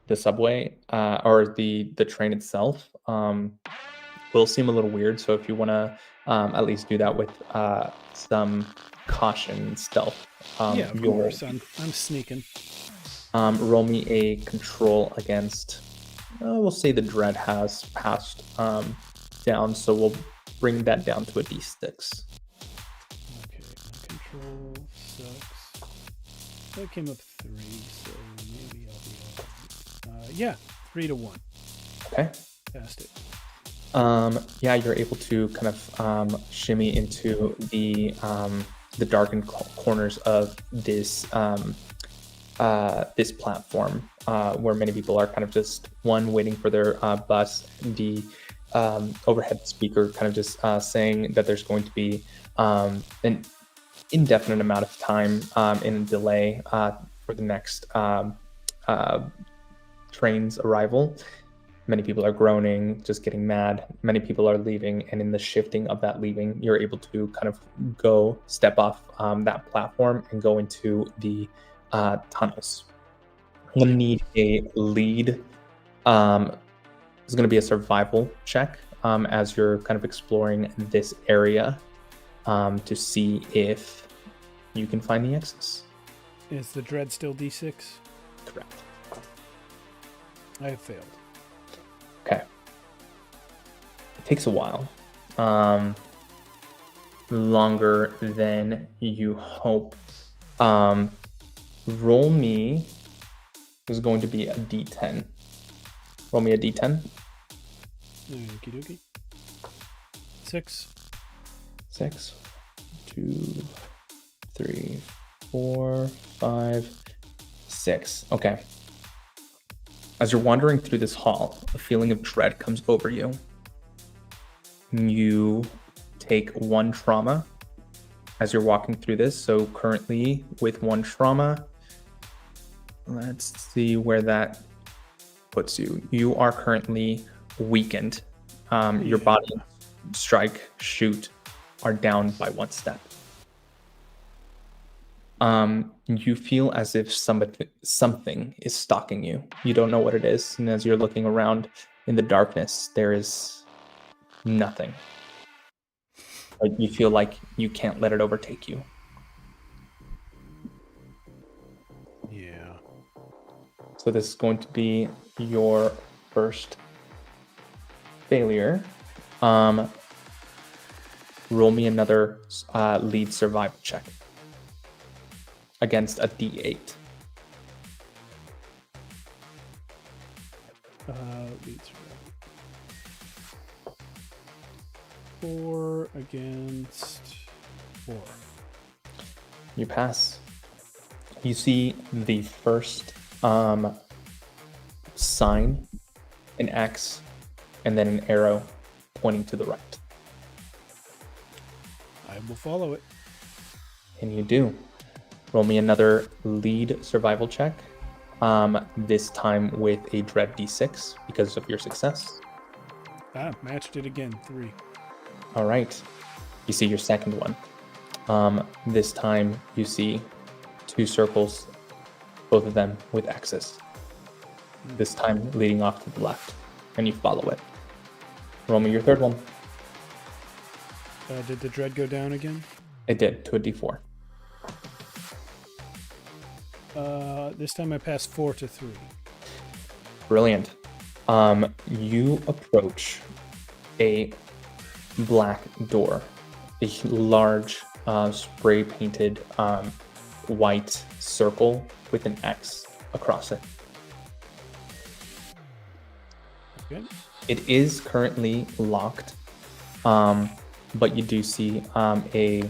Speaker 2: the subway or the train itself will seem a little weird. So if you want to at least do that with some caution and stealth,
Speaker 1: yeah, of course. I'm sneaking.
Speaker 2: Roll me a control against. We'll say the dread has passed down, so we'll bring that down to a d6.
Speaker 1: Okay, my control sucks. That came up 3, so maybe I'll be all right. Yeah, 3 to 1.
Speaker 2: Okay.
Speaker 1: Passed it.
Speaker 2: Yeah, you're able to kind of shimmy into the darkened corners of this this platform where many people are kind of just waiting for their bus. The overhead speaker kind of just saying that there's going to be an indefinite amount of time in a delay for the next train's arrival. Many people are groaning, just getting mad. Many people are leaving, and in the shifting of that leaving, you're able to kind of step off that platform and go into the tunnels. I'm gonna need a lead. It's gonna be a survival check as you're kind of exploring this area to see if you can find the exits.
Speaker 1: Is the dread still D6?
Speaker 2: Correct.
Speaker 1: I have failed.
Speaker 2: Okay. It takes a while. Longer than you hope. Roll me is going to be a D10. Roll me a D10.
Speaker 1: Okie dokie. 6.
Speaker 2: 6, 2, 3, 4, 5, 6. Okay. As you're wandering through this hall, a feeling of dread comes over you. You take 1 trauma as you're walking through this. So currently with 1 trauma, let's see where that puts you. You are currently weakened. Your body, strike, shoot are down by 1 step. You feel as if something is stalking you. You don't know what it is, and as you're looking around in the darkness, there is nothing. Like you feel like you can't let it overtake you.
Speaker 1: Yeah.
Speaker 2: So this is going to be your first failure. Roll me another lead survival check against a D8.
Speaker 1: Lead survival. 4 against 4.
Speaker 2: You pass. You see the first sign, an X, and then an arrow pointing to the right.
Speaker 1: I will follow it.
Speaker 2: And you do. Roll me another lead survival check. This time with a dread D6 because of your success.
Speaker 1: Matched it again. 3.
Speaker 2: All right. You see your second one. This time you see 2 circles, both of them with X's. This time leading off to the left, and you follow it. Roll me your third one.
Speaker 1: Did the dread go down again?
Speaker 2: It did, to a D4.
Speaker 1: This time I passed 4 to 3.
Speaker 2: Brilliant. You approach a black door, a large spray painted white circle with an X across it.
Speaker 1: Okay.
Speaker 2: It is currently locked, but you do see a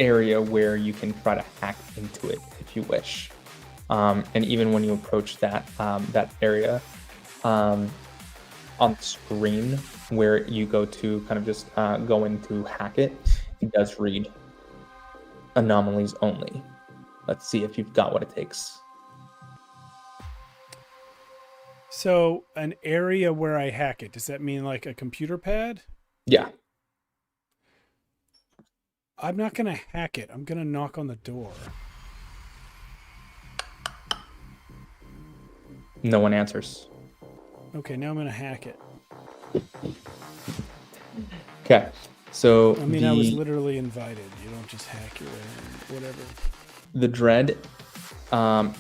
Speaker 2: area where you can try to hack into it if you wish. And even when you approach that area, on the screen where you go to kind of just go in to hack it, it does read anomalies only. Let's see if you've got what it takes.
Speaker 1: So an area where I hack it, does that mean like a computer pad?
Speaker 2: Yeah.
Speaker 1: I'm not going to hack it. I'm going to knock on the door.
Speaker 2: No one answers.
Speaker 1: Okay, now I'm going to hack it.
Speaker 2: Okay. So
Speaker 1: I mean, I was literally invited. You don't just hack your way in, whatever.
Speaker 2: The dread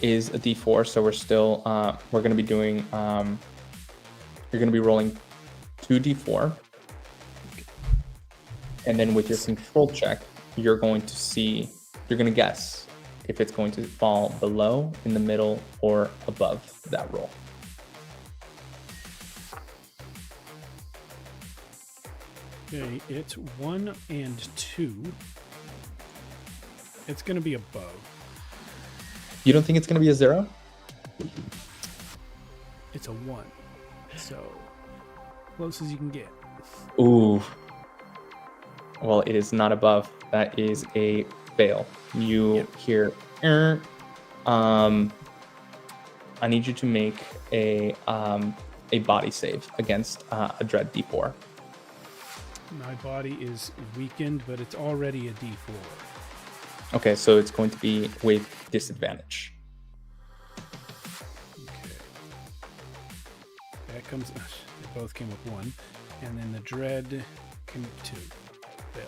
Speaker 2: is a D4, so we're still we're going to be doing you're going to be rolling 2D4, and then with your control check you're going to guess if it's going to fall below, in the middle, or above that roll.
Speaker 1: Okay, it's 1 and 2. It's gonna be a bow.
Speaker 3: You don't think it's going to be a 0?
Speaker 1: It's a 1. So close as you can get.
Speaker 3: Ooh. Well, it is not above. That is a fail. You hear, I need you to make a body save against a Dread D4.
Speaker 1: My body is weakened, but it's already a D4.
Speaker 3: Okay, so it's going to be with disadvantage.
Speaker 1: Okay. That comes. They both came up 1, and then the dread came up 2. Fail.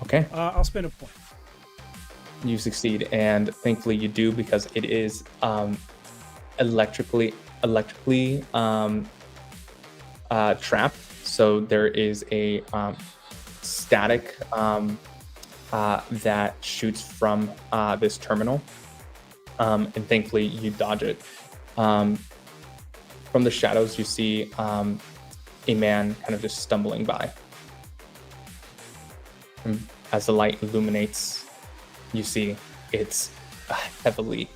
Speaker 3: Okay.
Speaker 1: I'll spend a point.
Speaker 3: You succeed, and thankfully you do, because it is electrically trapped. So there is a static that shoots from this terminal, and thankfully you dodge it. From the shadows, you see a man kind of just stumbling by. And as the light illuminates, you see it's a heavily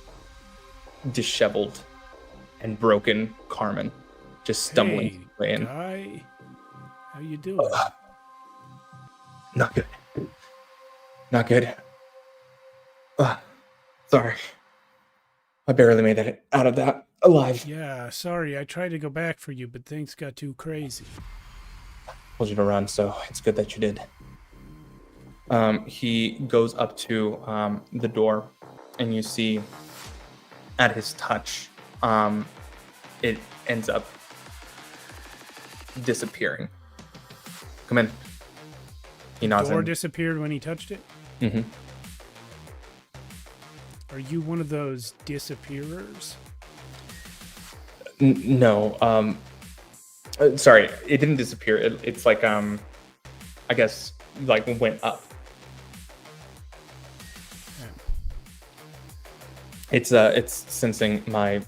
Speaker 3: disheveled and broken Carmen, just stumbling in.
Speaker 1: Guy, how you doing?
Speaker 3: Not good. Not good. Sorry. I barely made it out of that alive.
Speaker 1: Yeah, sorry. I tried to go back for you, but things got too crazy.
Speaker 3: Told you to run, so it's good that you did. He goes up to the door, and you see at his touch, it ends up disappearing. Come in. He nods.
Speaker 1: The door disappeared when he touched it?
Speaker 3: Mm-hmm.
Speaker 1: Are you one of those disappearers?
Speaker 3: No. Sorry, it didn't disappear. It's like I guess like went up.
Speaker 1: Yeah.
Speaker 3: It's sensing my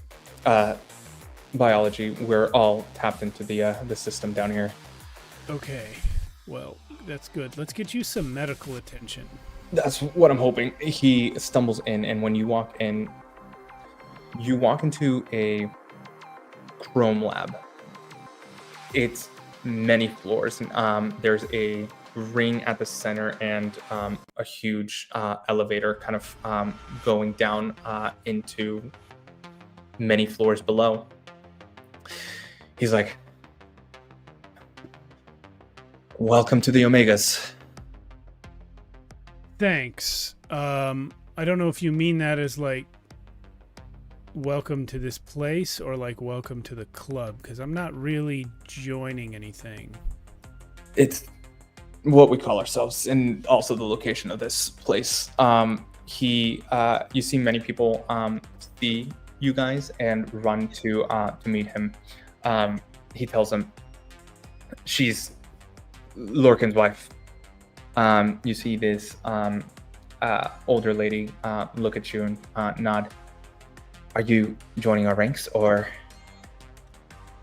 Speaker 3: biology. We're all tapped into the system down here.
Speaker 1: Okay. Well, that's good. Let's get you some medical attention.
Speaker 3: That's what I'm hoping. He stumbles in, and when you walk in, you walk into a chrome lab. It's many floors. There's a ring at the center, and a huge elevator kind of going down into many floors below. He's like, "Welcome to the Omegas."
Speaker 1: Thanks. I don't know if you mean that as like welcome to this place or like welcome to the club, because I'm not really joining anything.
Speaker 3: It's what we call ourselves, and also the location of this place. You see many people see you guys and run to meet him. He tells them, "She's Lorcan's wife." You see this older lady look at you and nod. "Are you joining our ranks, or?"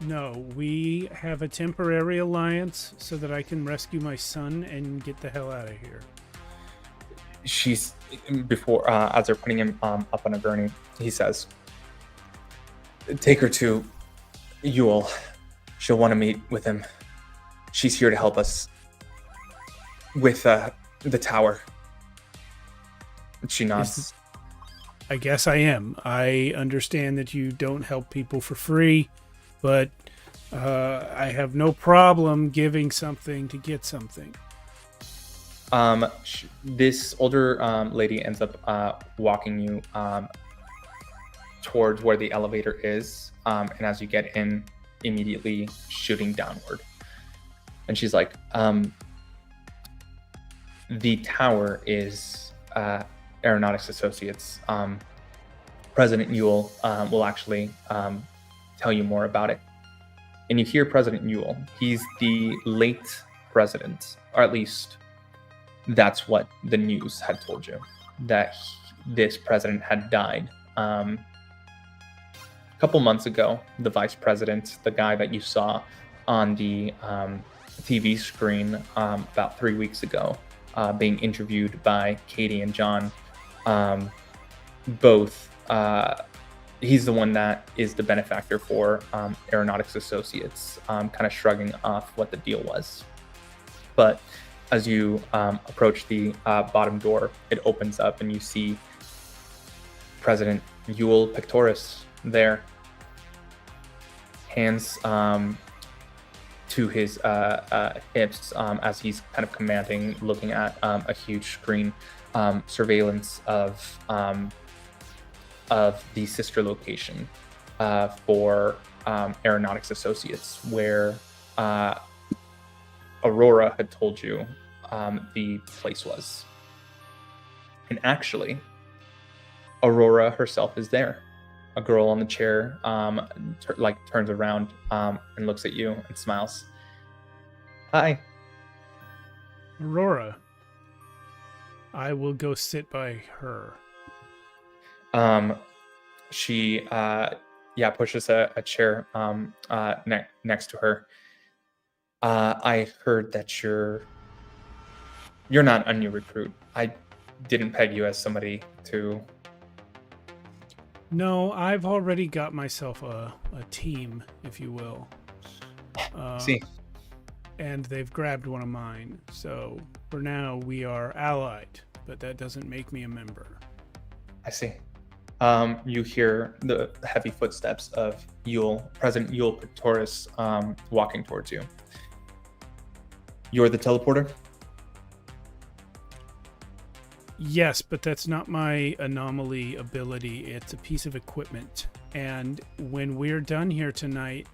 Speaker 1: No, we have a temporary alliance so that I can rescue my son and get the hell out of here.
Speaker 3: She's before as they're putting him up on a gurney. He says, "Take her to Yule. She'll want to meet with him. She's here to help us with the tower." She nods.
Speaker 1: I guess I am. I understand that you don't help people for free, but I have no problem giving something to get something.
Speaker 3: This older lady ends up walking you towards where the elevator is, and as you get in, immediately shooting downward. And she's like, "The tower is Aeronautics Associates. President Yule will actually tell you more about it." And you hear President Yule. He's the late president, or at least that's what the news had told you, that this president had died. A couple months ago, the vice president, the guy that you saw on the TV screen about 3 weeks ago, being interviewed by Katie and John,
Speaker 2: both he's the one that is the benefactor for Aeronautics Associates, kind of shrugging off what the deal was. But as you approach the bottom door, it opens up and you see President Yule Pectoris there, hands to his hips as he's kind of commanding, looking at a huge screen surveillance of the sister location for Aeronautics Associates, where Aurora had told you the place was. And actually, Aurora herself is there. A girl on the chair turns around and looks at you and smiles. Hi.
Speaker 1: Aurora. I will go sit by her.
Speaker 2: She pushes a chair next to her. I heard that you're not a new recruit. I didn't peg you as somebody to...
Speaker 1: No, I've already got myself a team, if you will.
Speaker 2: See.
Speaker 1: And they've grabbed one of mine. So for now, we are allied, but that doesn't make me a member.
Speaker 2: I see. You hear the heavy footsteps of President Yule Pectoris, walking towards you. You're the teleporter?
Speaker 1: Yes, but that's not my anomaly ability. It's a piece of equipment. And when we're done here tonight,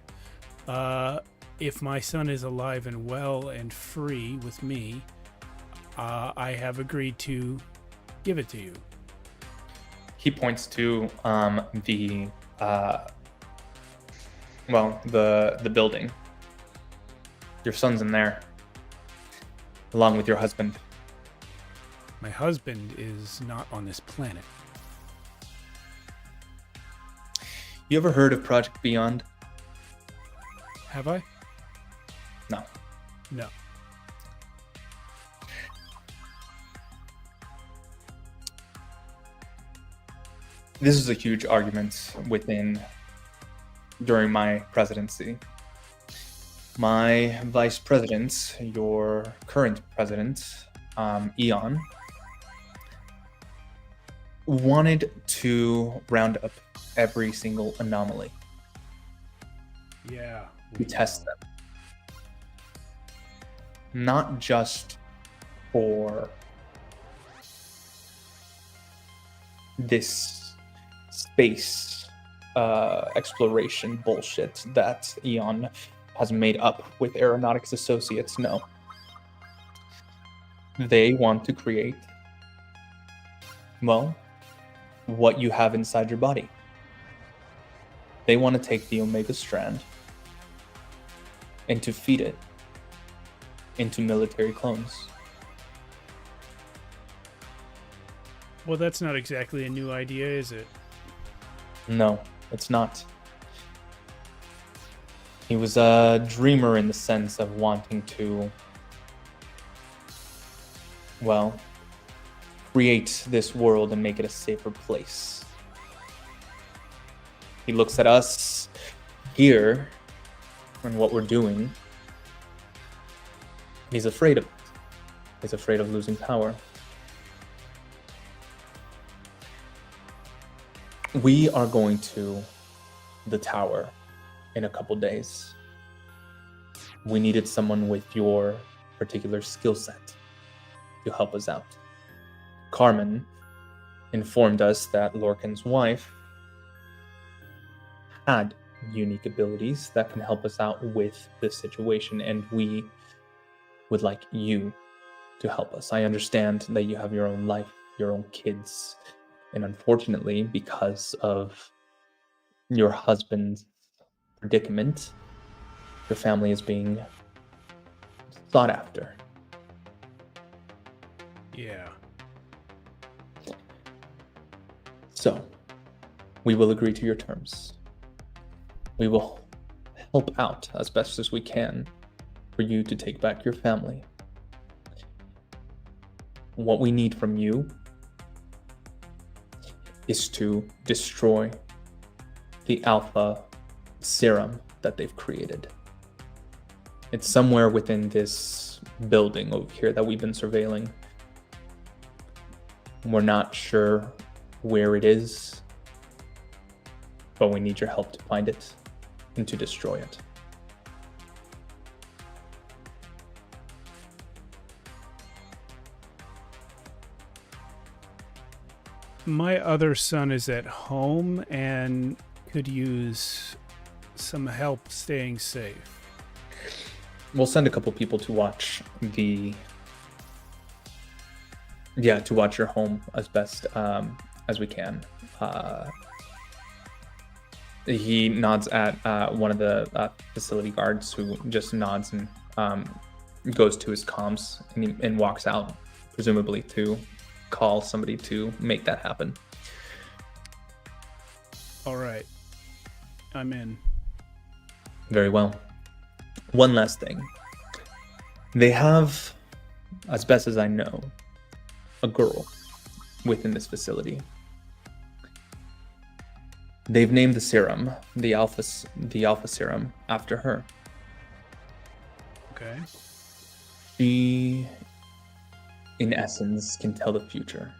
Speaker 1: if my son is alive and well and free with me, I have agreed to give it to you.
Speaker 2: He points to the building. Your son's in there, along with your husband.
Speaker 1: My husband is not on this planet.
Speaker 2: You ever heard of Project Beyond?
Speaker 1: Have I?
Speaker 2: No.
Speaker 1: No.
Speaker 2: This is a huge argument during my presidency. My vice president, your current president, Eon, wanted to round up every single anomaly.
Speaker 1: Yeah.
Speaker 2: To test them. Not just for this space exploration bullshit that Eon has made up with Aeronautics Associates. No. They want to create, well, what you have inside your body. They want to take the Omega Strand and to feed it into military clones.
Speaker 1: Well, that's not exactly a new idea, is it?
Speaker 2: No, it's not. He was a dreamer in the sense of wanting to, well, create this world and make it a safer place. He looks at us here and what we're doing. He's afraid of it. He's afraid of losing power. We are going to the tower in a couple days. We needed someone with your particular skill set to help us out. Carmen informed us that Lorcan's wife had unique abilities that can help us out with this situation, and we would like you to help us. I understand that you have your own life, your own kids, and unfortunately, because of your husband's predicament, your family is being sought after.
Speaker 1: Yeah.
Speaker 2: So, we will agree to your terms. We will help out as best as we can for you to take back your family. What we need from you
Speaker 3: is to destroy the alpha serum that they've created. It's somewhere within this building over here that we've been surveilling. We're not sure where it is, but we need your help to find it and to destroy it.
Speaker 1: My other son is at home and could use some help staying safe.
Speaker 3: We'll send a couple people to watch to watch your home as best as we can. He nods at one of the facility guards, who just nods and goes to his comms and walks out, presumably to call somebody to make that happen.
Speaker 1: All right. I'm in.
Speaker 3: Very well. One last thing. They have, as best as I know, a girl within this facility. They've named the serum, the alpha serum, after her.
Speaker 1: Okay.
Speaker 3: She, in essence, can tell the future.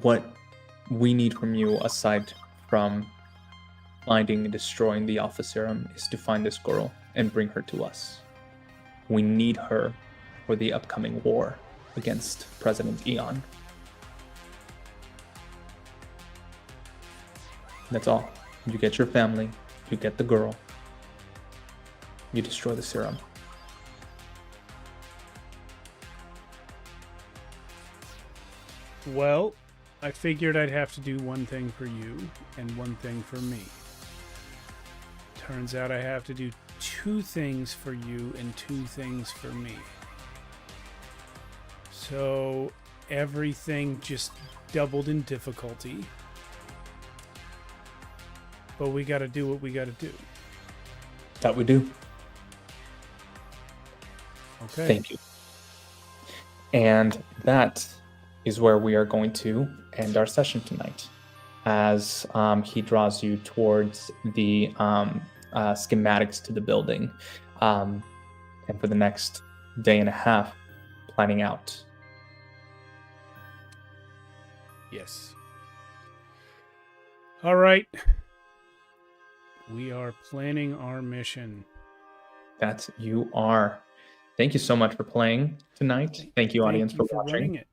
Speaker 3: What we need from you, aside from finding and destroying the alpha serum, is to find this girl and bring her to us. We need her for the upcoming war against President Eon. That's all. You get your family, you get the girl, you destroy the serum.
Speaker 1: Well, I figured I'd have to do one thing for you and one thing for me. Turns out I have to do 2 things for you and 2 things for me. So everything just doubled in difficulty. But we gotta do what we gotta do.
Speaker 3: That we do.
Speaker 1: Okay.
Speaker 3: Thank you. And that is where we are going to end our session tonight, as he draws you towards the schematics to the building, and for the next day and a half, planning out.
Speaker 1: Yes. All right. We are planning our mission.
Speaker 3: That you are. Thank you so much for playing tonight. Thank you, audience, for watching.
Speaker 1: Running it.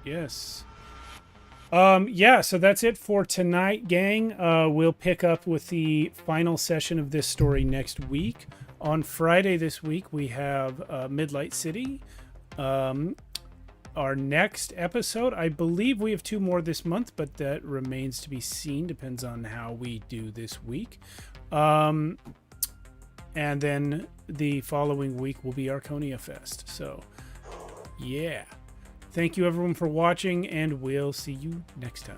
Speaker 1: Yes. Yeah, so that's it for tonight, gang. We'll pick up with the final session of this story next week. On Friday this week, we have Midlight City. Our next episode, I believe we have 2 more this month, but that remains to be seen. Depends on how we do this week. And then the following week will be Arconia Fest. So, yeah. Thank you, everyone, for watching, and we'll see you next time.